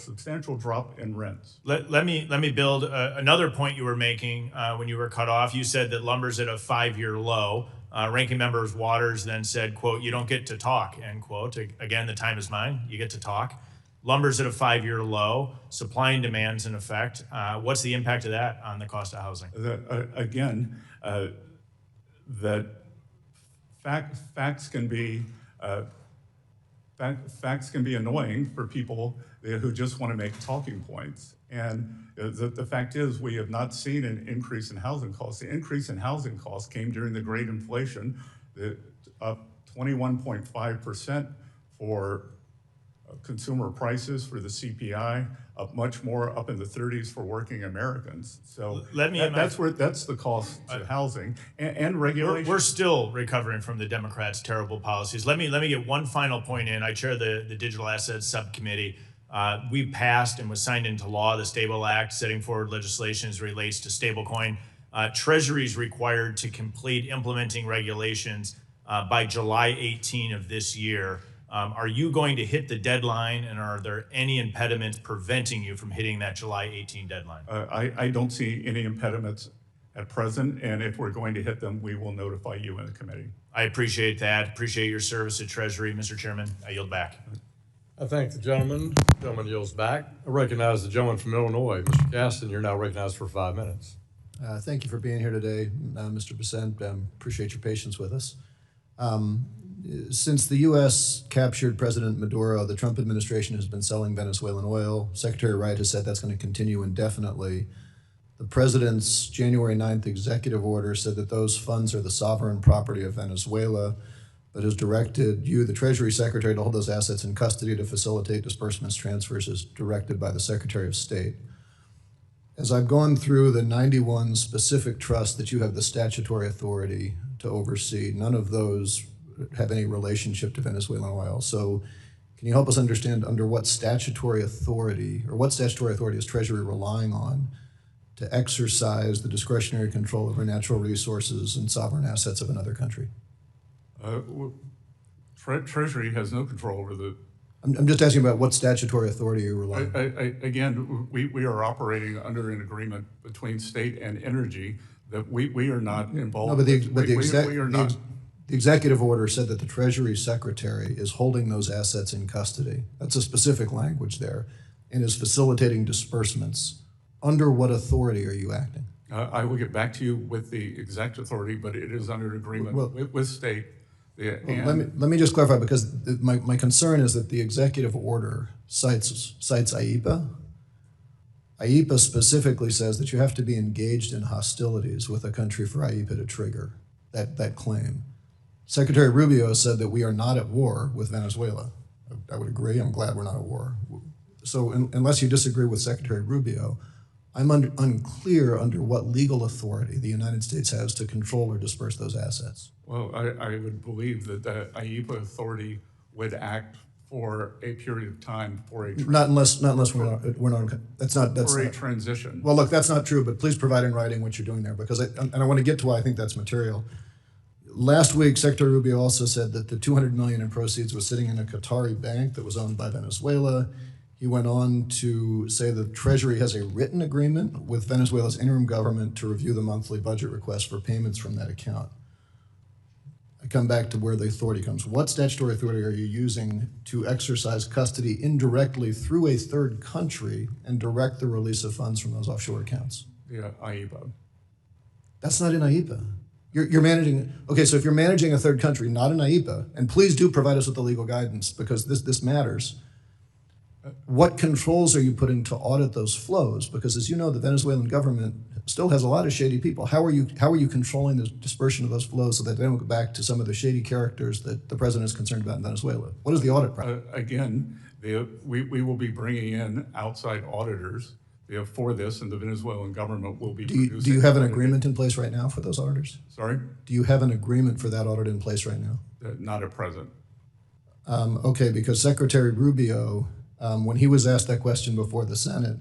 drop in rents. Let me build another point you were making when you were cut off. You said that lumber's at a 5-year low. Ranking Member Waters then said, quote, "You don't get to talk," end quote. Again, the time is mine. You get to talk. Lumber's at a 5-year low. Supply and demand's in effect. What's the impact of that on the cost of housing? That facts can be annoying for people who just want to make talking points. And the fact is, we have not seen an increase in housing costs. The increase in housing costs came during the Great Inflation, up 21.5% for consumer prices for the CPI, up much more, up in the 30s for working Americans. So that's the cost to housing and regulation. We're still recovering from the Democrats' terrible policies. Let me get one final point in. I chair the Digital Assets Subcommittee. We passed and was signed into law the Stable Act, setting forward legislation as relates to stablecoin. Treasury is required to complete implementing regulations by July 18 of this year. Are you going to hit the deadline, and are there any impediments preventing you from hitting that July 18 deadline? I don't see any impediments at present, and if we're going to hit them, we will notify you in the committee. I appreciate that. Appreciate your service at Treasury. Mr. Chairman, I yield back. I thank the gentleman. The gentleman yields back. I recognize the gentleman from Illinois. Mr. Gaston, you're now recognized for 5 minutes. Thank you for being here today, Mr. Bessent. Appreciate your patience with us. Since the U.S. captured President Maduro, the Trump administration has been selling Venezuelan oil. Secretary Wright has said that's going to continue indefinitely. The president's January 9th executive order said that those funds are the sovereign property of Venezuela, but has directed you, the Treasury Secretary, to hold those assets in custody to facilitate disbursements transfers as directed by the Secretary of State. As I've gone through the 91 specific trusts that you have the statutory authority to oversee, none of those have any relationship to Venezuelan oil. So can you help us understand under what statutory authority, or what statutory authority is Treasury relying on to exercise the discretionary control over natural resources and sovereign assets of another country? Treasury has no control over the... I'm just asking about what statutory authority you rely on. Again, we are operating under an agreement between state and energy that we are not involved. No, but the executive order said that the Treasury Secretary is holding those assets in custody. That's a specific language there, and is facilitating disbursements. Under what authority are you acting? I will get back to you with the exact authority, but it is under agreement with state. Let me just clarify, because my concern is that the executive order cites IEPA. IEPA specifically says that you have to be engaged in hostilities with a country for IEPA to trigger that claim. Secretary Rubio said that we are not at war with Venezuela. I would agree. I'm glad we're not at war. So unless you disagree with Secretary Rubio, I'm unclear under what legal authority the United States has to control or disperse those assets. Well, I would believe that the IEPA authority would act for a period of time for a not unless we're not that's not a transition. Well, look, that's not true. But please provide in writing what you're doing there, because I want to get to why I think that's material. Last week, Secretary Rubio also said that the $200 million in proceeds was sitting in a Qatari bank that was owned by Venezuela. He went on to say the Treasury has a written agreement with Venezuela's interim government to review the monthly budget request for payments from that account. I come back to where the authority comes. What statutory authority are you using to exercise custody indirectly through a third country and direct the release of funds from those offshore accounts? Yeah, IEPA. That's not in IEPA. You're managing, okay, so if you're managing a third country, not in IEPA, and please do provide us with the legal guidance, because this matters. What controls are you putting to audit those flows? Because as you know, the Venezuelan government still has a lot of shady people. How are you controlling the dispersion of those flows so that they don't go back to some of the shady characters that the president is concerned about in Venezuela? What is the audit process? Again, we will be bringing in outside auditors for this, and the Venezuelan government will be producing. Do you have an agreement in place right now for those auditors? Sorry? Do you have an agreement for that audit in place right now? Not at present. Okay, because Secretary Rubio, when he was asked that question before the Senate,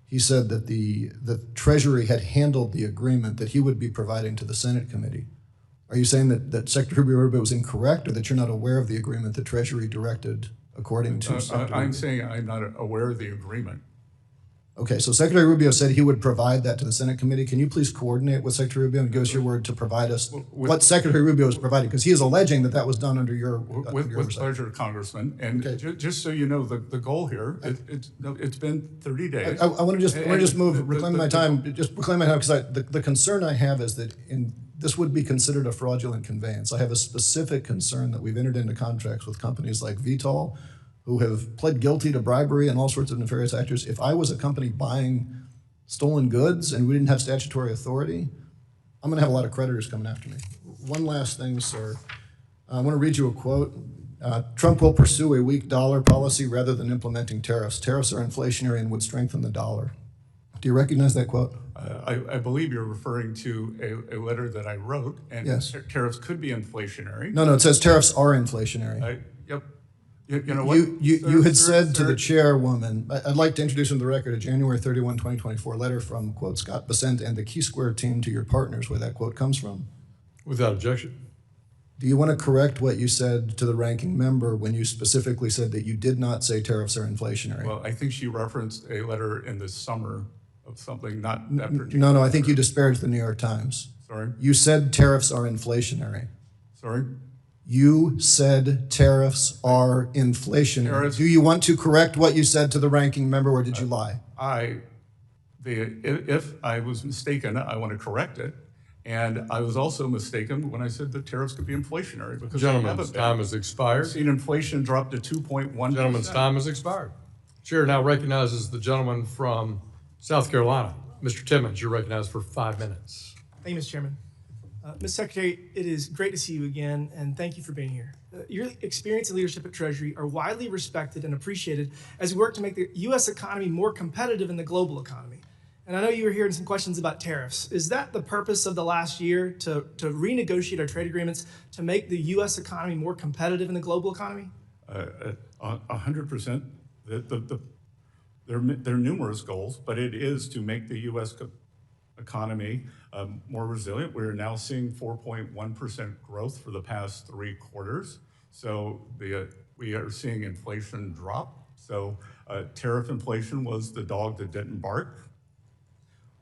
he said that the Treasury had handled the agreement that he would be providing to the Senate committee. Are you saying that Secretary Rubio was incorrect, or that you're not aware of the agreement that Treasury directed according to Secretary I'm Rubio? saying I'm not aware of the agreement. Okay, so Secretary Rubio said he would provide that to the Senate committee. Can you please coordinate with Secretary Rubio and give us your word to provide us what Secretary Rubio is providing? Because he is alleging that that was done under your With pleasure, Congressman. And just so you know, the goal here, it's been 30 days. I want to just move, reclaim my time because the concern I have is that this would be considered a fraudulent conveyance. I have a specific concern that we've entered into contracts with companies like Vitol, who have pled guilty to bribery and all sorts of nefarious actors. If I was a company buying stolen goods and we didn't have statutory authority, I'm going to have a lot of creditors coming after me. One last thing, sir. I want to read you a quote. Trump will pursue a weak dollar policy rather than implementing tariffs. Tariffs are inflationary and would strengthen the dollar. Do you recognize that quote? I believe you're referring to a letter that I wrote, and yes. Tariffs could be inflationary. No, it says tariffs are inflationary. Yep. You know what? You had said to the chairwoman, I'd like to introduce into the record a January 31, 2024 letter from, quote, Scott Bessent and the Key Square team to your partners, where that quote comes from. Without objection. Do you want to correct what you said to the ranking member when you specifically said that you did not say tariffs are inflationary? Well, I think she referenced a letter in the summer of something, not that particular. No, I think you disparaged the New York Times. Sorry? You said tariffs are inflationary. Sorry? You said tariffs are inflationary. Do you want to correct what you said to the ranking member, or did you lie? If I was mistaken, I want to correct it. And I was also mistaken when I said that tariffs could be inflationary, because Gentleman's time has expired. I've seen inflation drop to 2.1%. Gentleman's time has expired. Chair now recognizes the gentleman from South Carolina. Mr. Timmons, you're recognized for 5 minutes. Thank you, Mr. Chairman. Ms. Secretary, it is great to see you again, and thank you for being here. Your experience and leadership at Treasury are widely respected and appreciated as we work to make the U.S. economy more competitive in the global economy. And I know you were hearing some questions about tariffs. Is that the purpose of the last year, to renegotiate our trade agreements to make the U.S. economy more competitive in the global economy? 100%. There are numerous goals, but it is to make the U.S. economy more resilient. We're now seeing 4.1% growth for the past 3 quarters. So we are seeing inflation drop. So tariff inflation was the dog that didn't bark.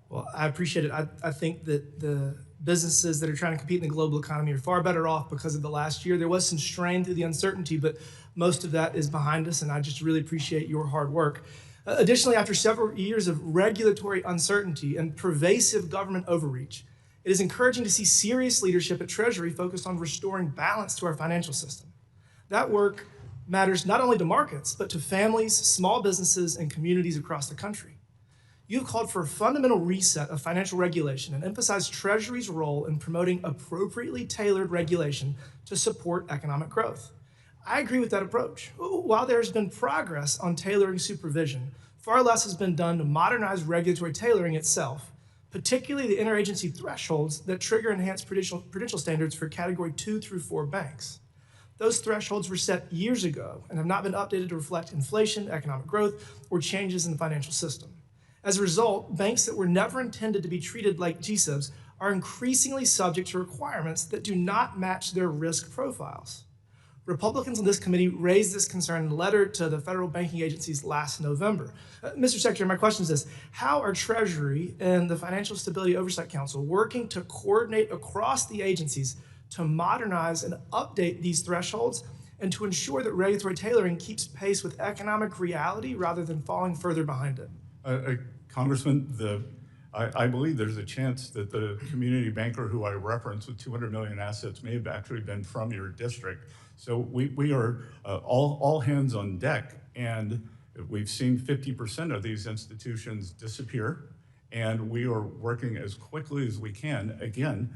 Well, I appreciate it. I think that the businesses that are trying to compete in the global economy are far better off because of the last year. There was some strain through the uncertainty, but most of that is behind us, and I just really appreciate your hard work. Additionally, after several years of regulatory uncertainty and pervasive government overreach, it is encouraging to see serious leadership at Treasury focused on restoring balance to our financial system. That work matters not only to markets, but to families, small businesses, and communities across the country. You've called for a fundamental reset of financial regulation and emphasized Treasury's role in promoting appropriately tailored regulation to support economic growth. I agree with that approach. While there has been progress on tailoring supervision, far less has been done to modernize regulatory tailoring itself, particularly the interagency thresholds that trigger enhanced prudential standards for Category 2 through 4 banks. Those thresholds were set years ago and have not been updated to reflect inflation, economic growth, or changes in the financial system. As a result, banks that were never intended to be treated like GSIBs are increasingly subject to requirements that do not match their risk profiles. Republicans on this committee raised this concern in a letter to the federal banking agencies last November. Mr. Secretary, my question is this: how are Treasury and the Financial Stability Oversight Council working to coordinate across the agencies to modernize and update these thresholds and to ensure that regulatory tailoring keeps pace with economic reality rather than falling further behind it? Congressman, I believe there's a chance that the community banker who I referenced with 200 million assets may have actually been from your district. So we are all hands on deck, and we've seen 50% of these institutions disappear, and we are working as quickly as we can. Again,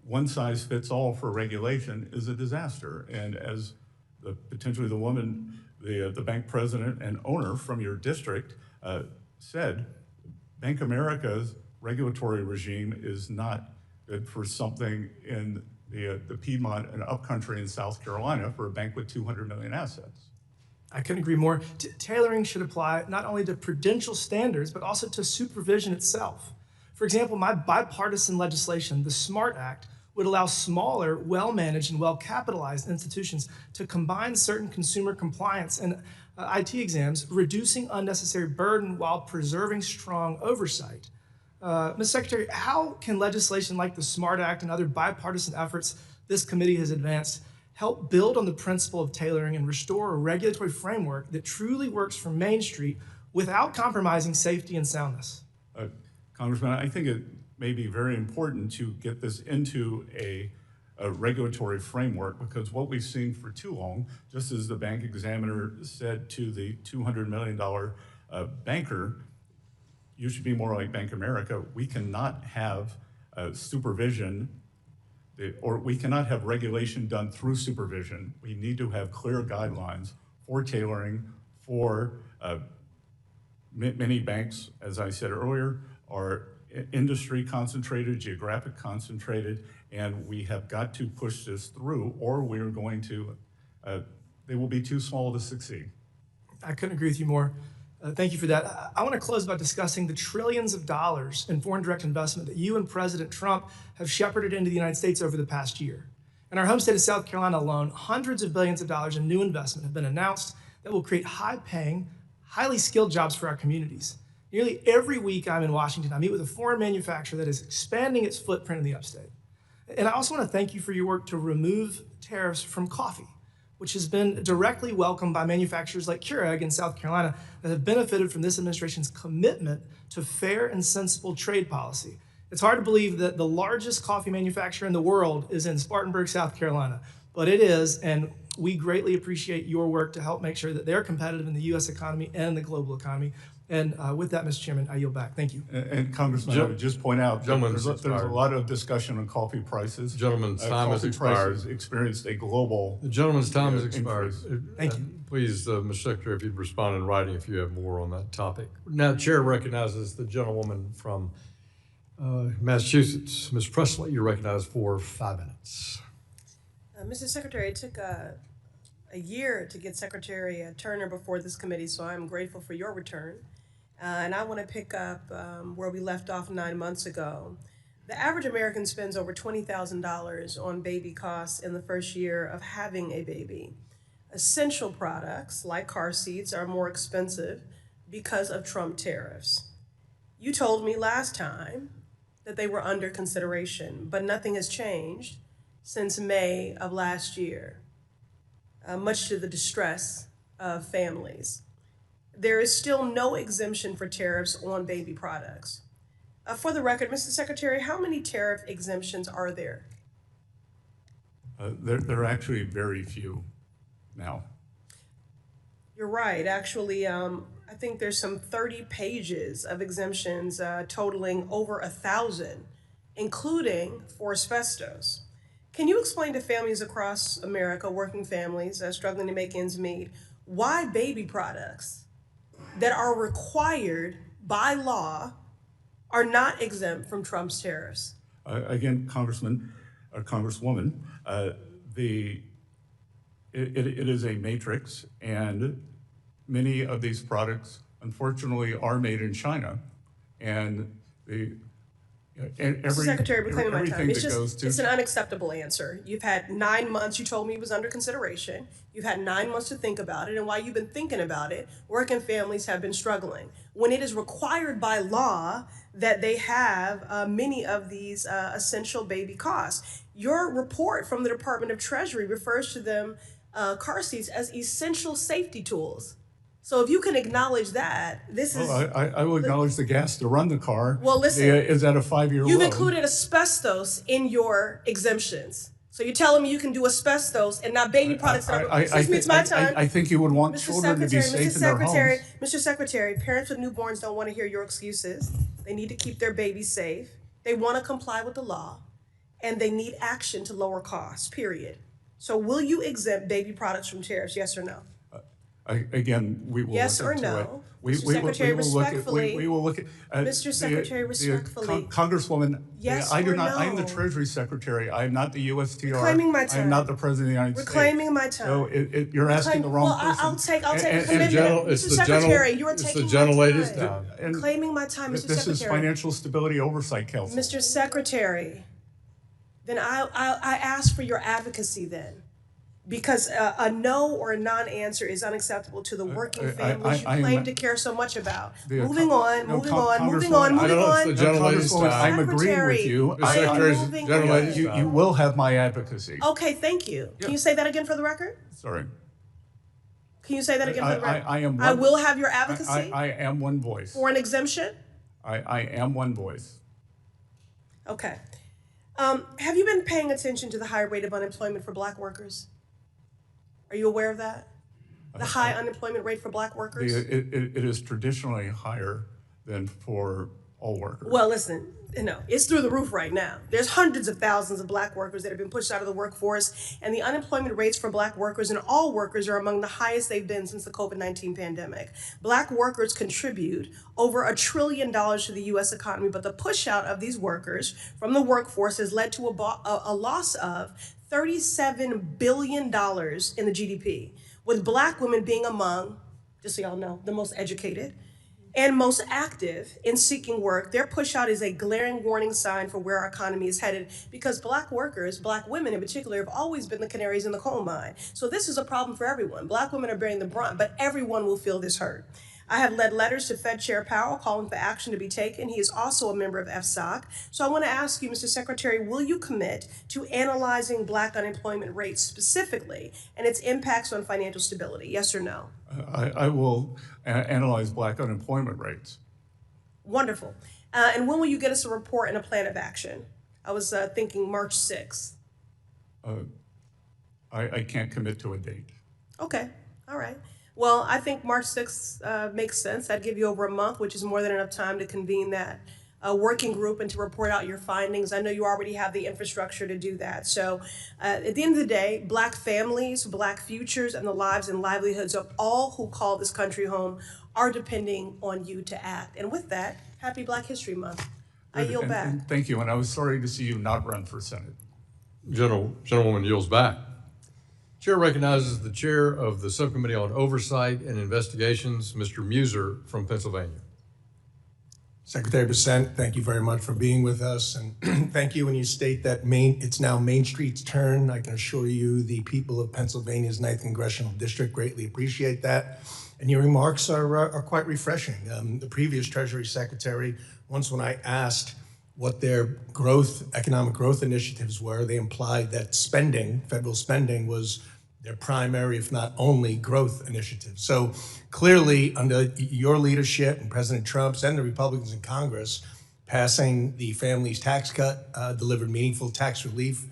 one size fits all for regulation is a disaster. And as potentially the woman, the bank president and owner from your district said, Bank America's regulatory regime is not good for something in the Piedmont and upcountry in South Carolina for a bank with 200 million assets. I couldn't agree more. Tailoring should apply not only to prudential standards, but also to supervision itself. For example, my bipartisan legislation, the SMART Act, would allow smaller, well-managed, and well-capitalized institutions to combine certain consumer compliance and IT exams, reducing unnecessary burden while preserving strong oversight. Ms. Secretary, how can legislation like the SMART Act and other bipartisan efforts this committee has advanced help build on the principle of tailoring and restore a regulatory framework that truly works for Main Street without compromising safety and soundness? Congressman, I think it may be very important to get this into a regulatory framework, because what we've seen for too long, just as the bank examiner said to the $200 million banker, you should be more like Bank America. We cannot have supervision, or we cannot have regulation done through supervision. We need to have clear guidelines for tailoring for many banks, as I said earlier, are industry concentrated, geographic concentrated, and we have got to push this through, or we're going to, they will be too small to succeed. I couldn't agree with you more. Thank you for that. I want to close by discussing the trillions of dollars in foreign direct investment that you and President Trump have shepherded into the United States over the past year. In our home state of South Carolina alone, hundreds of billions of dollars in new investment have been announced that will create high-paying, highly skilled jobs for our communities. Nearly every week I'm in Washington, I meet with a foreign manufacturer that is expanding its footprint in the upstate. And I also want to thank you for your work to remove tariffs from coffee, which has been directly welcomed by manufacturers like Keurig in South Carolina that have benefited from this administration's commitment to fair and sensible trade policy. It's hard to believe that the largest coffee manufacturer in the world is in Spartanburg, South Carolina, but it is, and we greatly appreciate your work to help make sure that they're competitive in the U.S. economy and the global economy. And with that, Mr. Chairman, I yield back. Thank you. And Congressman, I would just point out that there's a lot of discussion on coffee prices. Gentleman's time has expired. Coffee prices experienced a global The gentleman's time has expired. Thank you. Please, Mr. Secretary, if you'd respond in writing if you have more on that topic. Now, the Chair recognizes the gentlewoman from Massachusetts. Ms. Presley, you're recognized for 5 minutes. Mr. Secretary, it took a year to get Secretary Turner before this committee, so I'm grateful for your return. And I want to pick up where we left off 9 months ago. The average American spends over $20,000 on baby costs in the first year of having a baby. Essential products like car seats are more expensive because of Trump tariffs. You told me last time that they were under consideration, but nothing has changed since May of last year, much to the distress of families. There is still no exemption for tariffs on baby products. For the record, Mr. Secretary, how many tariff exemptions are there? There are actually very few now. You're right. Actually, I think there's some 30 pages of exemptions totaling over 1,000, including for asbestos. Can you explain to families across America, working families struggling to make ends meet, why baby products that are required by law are not exempt from Trump's tariffs? Again, Congressman, or Congresswoman, it is a matrix, and many of these products, unfortunately, are made in China, and Mr. Secretary, reclaiming my time. It's an unacceptable answer. You've had 9 months. You told me it was under consideration. You've had 9 months to think about it. And while you've been thinking about it, working families have been struggling. When it is required by law that they have many of these essential baby costs. Your report from the Department of Treasury refers to them, car seats, as essential safety tools. So if you can acknowledge that, this is... I will acknowledge the gas to run the car. Well, listen, is at a 5-year low. You've included asbestos in your exemptions. So you're telling me you can do asbestos and not baby products? Excuse me, it's my time. I think you would want Mr. children to be Secretary, safe in their homes. Mr. Secretary, parents with newborns don't want to hear your excuses. They need to keep their babies safe. They want to comply with the law, and they need action to lower costs, period. So will you exempt baby products from tariffs, yes or no? Again, we will Yes look or into no? it. Mr. Secretary, respectfully. We will look at. Mr. Secretary, respectfully. Congresswoman, Yes I do or not. I am the no? Treasury Secretary. I am not the USTR. Reclaiming my I time. am not the President of the United States. Reclaiming my time. So you're asking the wrong person. I'll take a And- commitment. It's Mr. the Secretary, you are it's the taking gentlelady's my time. time. Claiming my time, Mr. This is Secretary. Financial Stability Oversight Council. Mr. Secretary, then I ask for your advocacy then. Because a no or a non-answer is unacceptable to the working families you claim to care so much about. Moving on. I don't know, it's the gentlelady's time. I'm agreeing with you. The Secretary's gentlelady's time. You will have my advocacy. Okay, thank you. Can you say that again for the record? Sorry. Can you say that again for the record? I will have your advocacy I am one voice. for an exemption? I am one voice. Okay. Have you been paying attention to the high rate of unemployment for Black workers? Are you aware of that? The high unemployment rate for Black workers? It is traditionally higher than for all workers. Well, listen, it's through the roof right now. There's hundreds of thousands of Black workers that have been pushed out of the workforce, and the unemployment rates for Black workers and all workers are among the highest they've been since the COVID-19 pandemic. Black workers contribute over $1 trillion to the U.S. economy, but the push out of these workers from the workforce has led to a loss of $37 billion in the GDP, with Black women being among, just so y'all know, the most educated and most active in seeking work. Their push out is a glaring warning sign for where our economy is headed, because Black workers, Black women in particular, have always been the canaries in the coal mine. So this is a problem for everyone. Black women are bearing the brunt, but everyone will feel this hurt. I have led letters to Fed Chair Powell calling for action to be taken. He is also a member of FSOC. So I want to ask you, Mr. Secretary, will you commit to analyzing Black unemployment rates specifically and its impacts on financial stability? Yes or no? I will analyze Black unemployment rates. Wonderful. And when will you get us a report and a plan of action? I was thinking March 6th. I can't commit to a date. Okay. All right. Well, I think March 6th makes sense. That'd give you over a month, which is more than enough time to convene that working group and to report out your findings. I know you already have the infrastructure to do that. So at the end of the day, Black families, Black futures, and the lives and livelihoods of all who call this country home are depending on you to act. And with that, happy Black History Month. I yield back. And thank you, and I was sorry to see you not run for Senate. Gentlewoman yields back. Chair recognizes the chair of the Subcommittee on Oversight and Investigations, Mr. Muser from Pennsylvania. Secretary Bessent, thank you very much for being with us, and thank you when you state that it's now Main Street's turn. I can assure you the people of Pennsylvania's 9th Congressional District greatly appreciate that, and your remarks are quite refreshing. The previous Treasury Secretary, once when I asked what their economic growth initiatives were, they implied that federal spending was their primary, if not only, growth initiative. So clearly, under your leadership and President Trump's and the Republicans in Congress, passing the family's tax cut delivered meaningful tax relief,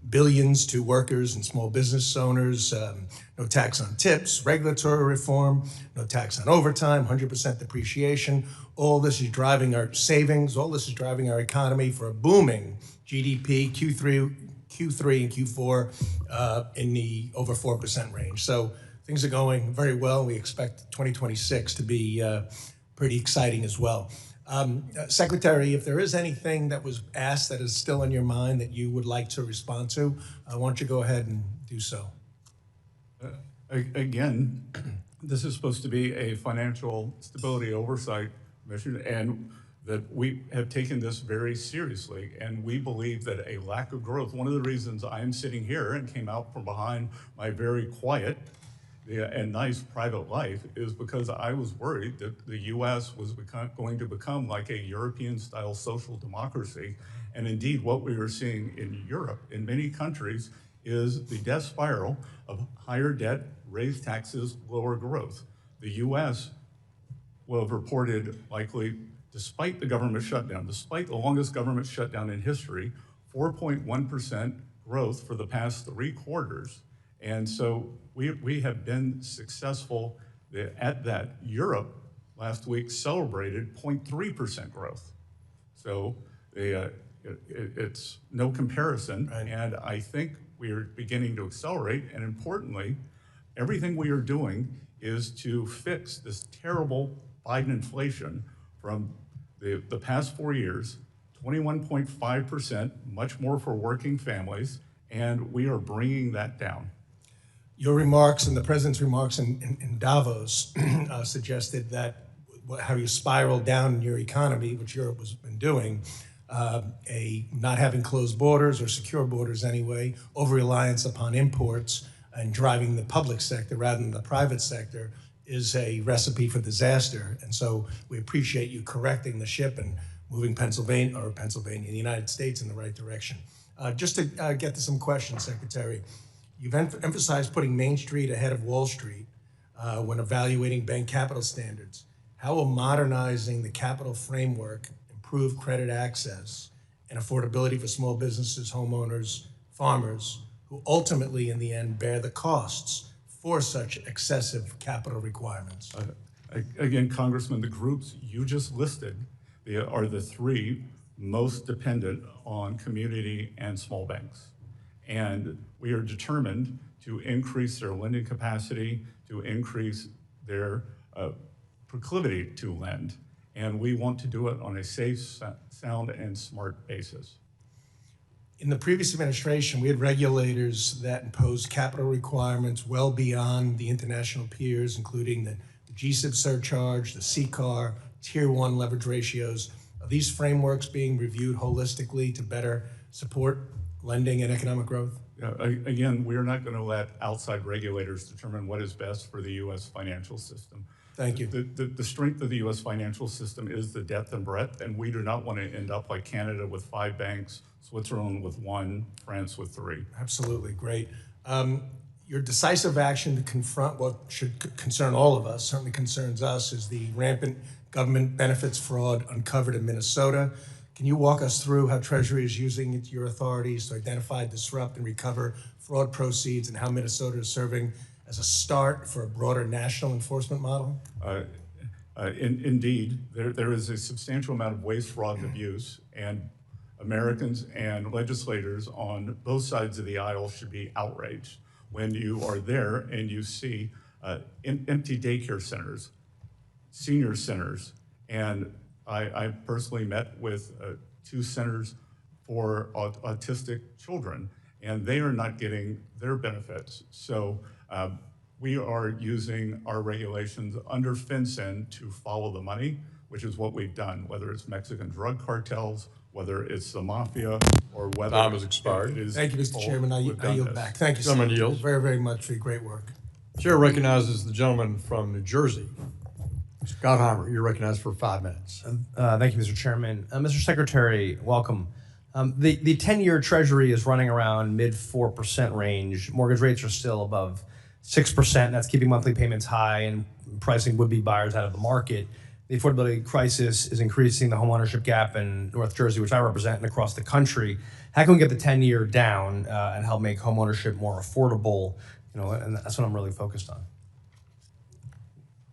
billions to workers and small business owners, no tax on tips, regulatory reform, no tax on overtime, 100% depreciation. All this is driving our savings. All this is driving our economy for a booming GDP, Q3 and Q4 in the over 4% range. So things are going very well. We expect 2026 to be pretty exciting as well. Secretary, if there is anything that was asked that is still on your mind that you would like to respond to, why don't you go ahead and do so? Again, this is supposed to be a financial stability oversight mission, and that we have taken this very seriously, and we believe that a lack of growth, one of the reasons I'm sitting here and came out from behind my very quiet and nice private life is because I was worried that the U.S. was going to become like a European-style social democracy, and indeed what we are seeing in Europe, in many countries, is the death spiral of higher debt, raised taxes, lower growth. The U.S. will have reported likely, despite the government shutdown, despite the longest government shutdown in history, 4.1% growth for the past 3 quarters. And so we have been successful at that. Europe last week celebrated 0.3% growth. So it's no comparison. Right. And I think we are beginning to accelerate. And importantly, everything we are doing is to fix this terrible Biden inflation from the past 4 years, 21.5%, much more for working families, and we are bringing that down. Your remarks and the president's remarks in Davos suggested that how you spiraled down in your economy, which Europe has been doing, not having closed borders or secure borders anyway, over-reliance upon imports and driving the public sector rather than the private sector is a recipe for disaster. And so we appreciate you correcting the ship and moving the United States in the right direction. Just to get to some questions, Secretary, you've emphasized putting Main Street ahead of Wall Street when evaluating bank capital standards. How will modernizing the capital framework improve credit access and affordability for small businesses, homeowners, farmers, who ultimately, in the end, bear the costs for such excessive capital requirements? Again, Congressman, the groups you just listed are the 3 most dependent on community and small banks. And we are determined to increase their lending capacity, to increase their proclivity to lend. And we want to do it on a safe, sound, and smart basis. In the previous administration, we had regulators that imposed capital requirements well beyond the international peers, including the GSIB surcharge, the CCAR, Tier 1 leverage ratios. Are these frameworks being reviewed holistically to better support lending and economic growth? Again, we're not going to let outside regulators determine what is best for the U.S. financial system. Thank you. The strength of the U.S. financial system is the depth and breadth, and we do not want to end up like Canada with 5 banks, Switzerland with 1, France with 3. Absolutely, great. Your decisive action to confront what should concern all of us, certainly concerns us, is the rampant government benefits fraud uncovered in Minnesota. Can you walk us through how Treasury is using your authorities to identify, disrupt, and recover fraud proceeds, and how Minnesota is serving as a start for a broader national enforcement model? Indeed, there is a substantial amount of waste, fraud, and abuse, and Americans and legislators on both sides of the aisle should be outraged when you are there and you see empty daycare centers, senior centers, and I personally met with 2 centers for autistic children, and they are not getting their benefits. So we are using our regulations under FinCEN to follow the money, which is what we've done, whether it's Mexican drug cartels, whether it's the mafia, or whether time has expired. It is. Thank you, Mr. Chairman. I yield back. Thank you, Gentleman Senator, yields. very, very much for your great work. Chair recognizes the gentleman from New Jersey. Scott Heimer, you're recognized for 5 minutes. Thank you, Mr. Chairman. Mr. Secretary, welcome. The 10-year Treasury is running around mid-4% range. Mortgage rates are still above 6%. That's keeping monthly payments high and pricing would-be buyers out of the market. The affordability crisis is increasing the homeownership gap in North Jersey, which I represent, and across the country. How can we get the 10-year down and help make homeownership more affordable? And that's what I'm really focused on.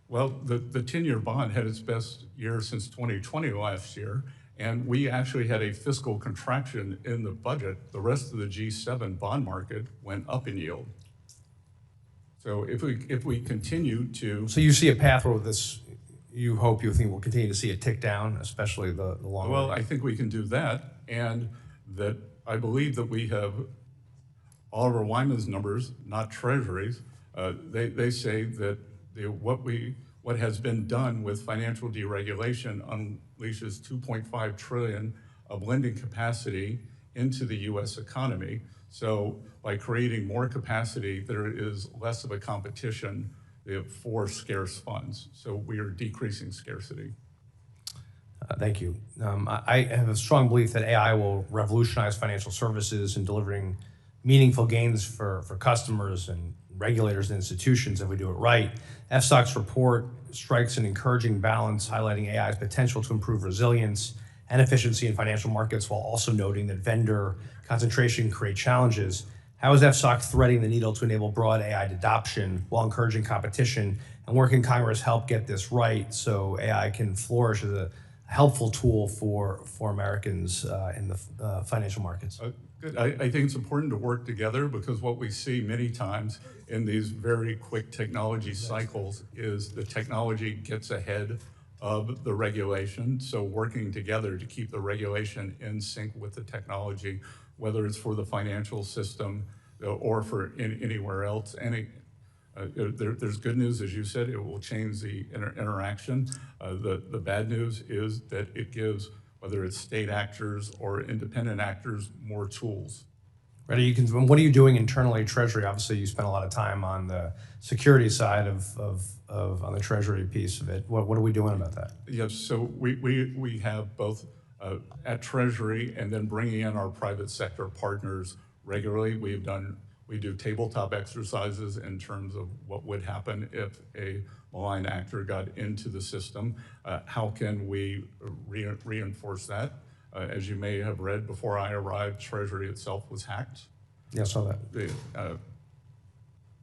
Well, the 10-year bond had its best year since 2020 last year, and we actually had a fiscal contraction in the budget. The rest of the G7 bond market went up in yield. So if we continue to... So you see a path where this, you think we'll continue to see it tick down, especially the long run? Well, I think we can do that, and that I believe that we have Oliver Wyman's numbers, not Treasury's. They say that what has been done with financial deregulation unleashes $2.5 trillion of lending capacity into the U.S. economy. So by creating more capacity, there is less of a competition for scarce funds. So we are decreasing scarcity. Thank you. I have a strong belief that AI will revolutionize financial services and delivering meaningful gains for customers and regulators and institutions if we do it right. FSOC's report strikes an encouraging balance, highlighting AI's potential to improve resilience, and efficiency in financial markets, while also noting that vendor concentration can create challenges. How is FSOC threading the needle to enable broad AI adoption while encouraging competition? And where can Congress help get this right so AI can flourish as a helpful tool for Americans in the financial markets? Good. I think it's important to work together, because what we see many times in these very quick technology cycles is the technology gets ahead of the regulation. So working together to keep the regulation in sync with the technology, whether it's for the financial system or for anywhere else. There's good news, as you said, it will change the interaction. The bad news is that it gives, whether it's state actors or independent actors, more tools. What are you doing internally at Treasury? Obviously, you spent a lot of time on the security side on the Treasury piece of it. What are we doing about that? Yes, so we have both at Treasury and then bringing in our private sector partners regularly. We do tabletop exercises in terms of what would happen if a malign actor got into the system. How can we reinforce that? As you may have read, before I arrived, Treasury itself was hacked. Yeah, I saw that.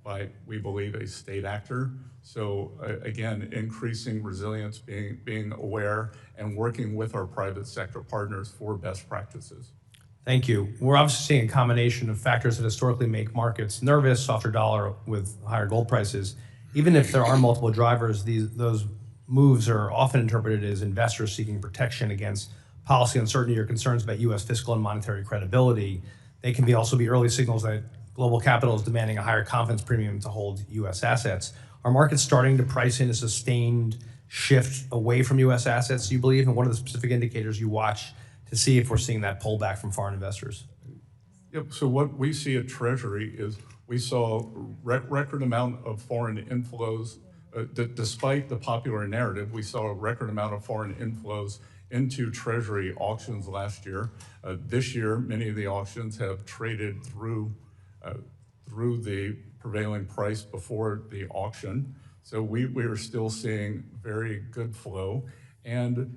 By, we believe, a state actor. So again, increasing resilience, being aware, and working with our private sector partners for best practices. Thank you. We're obviously seeing a combination of factors that historically make markets nervous, softer dollar with higher gold prices. Even if there are multiple drivers, those moves are often interpreted as investors seeking protection against policy uncertainty or concerns about U.S. fiscal and monetary credibility. They can also be early signals that global capital is demanding a higher confidence premium to hold U.S. assets. Are markets starting to price in a sustained shift away from U.S. assets, do you believe? And what are the specific indicators you watch to see if we're seeing that pullback from foreign investors? Yep, so what we see at Treasury is we saw record amount of foreign inflows. Despite the popular narrative, we saw a record amount of foreign inflows into Treasury auctions last year. This year, many of the auctions have traded through the prevailing price before the auction. So we are still seeing very good flow, and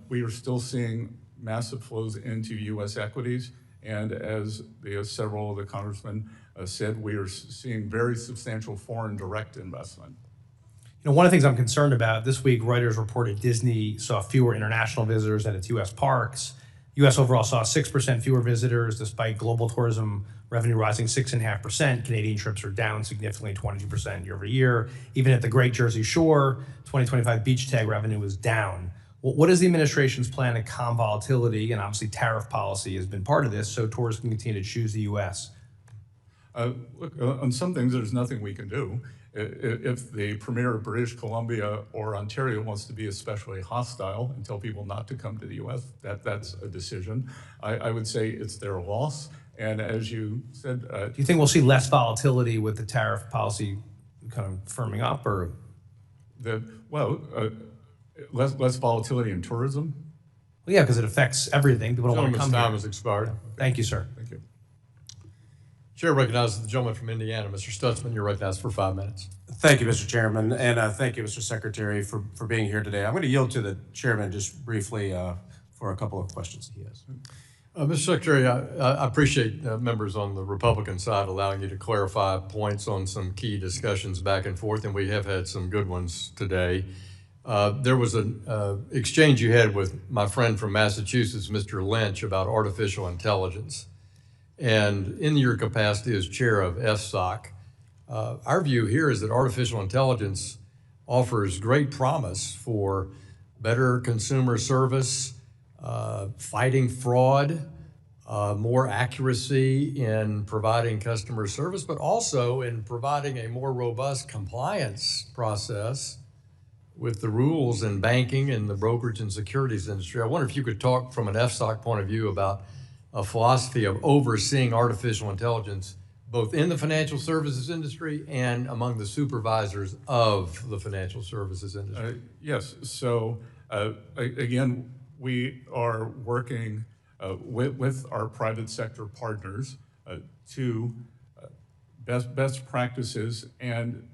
we are still seeing massive flows into U.S. equities. And as several of the congressmen said, we are seeing very substantial foreign direct investment. You know, one of the things I'm concerned about, this week Reuters reported Disney saw fewer international visitors at its U.S. parks. U.S. overall saw 6% fewer visitors despite global tourism revenue rising 6.5%. Canadian trips are down significantly, 22% year over year. Even at the Great Jersey Shore, 2025 beach tag revenue was down. What is the administration's plan to calm volatility? And obviously tariff policy has been part of this, so tourists can continue to choose the U.S. Look, on some things, there's nothing we can do. If the Premier of British Columbia or Ontario wants to be especially hostile and tell people not to come to the U.S., that's a decision. I would say it's their loss. And as you said... do you think we'll see less volatility with the tariff policy kind of firming up, or...? Less volatility in tourism? Well, yeah, because it affects everything. People don't want to come here. Time has expired. Thank you, sir. Thank you. Chair recognizes the gentleman from Indiana. Mr. Stutzman, you're recognized for 5 minutes. Thank you, Mr. Chairman, and thank you, Mr. Secretary, for being here today. I'm going to yield to the chairman just briefly for a couple of questions he has. Mr. Secretary, I appreciate members on the Republican side allowing you to clarify points on some key discussions back and forth, and we have had some good ones today. There was an exchange you had with my friend from Massachusetts, Mr. Lynch, about artificial intelligence. And in your capacity as chair of FSOC, our view here is that artificial intelligence offers great promise for better consumer service, fighting fraud, more accuracy in providing customer service, but also in providing a more robust compliance process with the rules in banking and the brokerage and securities industry. I wonder if you could talk from an FSOC point of view about a philosophy of overseeing artificial intelligence, both in the financial services industry and among the supervisors of the financial services industry. Yes, so again, we are working with our private sector partners to best practices. And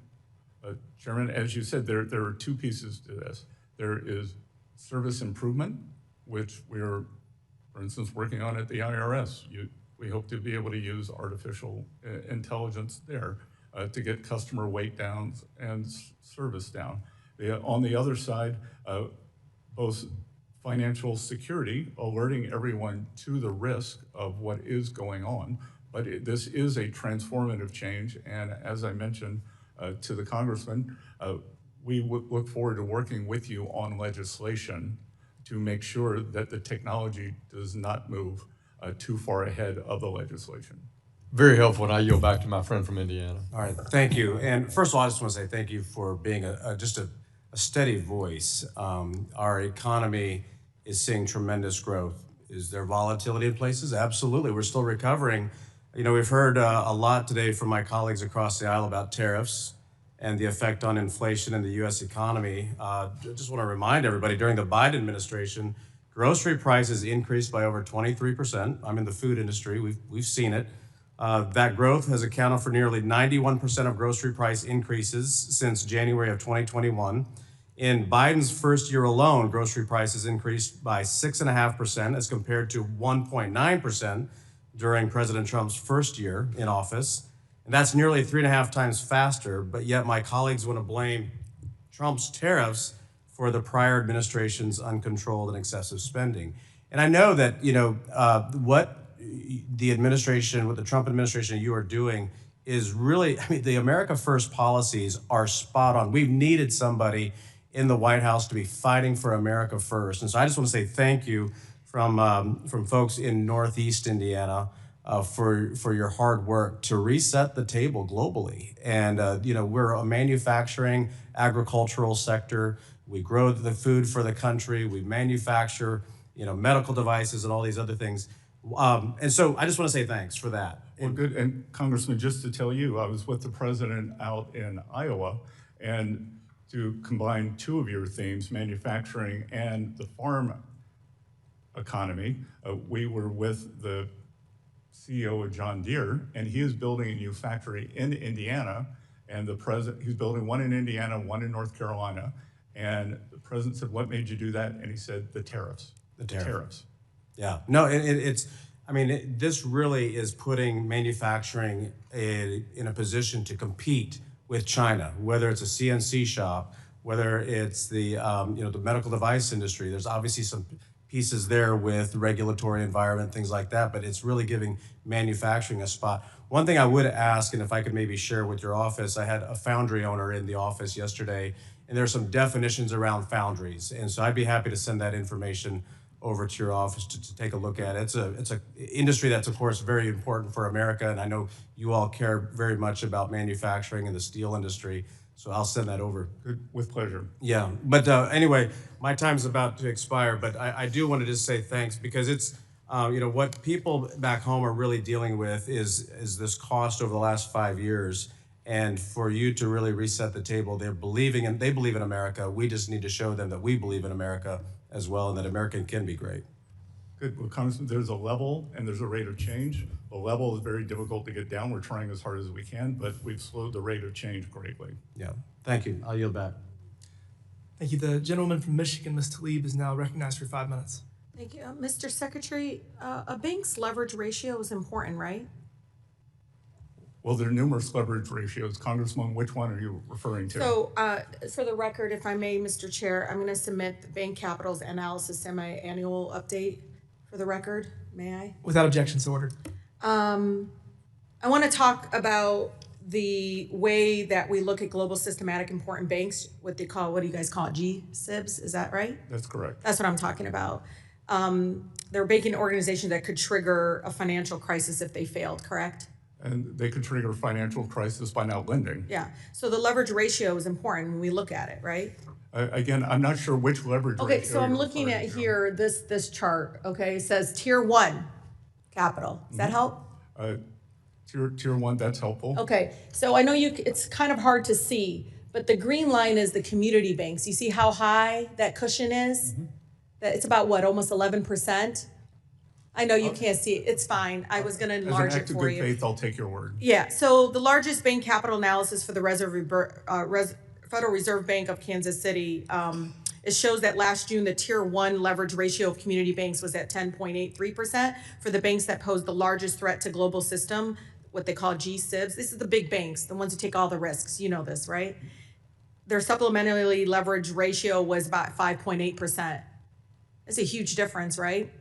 Chairman, as you said, there are two pieces to this. There is service improvement, which we're, for instance, working on at the IRS. We hope to be able to use artificial intelligence there to get customer wait downs and service down. On the other side, both financial security, alerting everyone to the risk of what is going on, but this is a transformative change, and as I mentioned to the Congressman, we look forward to working with you on legislation to make sure that the technology does not move too far ahead of the legislation. Very helpful, and I yield back to my friend from Indiana. All right, thank you. And first of all, I just want to say thank you for being just a steady voice. Our economy is seeing tremendous growth. Is there volatility in places? Absolutely. We're still recovering. You know, we've heard a lot today from my colleagues across the aisle about tariffs and the effect on inflation in the U.S. economy. I just want to remind everybody, during the Biden administration, grocery prices increased by over 23%. I'm in the food industry. We've seen it. That growth has accounted for nearly 91% of grocery price increases since January of 2021. In Biden's first year alone, grocery prices increased by 6.5% as compared to 1.9% during President Trump's first year in office. And that's nearly 3.5 times faster, but yet my colleagues want to blame Trump's tariffs for the prior administration's uncontrolled and excessive spending. And I know that, you know, what the administration, what the Trump administration you are doing is really, I mean, the America First policies are spot on. We've needed somebody in the White House to be fighting for America First. And so I just want to say thank you from folks in Northeast Indiana for your hard work to reset the table globally. And, you know, we're a manufacturing, agricultural sector. We grow the food for the country. We manufacture, you know, medical devices and all these other things. And so I just want to say thanks for that. Well, good. And Congressman, just to tell you, I was with the president out in Iowa, and to combine two of your themes, manufacturing and the farm economy, we were with the CEO of John Deere, and he is building a new factory in Indiana, and he's building one in Indiana, one in North Carolina, and the president said, "What made you do that?" And he said, "The tariffs." The tariffs. Tariffs. Yeah, no, it's, I mean, this really is putting manufacturing in a position to compete with China, whether it's a CNC shop, whether it's the, you know, the medical device industry. There's obviously some pieces there with regulatory environment, things like that, but it's really giving manufacturing a spot. One thing I would ask, and if I could maybe share with your office, I had a foundry owner in the office yesterday, and there's some definitions around foundries. And so I'd be happy to send that information over to your office to take a look at it. It's a industry that's, of course, very important for America, and I know you all care very much about manufacturing and the steel industry, so I'll send that over. Good, with pleasure. Yeah, but anyway, my time's about to expire, but I do want to just say thanks, because it's, you know, what people back home are really dealing with is this cost over the last 5 years, and for you to really reset the table, they believe in America. We just need to show them that we believe in America as well, and that American can be great. Good. Well, Congressman, there's a level and there's a rate of change. The level is very difficult to get down. We're trying as hard as we can, but we've slowed the rate of change greatly. Yeah. Thank you. I'll yield back. Thank you. The gentleman from Michigan, Ms. Tlaib, is now recognized for 5 minutes. Thank you. Mr. Secretary, a bank's leverage ratio is important, right? Well, there are numerous leverage ratios. Congressman, which one are you referring to? So, for the record, if I may, Mr. Chair, I'm going to submit the Bank Capital's analysis semi-annual update for the record. May I? Without objection, so ordered. I want to talk about the way that we look at global systematic important banks, what do you guys call it, G-SIBs, is that right? That's correct. That's what I'm talking about. They're banking organizations that could trigger a financial crisis if they failed, correct? And they could trigger a financial crisis by not lending. Yeah, so the leverage ratio is important when we look at it, right? Again, I'm not sure which leverage ratio. Okay, so I'm looking at here, this chart, okay? It says tier 1 capital. Does that help? Tier 1, that's helpful. Okay, so I know it's kind of hard to see, but the green line is the community banks. You see how high that cushion is? That it's about what, almost 11%? I know you can't see it. It's fine. I was going to enlarge it for you. As an act of good faith, I'll take your word. Yeah. So the largest bank capital analysis for the Federal Reserve Bank of Kansas City It shows that last June, the tier 1 leverage ratio of community banks was at 10.83%. For the banks that pose the largest threat to global system, what they call G-SIBs, this is the big banks, the ones who take all the risks. You know this, right? Their supplementary leverage ratio was about 5.8%. That's a huge difference, right?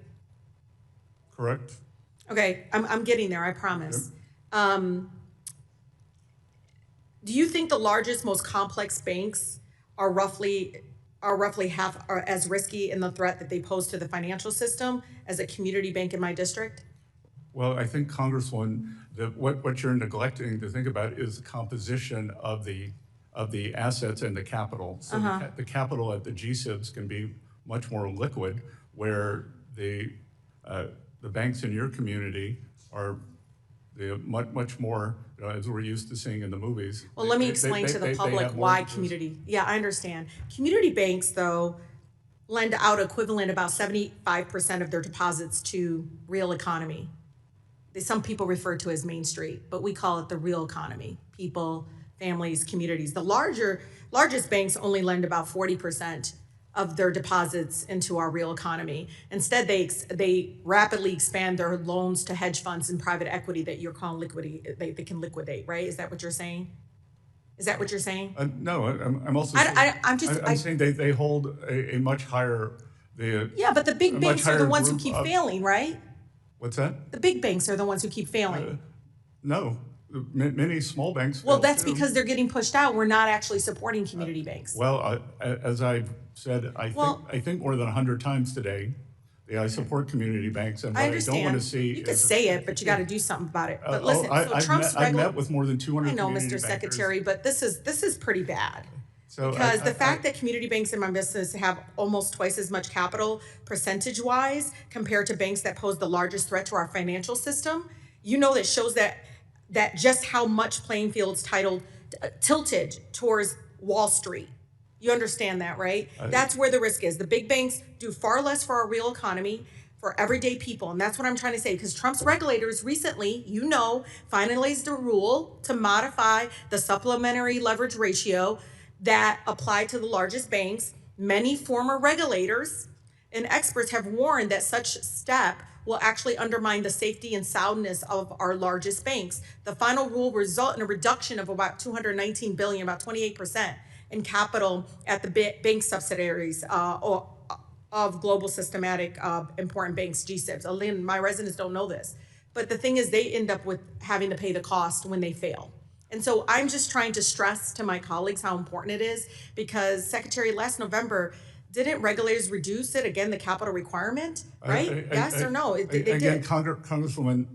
Correct. Okay, I'm getting there, I promise. Do you think the largest, most complex banks are roughly half are as risky in the threat that they pose to the financial system as a community bank in my district? Well, I think, Congresswoman, that what you're neglecting to think about is the composition of the assets and the capital. So the capital at the GSIBs can be much more liquid, where the banks in your community are much more, as we're used to seeing in the movies. Well, let me explain to the public why community. Yeah, I understand. Community banks, though, lend out equivalent about 75% of their deposits to real economy. Some people refer to it as Main Street, but we call it the real economy. People, families, communities. The largest banks only lend about 40% of their deposits into our real economy. Instead, they rapidly expand their loans to hedge funds and private equity that you're calling liquidity. They can liquidate, right? Is that what you're saying? Is that what you're saying? No, I'm also saying, saying they hold a much higher. Yeah, but the big banks are the ones who keep failing, right? What's that? The big banks are the ones who keep failing. No, many small banks. Well, that's because they're getting pushed out. We're not actually supporting community banks. Well, as I've said, I think more than 100 times today, I support community banks, and what I don't want to see. You could say it, but you got to do something about it. But listen, I've met with more than 200. I know, Mr. Secretary, but this is pretty bad. Because the fact that community banks in my business have almost twice as much capital percentage-wise compared to banks that pose the largest threat to our financial system, that shows that just how much playing field's tilted towards Wall Street. You understand that, right? That's where the risk is. The big banks do far less for our real economy, for everyday people. And that's what I'm trying to say, because Trump's regulators recently, finalized a rule to modify the supplementary leverage ratio that apply to the largest banks. Many former regulators and experts have warned that such step will actually undermine the safety and soundness of our largest banks. The final rule will result in a reduction of about $219 billion, about 28%, in capital at the bank subsidiaries of global systematic important banks, GSIBs. My residents don't know this, but the thing is they end up with having to pay the cost when they fail. And so I'm just trying to stress to my colleagues how important it is, because Secretary, last November, didn't regulators reduce it again, the capital requirement, right? Yes or no? They did. Congresswoman,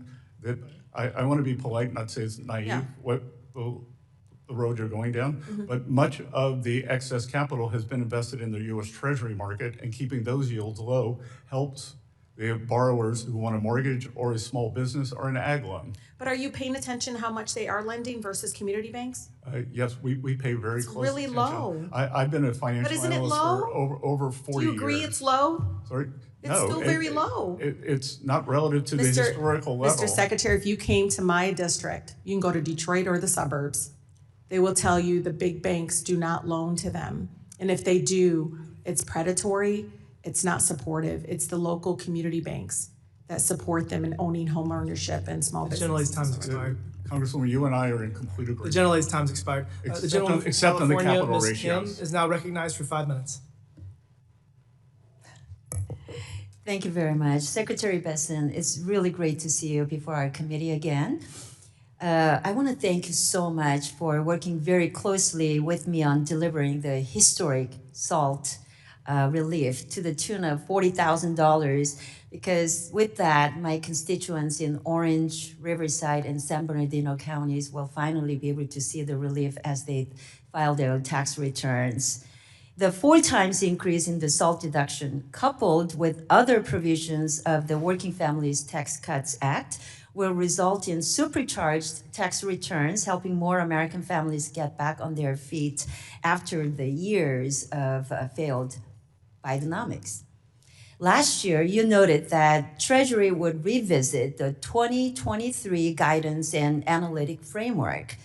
I want to be polite, not say it's naive, what the road you're going down, but much of the excess capital has been invested in the U.S. Treasury market, and keeping those yields low helps the borrowers who want a mortgage or a small business or an ag loan. But are you paying attention how much they are lending versus community banks? Yes, we pay very close really attention. Low. I've been a financial analyst for over 40 years. Do you agree it's low? Sorry? It's still very low. It's not relative to the historical level. Mr. Secretary, if you came to my district, you can go to Detroit or the suburbs. They will tell you the big banks do not loan to them. And if they do, it's predatory. It's not supportive. It's the local community banks that support them in owning home ownership and small businesses. The gentlelady's time's expired. Congresswoman, you and I are in complete agreement. The gentlelady's time's expired. The gentleman from except on the California, capital Ms. ratios. Kim, is now recognized for 5 minutes. Thank you very much. Secretary Bessent, it's really great to see you before our committee again. I want to thank you so much for working very closely with me on delivering the historic SALT relief to the tune of $40,000, because with that, my constituents in Orange, Riverside, and San Bernardino counties will finally be able to see the relief as they file their tax returns. The 4 times increase in the SALT deduction, coupled with other provisions of the Working Families Tax Cuts Act, will result in supercharged tax returns, helping more American families get back on their feet after the years of failed Bidenomics. Last year, you noted that Treasury would revisit the 2023 Guidance and Analytic Framework.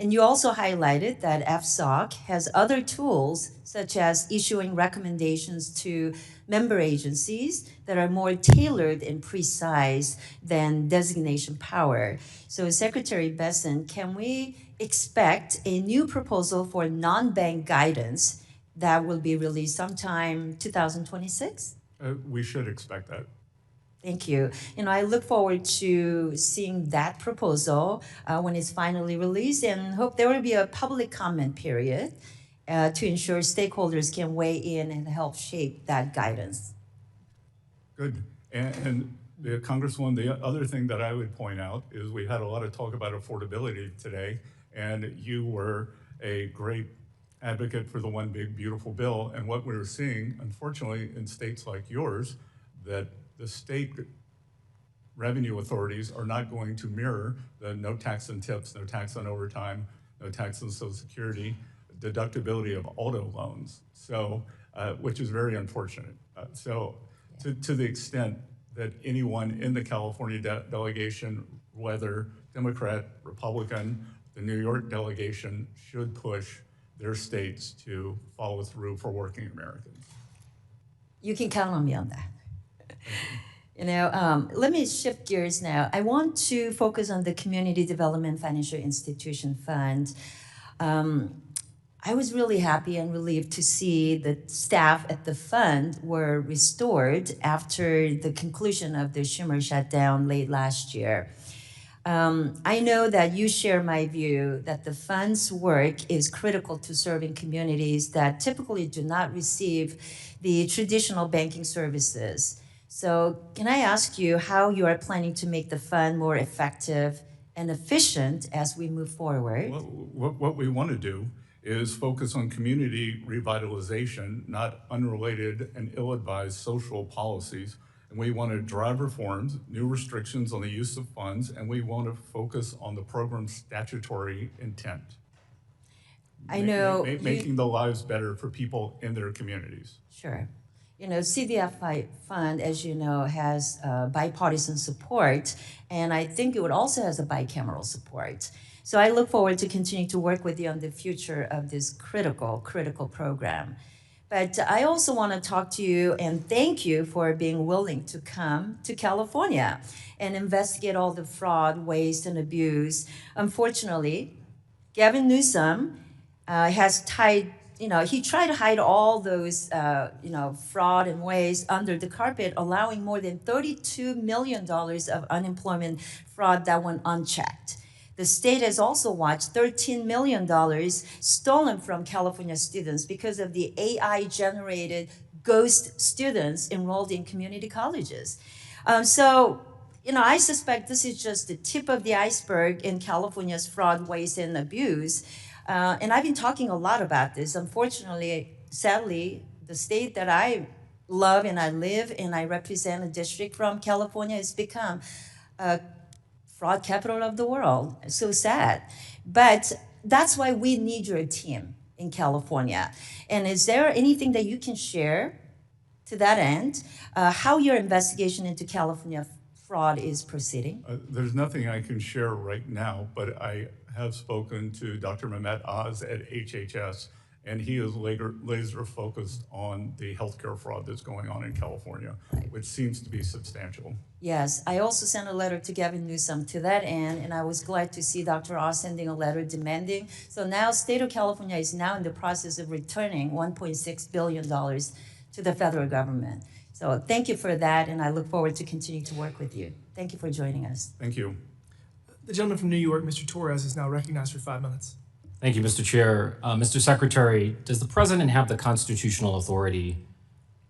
And you also highlighted that FSOC has other tools, such as issuing recommendations to member agencies that are more tailored and precise than designation power. So Secretary Bessent, can we expect a new proposal for non-bank guidance that will be released sometime 2026? We should expect that. Thank you. I look forward to seeing that proposal when it's finally released, and hope there will be a public comment period to ensure stakeholders can weigh in and help shape that guidance. Good. And the Congresswoman, the other thing that I would point out is we had a lot of talk about affordability today, and you were a great advocate for the One Big Beautiful Bill. And what we're seeing, unfortunately, in states like yours, that the state revenue authorities are not going to mirror the no tax on tips, no tax on overtime, no tax on Social Security, deductibility of auto loans, so which is very unfortunate. To the extent that anyone in the California delegation, whether Democrat, Republican, the New York delegation, should push their states to follow through for working Americans. You can count on me on that. Let me shift gears now. I want to focus on the Community Development Financial Institution Fund. I was really happy and relieved to see that staff at the fund were restored after the conclusion of the Schumer shutdown late last year. I know that you share my view that the fund's work is critical to serving communities that typically do not receive the traditional banking services. So can I ask you how you are planning to make the fund more effective and efficient as we move forward? Well, what we want to do is focus on community revitalization, not unrelated and ill-advised social policies. And we want to drive reforms, new restrictions on the use of funds, and we want to focus on the program's statutory intent. I know making the lives better for people in their communities. Sure. CDFI fund, as you know, has bipartisan support, and I think it also has a bicameral support. So I look forward to continuing to work with you on the future of this critical program. But I also want to talk to you and thank you for being willing to come to California and investigate all the fraud, waste, and abuse. Unfortunately, Gavin Newsom has he tried to hide all those, fraud and waste under the carpet, allowing more than $32 million of unemployment fraud that went unchecked. The state has also watched $13 million stolen from California students because of the AI-generated ghost students enrolled in community colleges. I suspect this is just the tip of the iceberg in California's fraud, waste, and abuse. And I've been talking a lot about this. Unfortunately, sadly, the state that I love and I live and I represent a district from California has become a fraud capital of the world. So sad. But that's why we need your team in California. And is there anything that you can share to that end, how your investigation into California fraud is proceeding? There's nothing I can share right now, but I have spoken to Dr. Mehmet Oz at HHS, and he is laser focused on the healthcare fraud that's going on in California, which seems to be substantial. Yes, I also sent a letter to Gavin Newsom to that end, and I was glad to see Dr. Oz sending a letter demanding. So now state of California is now in the process of returning $1.6 billion to the federal government. So thank you for that, and I look forward to continuing to work with you. Thank you for joining us. Thank you. The gentleman from New York, Mr. Torres, is now recognized for 5 minutes. Thank you, Mr. Chair. Mr. Secretary, does the President have the constitutional authority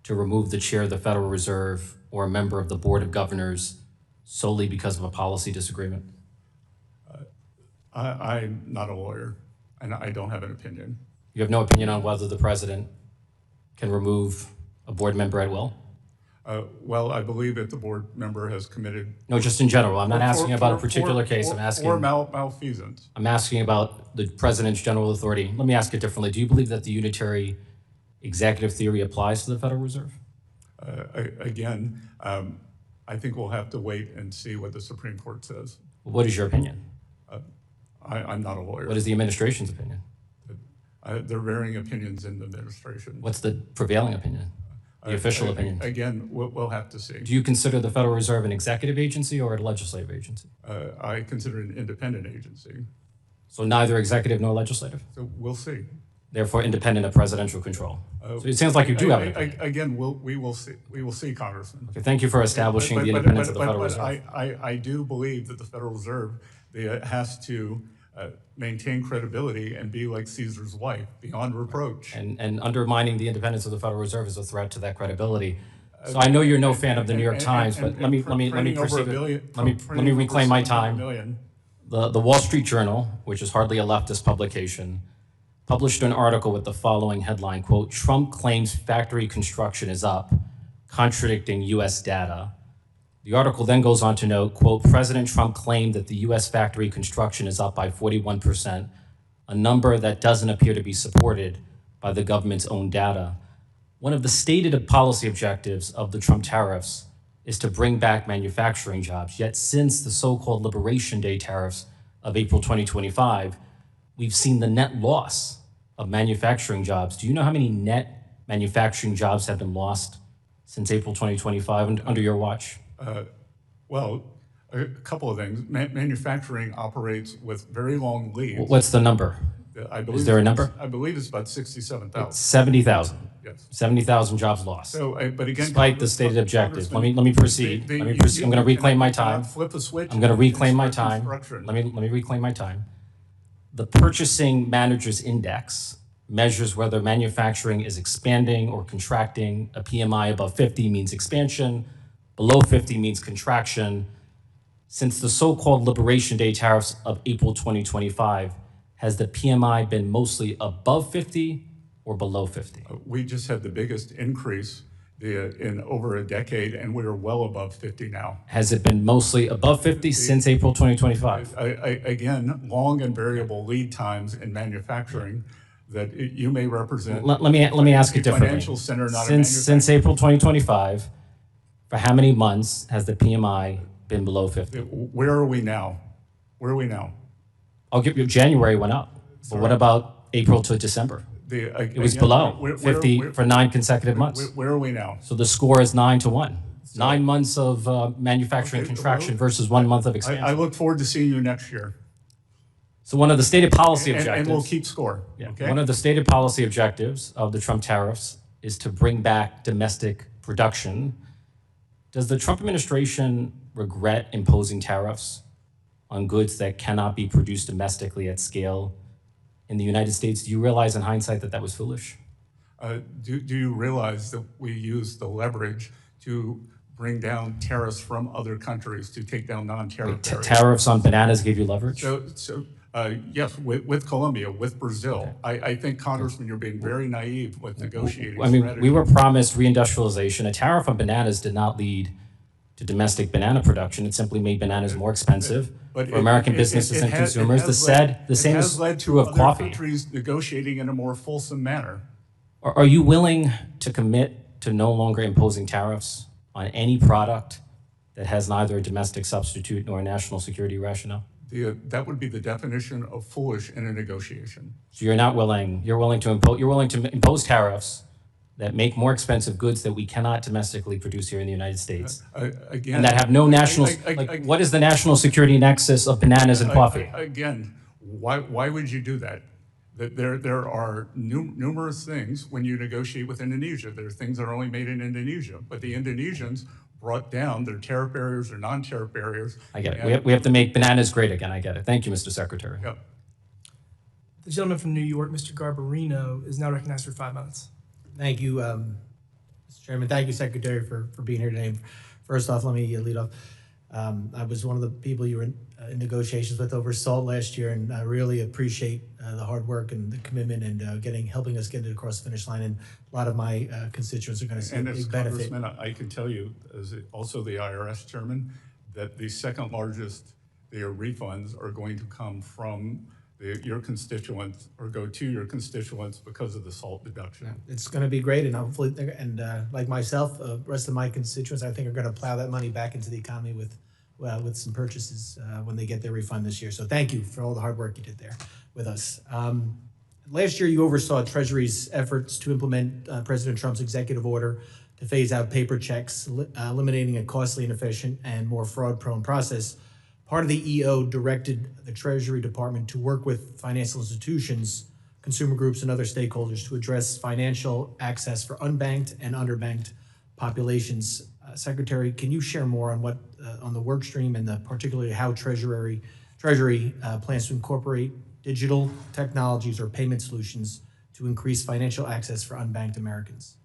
to remove the Chair of the Federal Reserve or a member of the Board of Governors solely because of a policy disagreement? I'm not a lawyer, and I don't have an opinion. You have no opinion on whether the President can remove a board member at will? Well, I believe that the board member has committed. No, just in general. I'm not asking about a particular case. I'm asking. Or malfeasance. I'm asking about the President's general authority. Let me ask it differently. Do you believe that the unitary executive theory applies to the Federal Reserve? Again, I think we'll have to wait and see what the Supreme Court says. What is your opinion? I'm not a lawyer. What is the administration's opinion? There are varying opinions in the administration. What's the prevailing opinion? The official opinion? Again, we'll have to see. Do you consider the Federal Reserve an executive agency or a legislative agency? I consider it an independent agency. So neither executive nor legislative? So we'll see. Therefore, independent of presidential control. So it sounds like you do have an opinion. Again, we will see. We will see, Congressman. Okay, thank you for establishing the independence of the Federal Reserve. I do believe that the Federal Reserve has to maintain credibility and be like Caesar's wife, beyond reproach. And undermining the independence of the Federal Reserve is a threat to that credibility. So I know you're no fan of the New York Times, but let me proceed. Let me reclaim my time. The Wall Street Journal, which is hardly a leftist publication, published an article with the following headline, quote, "Trump claims factory construction is up, contradicting U.S. data." The article then goes on to note, quote, "President Trump claimed that the U.S. factory construction is up by 41%, a number that doesn't appear to be supported by the government's own data." One of the stated policy objectives of the Trump tariffs is to bring back manufacturing jobs. Yet since the so-called Liberation Day tariffs of April 2025, we've seen the net loss of manufacturing jobs. Do you know how many net manufacturing jobs have been lost since April 2025 under your watch? Well, a couple of things. Manufacturing operates with very long leads. What's the number? Is there a number? I believe it's about 67,000. 70,000. Yes. 70,000 jobs lost. So, but again, despite the stated objectives. Let me proceed. I'm going to reclaim my time. Flip a switch. I'm going to reclaim my time. Let me reclaim my time. The Purchasing Managers Index measures whether manufacturing is expanding or contracting. A PMI above 50 means expansion. Below 50 means contraction. Since the so-called Liberation Day tariffs of April 2025, has the PMI been mostly above 50 or below 50? We just had the biggest increase in over a decade, and we are well above 50 now. Has it been mostly above 50 since April 2025? Again, long and variable lead times in manufacturing that you may represent. Let me ask it differently. Financial center, not since April 2025, for how many months has the PMI been below 50? Where are we now? Where are we now? I'll give you January went up. But what about April to December? It was below 50 for 9 consecutive months. Where are we now? So the score is 9-1. 9 months of manufacturing contraction versus 1 month of expansion. I look forward to seeing you next year. So one of the stated policy objectives. And we'll keep score. Yeah, okay? one of the stated policy objectives of the Trump tariffs is to bring back domestic production. Does the Trump administration regret imposing tariffs on goods that cannot be produced domestically at scale in the United States? Do you realize in hindsight that that was foolish? Do you realize that we use the leverage to bring down tariffs from other countries to take down non-tariff barriers? Tariffs on bananas gave you leverage? Yes, with Colombia, with Brazil. I think, Congressman, you're being very naive with negotiating I mean, strategy. we were promised reindustrialization. A tariff on bananas did not lead to domestic banana production. It simply made bananas more expensive for American businesses and consumers. The same is true of coffee. Countries negotiating in a more fulsome manner. Are you willing to commit to no longer imposing tariffs on any product that has neither a domestic substitute nor a national security rationale? That would be the definition of foolish in a negotiation. So you're not willing. You're willing to impose tariffs that make more expensive goods that we cannot domestically produce here in the United States, Again, and that have no national. What is the national security nexus of bananas and coffee? Again, why would you do that? There are numerous things when you negotiate with Indonesia. There are things that are only made in Indonesia, but the Indonesians brought down their tariff barriers or non-tariff barriers. I get it. We have to make bananas great again. I get it. Thank you, Mr. Secretary. Yep. The gentleman from New York, Mr. Garbarino, is now recognized for 5 minutes. Thank you, Mr. Chairman. Thank you, Secretary, for being here today. First off, let me lead off. I was one of the people you were in negotiations with over SALT last year, and I really appreciate the hard work and the commitment and helping us get it across the finish line. And a lot of my constituents are going to see a big benefit. Congressman, I can tell you, as also the IRS chairman, that the second largest refunds are going to come from your constituents or go to your constituents because of the SALT deduction. It's going to be great, and hopefully, like myself, the rest of my constituents, I think, are going to plow that money back into the economy with with some purchases when they get their refund this year. So thank you for all the hard work you did there with us. Last year, you oversaw Treasury's efforts to implement President Trump's executive order to phase out paper checks, eliminating a costly, inefficient, and more fraud-prone process. Part of the EO directed the Treasury Department to work with financial institutions, consumer groups, and other stakeholders to address financial access for unbanked and underbanked populations. Secretary, can you share more on what on the work stream and particularly how Treasury plans to incorporate digital technologies or payment solutions to increase financial access for unbanked Americans?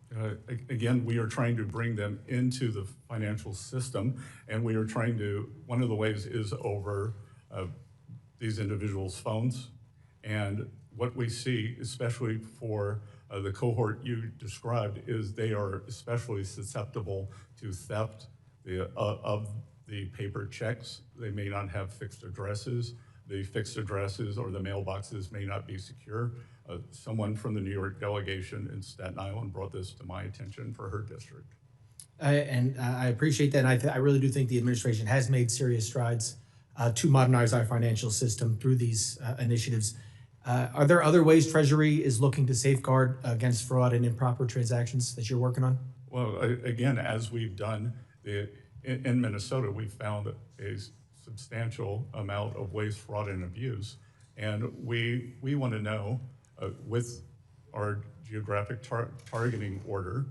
Again, we are trying to bring them into the financial system, and we are trying to, one of the ways is over these individuals' phones. And what we see, especially for the cohort you described, is they are especially susceptible to theft of the paper checks. They may not have fixed addresses. The fixed addresses or the mailboxes may not be secure. Someone from the New York delegation in Staten Island brought this to my attention for her district. I appreciate that. And I really do think the administration has made serious strides to modernize our financial system through these initiatives. Are there other ways Treasury is looking to safeguard against fraud and improper transactions that you're working on? Well, again, as we've done in Minnesota, we've found a substantial amount of waste, fraud, and abuse. And we want to know, with our geographic targeting order,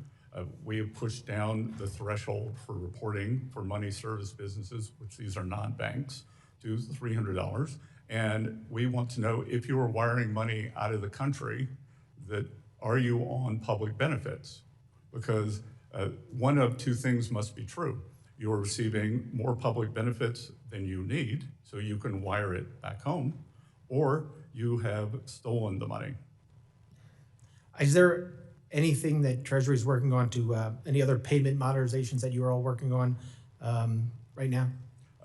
we have pushed down the threshold for reporting for money service businesses, which these are non-banks, to $300. And we want to know if you are wiring money out of the country, that are you on public benefits? Because one of two things must be true. You're receiving more public benefits than you need, so you can wire it back home, or you have stolen the money. Is there anything that Treasury is working on to, any other payment modernizations that you are all working on right now?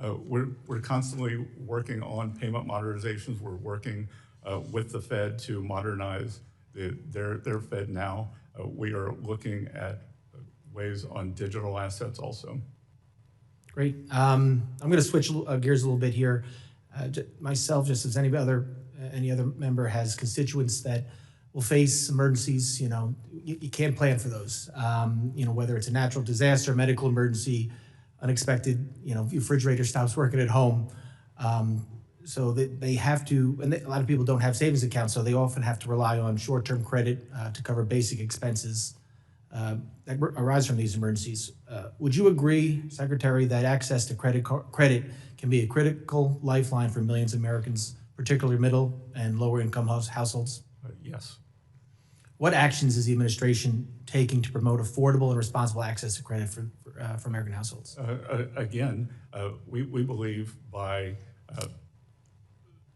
We're constantly working on payment modernizations. We're working with the Fed to modernize their FedNow. We are looking at ways on digital assets also. Great. I'm going to switch gears a little bit here. Myself, just as any other member, has constituents that will face emergencies. You know, you can't plan for those. You know, whether it's a natural disaster, medical emergency, unexpected, you know, refrigerator stops working at home. So that they have to, and a lot of people don't have savings accounts, so they often have to rely on short-term credit to cover basic expenses that arise from these emergencies. Would you agree, Secretary, that access to credit can be a critical lifeline for millions of Americans, particularly middle and lower income households? Yes. What actions is the administration taking to promote affordable and responsible access to credit for American households? Again, we believe by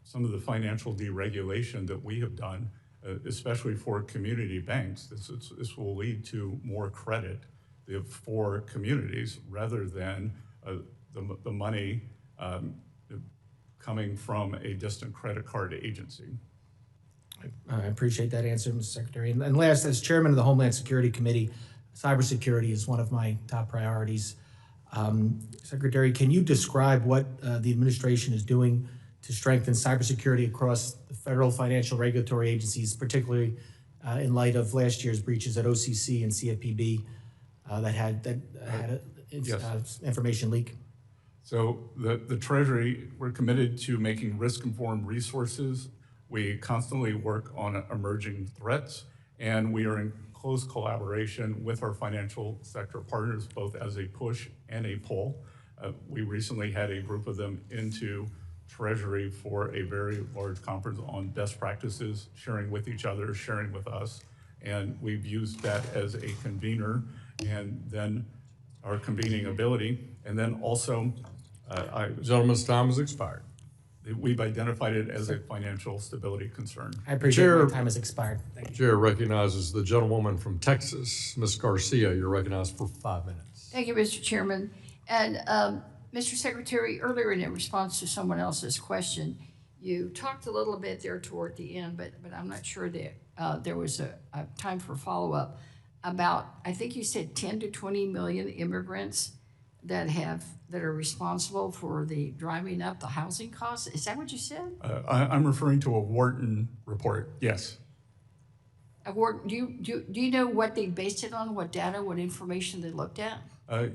some of the financial deregulation that we have done, especially for community banks, this will lead to more credit for communities rather than the money coming from a distant credit card agency. I appreciate that answer, Mr. Secretary. And last, as chairman of the Homeland Security Committee, cybersecurity is one of my top priorities. Secretary, can you describe what the administration is doing to strengthen cybersecurity across the federal financial regulatory agencies, particularly in light of last year's breaches at OCC and CFPB that had information leak? So the Treasury, we're committed to making risk-informed resources. We constantly work on emerging threats, and we are in close collaboration with our financial sector partners, both as a push and a pull. We recently had a group of them into Treasury for a very large conference on best practices, sharing with each other, sharing with us, and we've used that as a convener, and then our convening ability, and then also Gentleman's time has expired. We've identified it as a financial stability concern. I appreciate my time has expired. Thank you. Chair recognizes the gentlewoman from Texas, Ms. Garcia. You're recognized for 5 minutes. Thank you, Mr. Chairman. And Mr. Secretary, earlier in response to someone else's question, you talked a little bit there toward the end, but I'm not sure that there was a time for follow-up about, I think you said 10 to 20 million immigrants that are responsible for the driving up the housing costs? Is that what you said? I'm referring to a Wharton report, yes. Do you know what they based it on, what data, what information they looked at?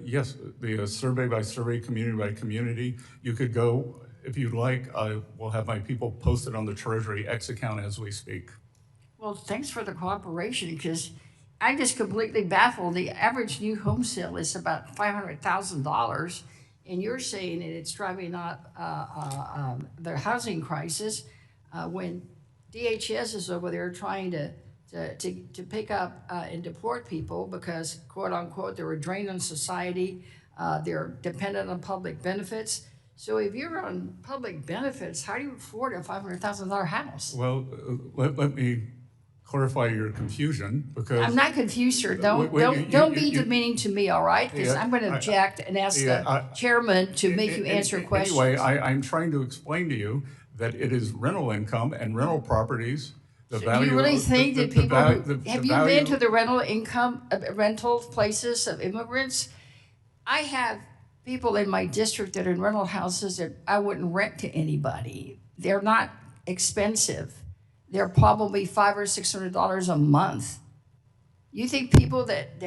Yes, the survey by survey, community by community. You could go, if you'd like, we'll have my people post it on the Treasury X account as we speak. Well, thanks for the cooperation, because I'm just completely baffled. The average new home sale is about $500,000, and you're saying that it's driving up the housing crisis when DHS is over there trying to pick up and deport people because, quote unquote, they're a drain on society, they're dependent on public benefits. So if you're on public benefits, how do you afford a $500,000 house? Well, let me clarify your confusion, because I'm not confused, sir. Don't be demeaning to me, all right? Because I'm going to object and ask the chairman to make you answer questions. Anyway, I'm trying to explain to you that it is rental income and rental properties. The value. Do you really think that people? Have you been to the rental places of immigrants? I have people in my district that are in rental houses that I wouldn't rent to anybody. They're not expensive. They're probably $500 or $600 a month. You think people that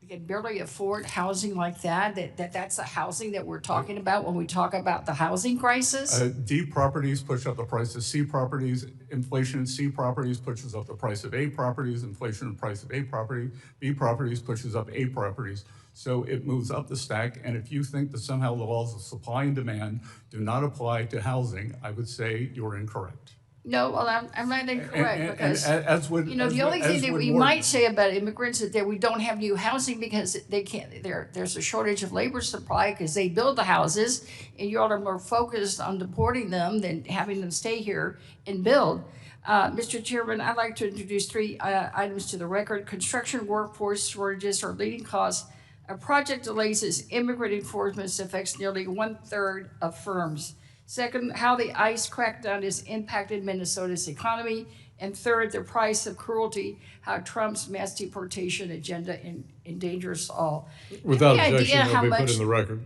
can barely afford housing like that's the housing that we're talking about when we talk about the housing crisis? D properties push up the price of C properties. Inflation in C properties pushes up the price of A properties. Inflation in the price of A property. B properties pushes up A properties. So it moves up the stack. And if you think that somehow the laws of supply and demand do not apply to housing, I would say you're incorrect. No, well, I'm not incorrect because the only thing that we might say about immigrants is that we don't have new housing because they can't. There's a shortage of labor supply because they build the houses, and you all are more focused on deporting them than having them stay here and build. Mr. Chairman, I'd like to introduce three items to the record. Construction workforce shortages are leading cause of project delays as immigrant enforcement affects nearly 1/3 of firms. Second, how the ICE crackdown has impacted Minnesota's economy. And third, the price of cruelty, how Trump's mass deportation agenda endangers all. Without objection, it'll be put in the record.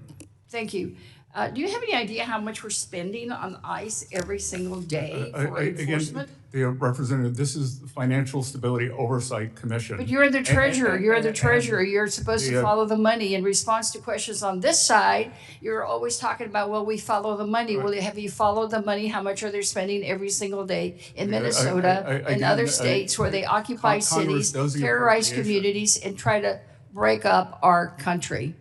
Thank you. Do you have any idea how much we're spending on ICE every single day for enforcement? Again, the representative, this is the Financial Stability Oversight Commission. But you're the treasurer. You're the treasurer. You're supposed to follow the money. In response to questions on this side, you're always talking about, well, we follow the money. Well, have you followed the money? How much are they spending every single day in Minnesota and other states where they occupy cities, terrorize communities, and try to break up our country?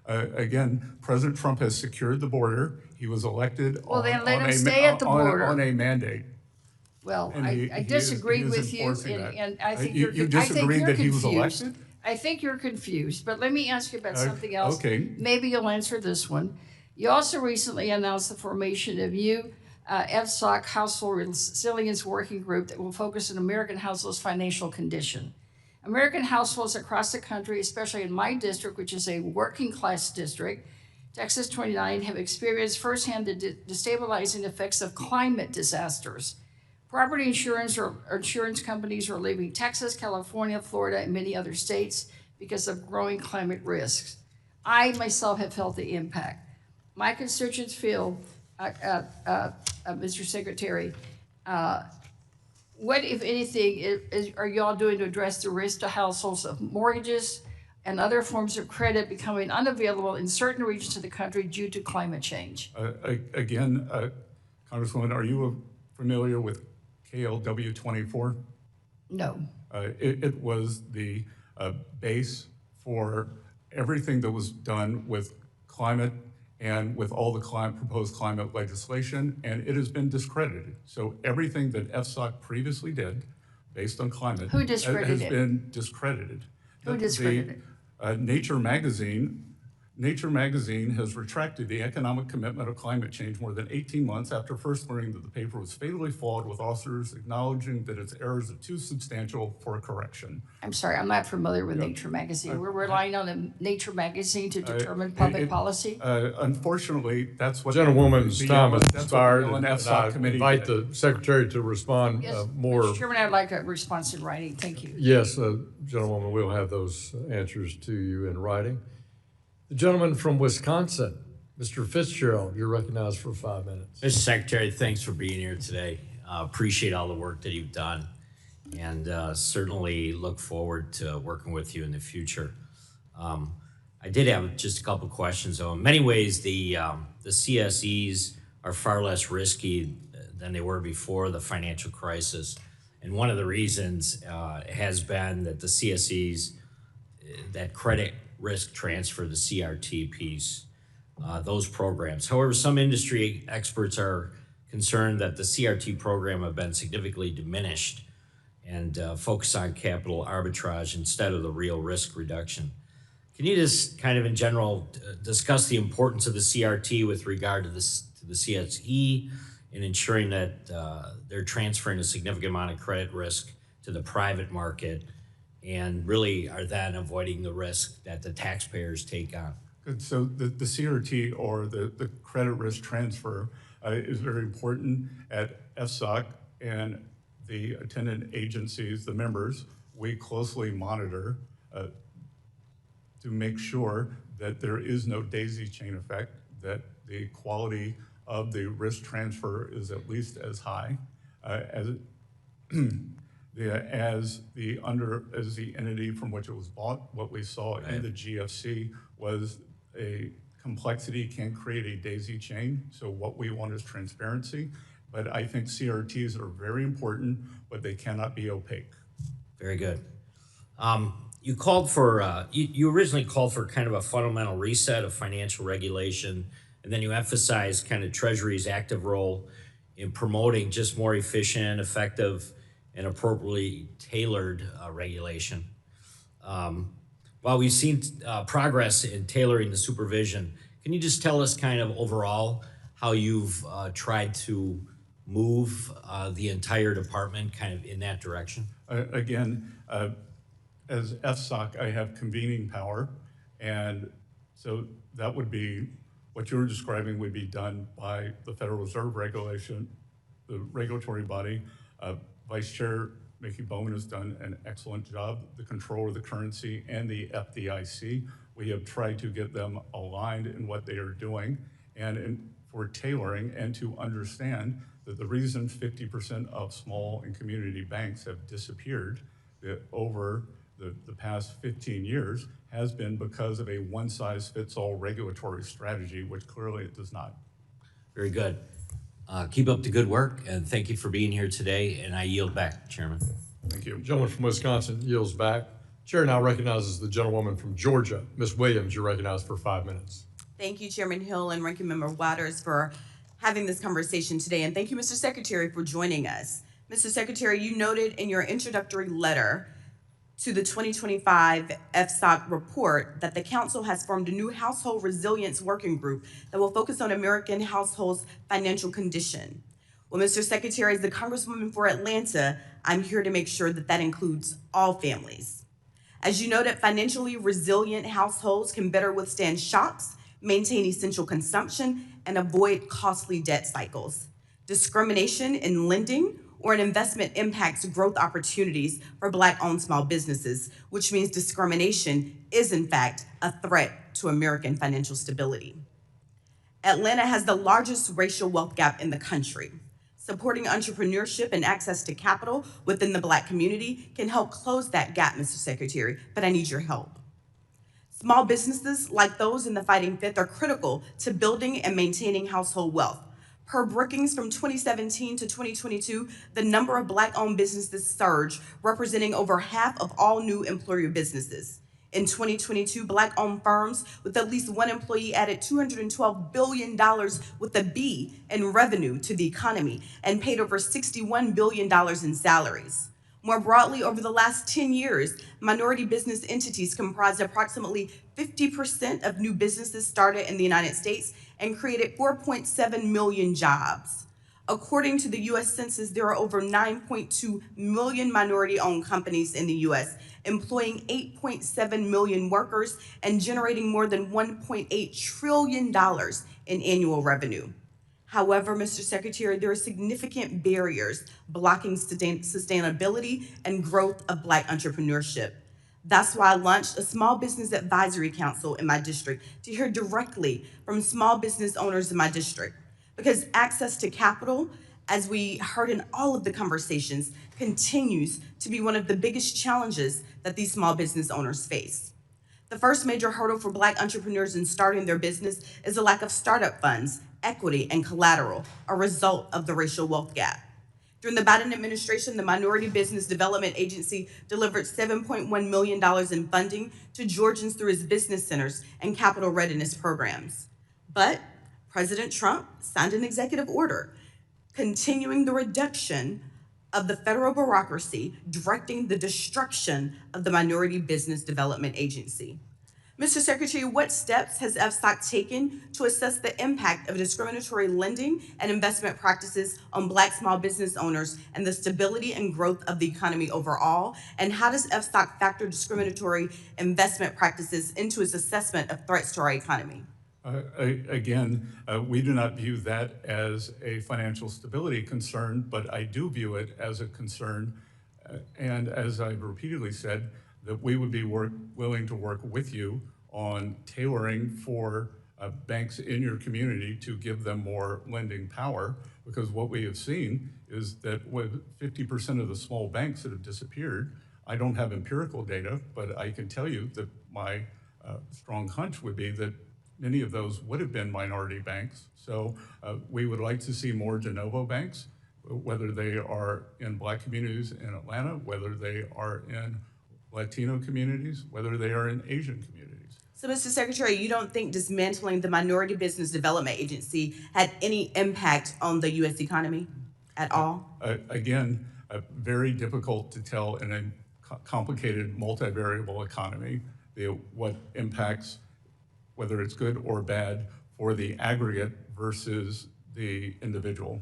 Again, President Trump has secured the border. He was elected on a mandate. Well, I disagree with you, and I think you're disagree that he was confused. elected? I think you're confused, but let me ask you about something else. Okay. Maybe you'll answer this one. You also recently announced the formation of FSOC Household Resilience Working Group that will focus on American households' financial condition. American households across the country, especially in my district, which is a working class district, Texas 29, have experienced firsthand the destabilizing effects of climate disasters. Property insurance or insurance companies are leaving Texas, California, Florida, and many other states because of growing climate risks. I myself have felt the impact. My constituents feel, Mr. Secretary, what, if anything, are y'all doing to address the risk to households of mortgages and other forms of credit becoming unavailable in certain regions of the country due to climate change? Again, Congresswoman, are you familiar with KLW 24? No. It was the base for everything that was done with climate and with all the proposed climate legislation, and it has been discredited. So everything that FSOC previously did based on climate has been discredited. Who discredited it? Nature magazine has retracted the economic commitment of climate change more than 18 months after first learning that the paper was fatally flawed, with authors acknowledging that its errors are too substantial for a correction. I'm sorry, I'm not familiar with Nature magazine. We're relying on a Nature magazine to determine public policy? Unfortunately, that's what— Gentlewoman's time has expired. I invite the Secretary to respond more. Mr. Chairman, I'd like a response in writing. Thank you. Yes, Gentlewoman, we'll have those answers to you in writing. The gentleman from Wisconsin, Mr. Fitzgerald, you're recognized for 5 minutes. Mr. Secretary, thanks for being here today. Appreciate all the work that you've done, and certainly look forward to working with you in the future. I did have just a couple questions, though. In many ways, the CSEs are far less risky than they were before the financial crisis. And one of the reasons has been that the CSEs, that credit risk transfer, the CRT piece, those programs. However, some industry experts are concerned that the CRT program have been significantly diminished and focus on capital arbitrage instead of the real risk reduction. Can you just kind of in general discuss the importance of the CRT with regard to the CSE in ensuring that they're transferring a significant amount of credit risk to the private market and really are then avoiding the risk that the taxpayers take on? Good. So the CRT, or the credit risk transfer, is very important at FSOC and the attendant agencies, the members. We closely monitor to make sure that there is no daisy chain effect, that the quality of the risk transfer is at least as high as the entity from which it was bought. What we saw in the GFC was a complexity can create a daisy chain. So what we want is transparency. But I think CRTs are very important, but they cannot be opaque. Very good. You called for, you originally called for kind of a fundamental reset of financial regulation, and then you emphasized kind of Treasury's active role in promoting just more efficient, effective, and appropriately tailored regulation. While we've seen progress in tailoring the supervision, can you just tell us kind of overall how you've tried to move the entire department kind of in that direction? Again, as FSOC, I have convening power, and so that would be, what you're describing would be done by the Federal Reserve regulation, the regulatory body. Vice Chair Mickey Bowman has done an excellent job, the controller of the currency and the FDIC. We have tried to get them aligned in what they are doing and for tailoring, and to understand that the reason 50% of small and community banks have disappeared over the past 15 years has been because of a one-size-fits-all regulatory strategy, which clearly it does not. Very good. Keep up the good work, and thank you for being here today, and I yield back, Chairman. Thank you. Gentleman from Wisconsin yields back. Chair now recognizes the gentlewoman from Georgia. Ms. Williams, you're recognized for 5 minutes. Thank you, Chairman Hill and Ranking Member Waters, for having this conversation today, and thank you, Mr. Secretary, for joining us. Mr. Secretary, you noted in your introductory letter to the 2025 FSOC report that the Council has formed a new household resilience working group that will focus on American households' financial condition. Well, Mr. Secretary, as the Congresswoman for Atlanta, I'm here to make sure that that includes all families. As you noted, financially resilient households can better withstand shocks, maintain essential consumption, and avoid costly debt cycles. Discrimination in lending or an investment impacts growth opportunities for Black-owned small businesses, which means discrimination is, in fact, a threat to American financial stability. Atlanta has the largest racial wealth gap in the country. Supporting entrepreneurship and access to capital within the Black community can help close that gap, Mr. Secretary, but I need your help. Small businesses like those in the Fighting Fifth are critical to building and maintaining household wealth. Per Brookings, from 2017 to 2022, the number of Black-owned businesses surged, representing over half of all new employer businesses. In 2022, Black-owned firms with at least one employee added $212 billion with a B in revenue to the economy and paid over $61 billion in salaries. More broadly, over the last 10 years, minority business entities comprised approximately 50% of new businesses started in the United States and created 4.7 million jobs. According to the U.S. Census, there are over 9.2 million minority-owned companies in the U.S., employing 8.7 million workers and generating more than $1.8 trillion in annual revenue. However, Mr. Secretary, there are significant barriers blocking sustainability and growth of Black entrepreneurship. That's why I launched a Small Business Advisory Council in my district to hear directly from small business owners in my district. Because access to capital, as we heard in all of the conversations, continues to be one of the biggest challenges that these small business owners face. The first major hurdle for Black entrepreneurs in starting their business is the lack of startup funds, equity, and collateral, a result of the racial wealth gap. During the Biden administration, the Minority Business Development Agency delivered $7.1 million in funding to Georgians through its business centers and capital readiness programs. But President Trump signed an executive order continuing the reduction of the federal bureaucracy, directing the destruction of the Minority Business Development Agency. Mr. Secretary, what steps has FSOC taken to assess the impact of discriminatory lending and investment practices on Black small business owners and the stability and growth of the economy overall? And how does FSOC factor discriminatory investment practices into its assessment of threats to our economy? We do not view that as a financial stability concern, but I do view it as a concern. And as I've repeatedly said, that we would be willing to work with you on tailoring for banks in your community to give them more lending power, because what we have seen is that with 50% of the small banks that have disappeared, I don't have empirical data, but I can tell you that my strong hunch would be that many of those would have been minority banks. So we would like to see more de novo banks, whether they are in Black communities in Atlanta, whether they are in Latino communities, whether they are in Asian communities. So, Mr. Secretary, you don't think dismantling the Minority Business Development Agency had any impact on the U.S. economy at all? Very difficult to tell in a complicated multivariable economy what impacts, whether it's good or bad, for the aggregate versus the individual.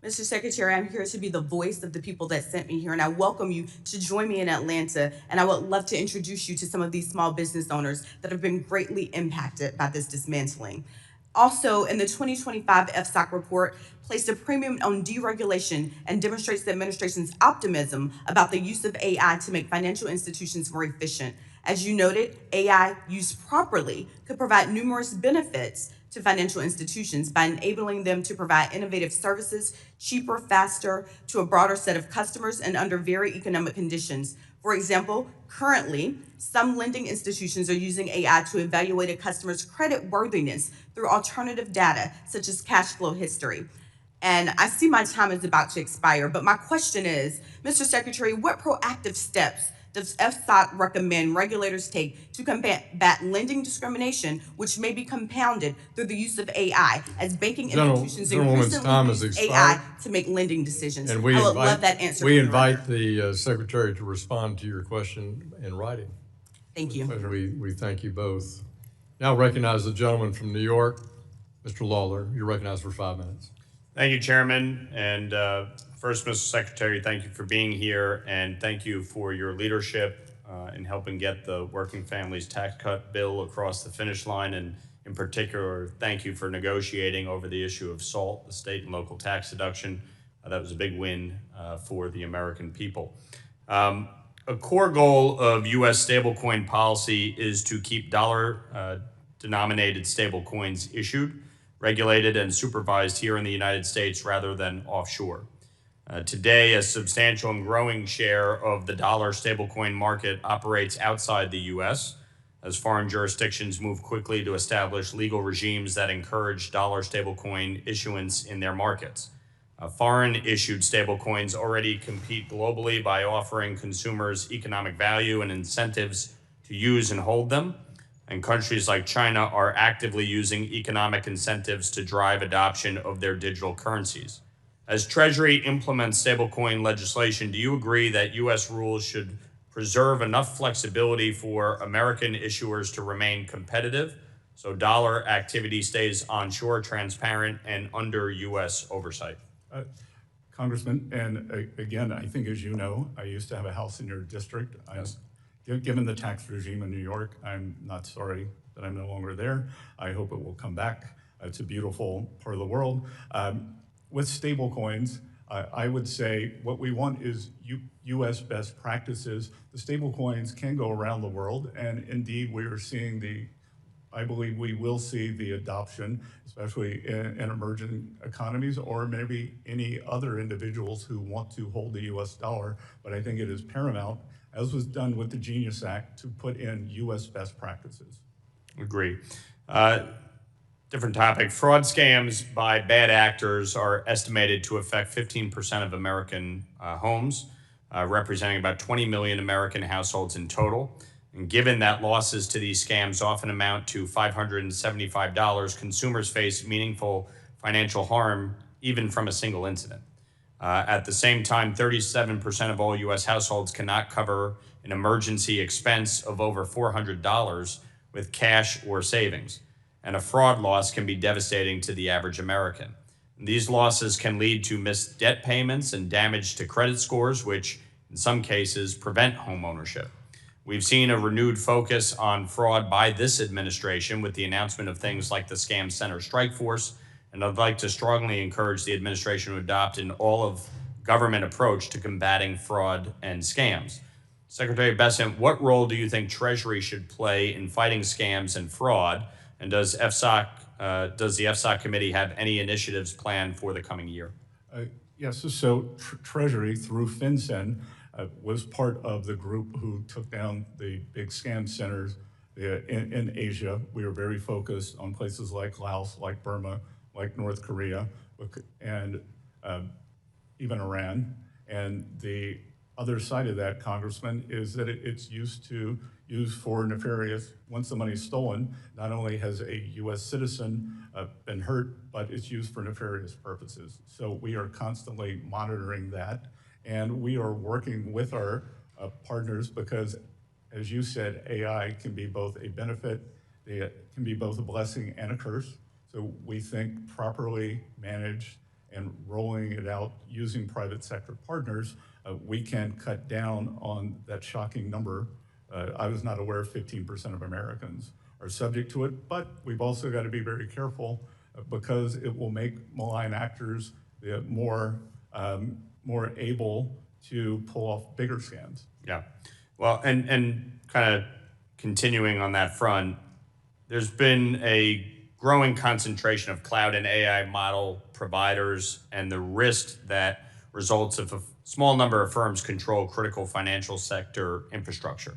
Mr. Secretary, I'm here to be the voice of the people that sent me here, and I welcome you to join me in Atlanta, and I would love to introduce you to some of these small business owners that have been greatly impacted by this dismantling. Also, in the 2025 FSOC report, placed a premium on deregulation and demonstrates the administration's optimism about the use of AI to make financial institutions more efficient. As you noted, AI used properly could provide numerous benefits to financial institutions by enabling them to provide innovative services cheaper, faster, to a broader set of customers and under very economic conditions. For example, currently, some lending institutions are using AI to evaluate a customer's credit worthiness through alternative data, such as cash flow history. And I see my time is about to expire, but my question is, Mr. Secretary, what proactive steps does FSOC recommend regulators take to combat lending discrimination, which may be compounded through the use of AI, as banking institutions increasingly use AI to make lending decisions? And I would love that answer. We invite the Secretary to respond to your question in writing. Thank you. We thank you both. Now recognize the gentleman from New York, Mr. Lawler. You're recognized for 5 minutes. Thank you, Chairman. And first, Mr. Secretary, thank you for being here, and thank you for your leadership in helping get the Working Families Tax Cut bill across the finish line. And in particular, thank you for negotiating over the issue of SALT, the state and local tax deduction. That was a big win for the American people. A core goal of U.S. stablecoin policy is to keep dollar-denominated stablecoins issued, regulated, and supervised here in the United States rather than offshore. Today, a substantial and growing share of the dollar stablecoin market operates outside the U.S., as foreign jurisdictions move quickly to establish legal regimes that encourage dollar stablecoin issuance in their markets. Foreign-issued stablecoins already compete globally by offering consumers economic value and incentives to use and hold them, and countries like China are actively using economic incentives to drive adoption of their digital currencies. As Treasury implements stablecoin legislation, do you agree that U.S. rules should preserve enough flexibility for American issuers to remain competitive so dollar activity stays onshore, transparent, and under U.S. oversight? Congressman, and again, I think, as you know, I used to have a house in your district. Yes. Given the tax regime in New York, I'm not sorry that I'm no longer there. I hope it will come back. It's a beautiful part of the world. With stable coins, I would say what we want is U.S. best practices. The stable coins can go around the world, and indeed we are seeing I believe we will see the adoption, especially in emerging economies, or maybe any other individuals who want to hold the U.S. dollar. But I think it is paramount, as was done with the Genius Act, to put in U.S. best practices. Agree. Different topic. Fraud scams by bad actors are estimated to affect 15% of American homes, representing about 20 million American households in total. And given that losses to these scams often amount to $575, consumers face meaningful financial harm even from a single incident. At the same time, 37% of all U.S. households cannot cover an emergency expense of over $400 with cash or savings. And a fraud loss can be devastating to the average American. These losses can lead to missed debt payments and damage to credit scores, which in some cases prevent home ownership. We've seen a renewed focus on fraud by this administration with the announcement of things like the Scam Center Strike Force, and I'd like to strongly encourage the administration to adopt an all-of-government approach to combating fraud and scams. Secretary Bessent, what role do you think Treasury should play in fighting scams and fraud? And does the FSOC committee have any initiatives planned for the coming year? Yes, so Treasury through FinCEN was part of the group who took down the big scam centers in Asia. We were very focused on places like Laos, like Burma, like North Korea, and even Iran. And the other side of that, Congressman, is that it's used for nefarious. Once the money's stolen, not only has a U.S. citizen been hurt, but it's used for nefarious purposes. So we are constantly monitoring that, and we are working with our partners because, as you said, AI can be both a benefit, it can be both a blessing and a curse. So we think properly managed and rolling it out using private sector partners, we can cut down on that shocking number. I was not aware 15% of Americans are subject to it, but we've also got to be very careful because it will make malign actors more able to pull off bigger scams. Yeah. Well, and kind of continuing on that front, there's been a growing concentration of cloud and AI model providers and the risk that results if a small number of firms control critical financial sector infrastructure.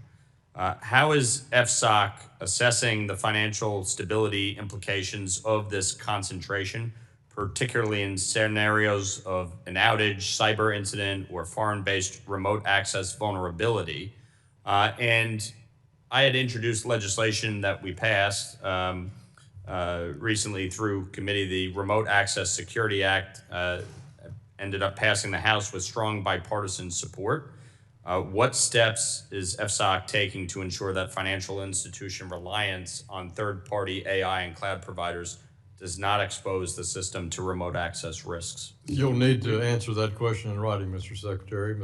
How is FSOC assessing the financial stability implications of this concentration, particularly in scenarios of an outage, cyber incident, or foreign-based remote access vulnerability? And I had introduced legislation that we passed recently through committee. The Remote Access Security Act ended up passing the House with strong bipartisan support. What steps is FSOC taking to ensure that financial institution reliance on third-party AI and cloud providers does not expose the system to remote access risks? You'll need to answer that question in writing, Mr. Secretary.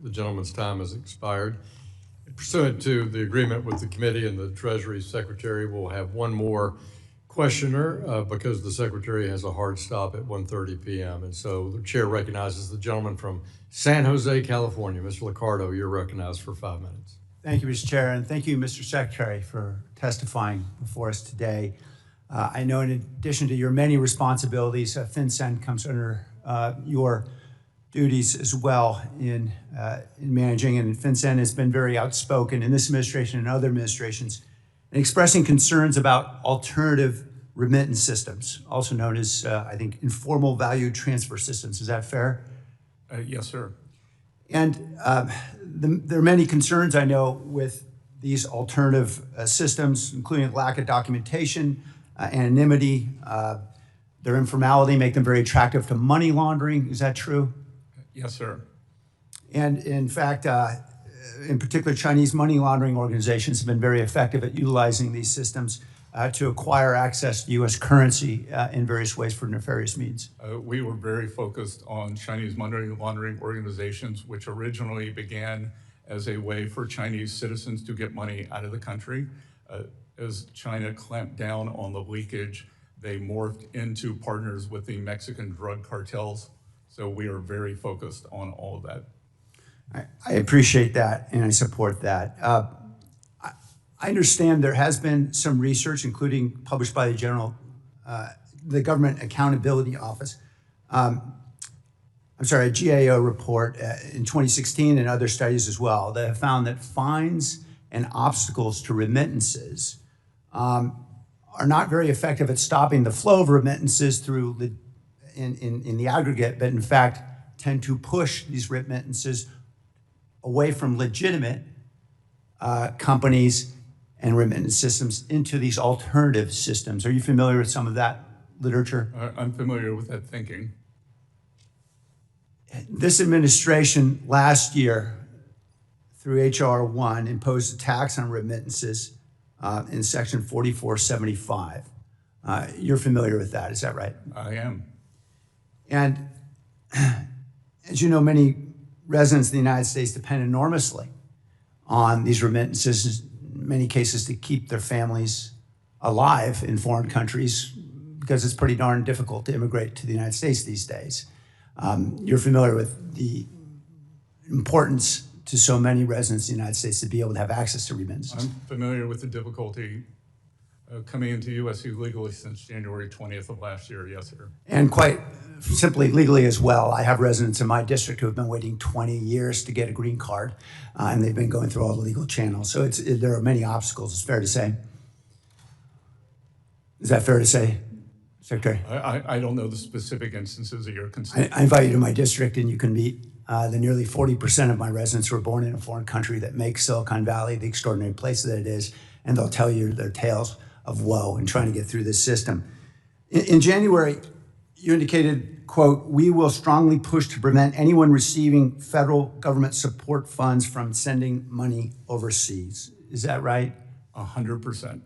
The gentleman's time has expired. Pursuant to the agreement with the committee and the Treasury Secretary, we'll have one more questioner because the Secretary has a hard stop at 1:30 p.m. And so the chair recognizes the gentleman from San Jose, California. Mr. Liccardo, you're recognized for 5 minutes. Thank you, Mr. Chair, and thank you, Mr. Secretary, for testifying before us today. I know in addition to your many responsibilities, FinCEN comes under your duties as well in managing, and FinCEN has been very outspoken in this administration and other administrations in expressing concerns about alternative remittance systems, also known as, I think, informal value transfer systems. Is that fair? Yes, sir. And there are many concerns, I know, with these alternative systems, including lack of documentation, anonymity, their informality make them very attractive to money laundering. Is that true? Yes, sir. And in fact, in particular, Chinese money laundering organizations have been very effective at utilizing these systems to acquire access to U.S. currency in various ways for nefarious means. We were very focused on Chinese money laundering organizations, which originally began as a way for Chinese citizens to get money out of the country. As China clamped down on the leakage, they morphed into partners with the Mexican drug cartels. So we are very focused on all of that. I appreciate that and I support that. I understand there has been some research, including published by the Government Accountability Office. A GAO report in 2016 and other studies as well that have found that fines and obstacles to remittances are not very effective at stopping the flow of remittances in the aggregate, but in fact tend to push these remittances away from legitimate companies and remittance systems into these alternative systems. Are you familiar with some of that literature? I'm familiar with that thinking. This administration last year, through H.R. 1, imposed a tax on remittances in Section 4475. You're familiar with that, is that right? I am. And as you know, many residents of the United States depend enormously on these remittances, in many cases to keep their families alive in foreign countries, because it's pretty darn difficult to immigrate to the United States these days. You're familiar with the importance to so many residents of the United States to be able to have access to remittances. I'm familiar with the difficulty coming into U.S. illegally since January 20th of last year, yes, sir. And quite simply legally as well. I have residents in my district who have been waiting 20 years to get a green card, and they've been going through all the legal channels. So there are many obstacles, it's fair to say. Is that fair to say, Secretary? I don't know the specific instances that you're considering. I invite you to my district and you can meet the nearly 40% of my residents who are born in a foreign country that makes Silicon Valley the extraordinary place that it is, and they'll tell you their tales of woe in trying to get through this system. In January, you indicated, quote, "We will strongly push to prevent anyone receiving federal government support funds from sending money overseas." Is that right? 100%.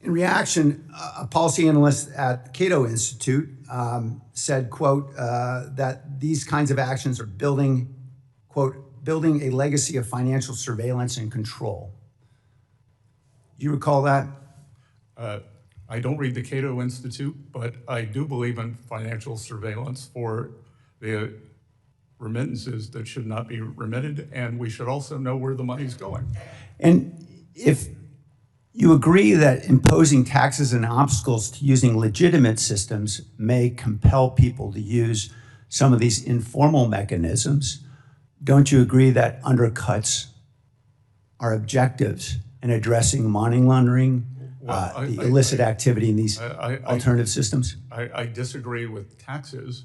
In reaction, a policy analyst at the Cato Institute said, quote, that these kinds of actions are building, quote, "building a legacy of financial surveillance and control." Do you recall that? I don't read the Cato Institute, but I do believe in financial surveillance for the remittances that should not be remitted, and we should also know where the money's going. And if you agree that imposing taxes and obstacles to using legitimate systems may compel people to use some of these informal mechanisms, don't you agree that undercuts our objectives in addressing money laundering, the illicit activity in these alternative systems? I disagree with taxes.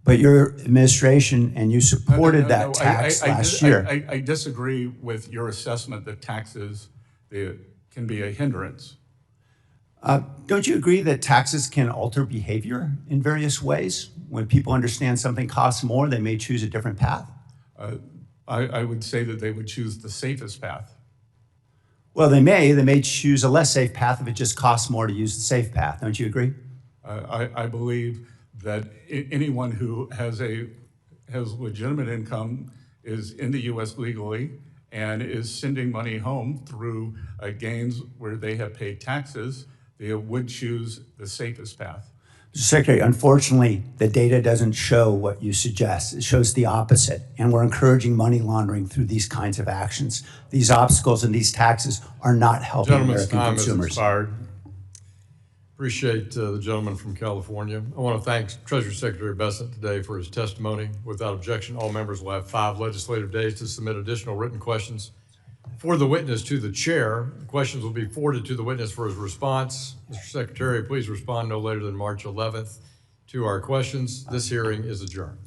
But your administration and you supported that tax last year. I disagree with your assessment that taxes can be a hindrance. Don't you agree that taxes can alter behavior in various ways? When people understand something costs more, they may choose a different path? I would say that they would choose the safest path. Well, they may choose a less safe path if it just costs more to use the safe path. Don't you agree? I believe that anyone who has legitimate income, is in the U.S. legally, and is sending money home through gains where they have paid taxes, they would choose the safest path. Mr. Secretary, unfortunately, the data doesn't show what you suggest. It shows the opposite, and we're encouraging money laundering through these kinds of actions. These obstacles and these taxes are not helping American consumers. Gentleman's time has expired. Appreciate the gentleman from California. I want to thank Treasury Secretary Bessent today for his testimony. Without objection, all members will have 5 legislative days to submit additional written questions for the witness to the chair. Questions will be forwarded to the witness for his response. Mr. Secretary, please respond no later than March 11th to our questions. This hearing is adjourned.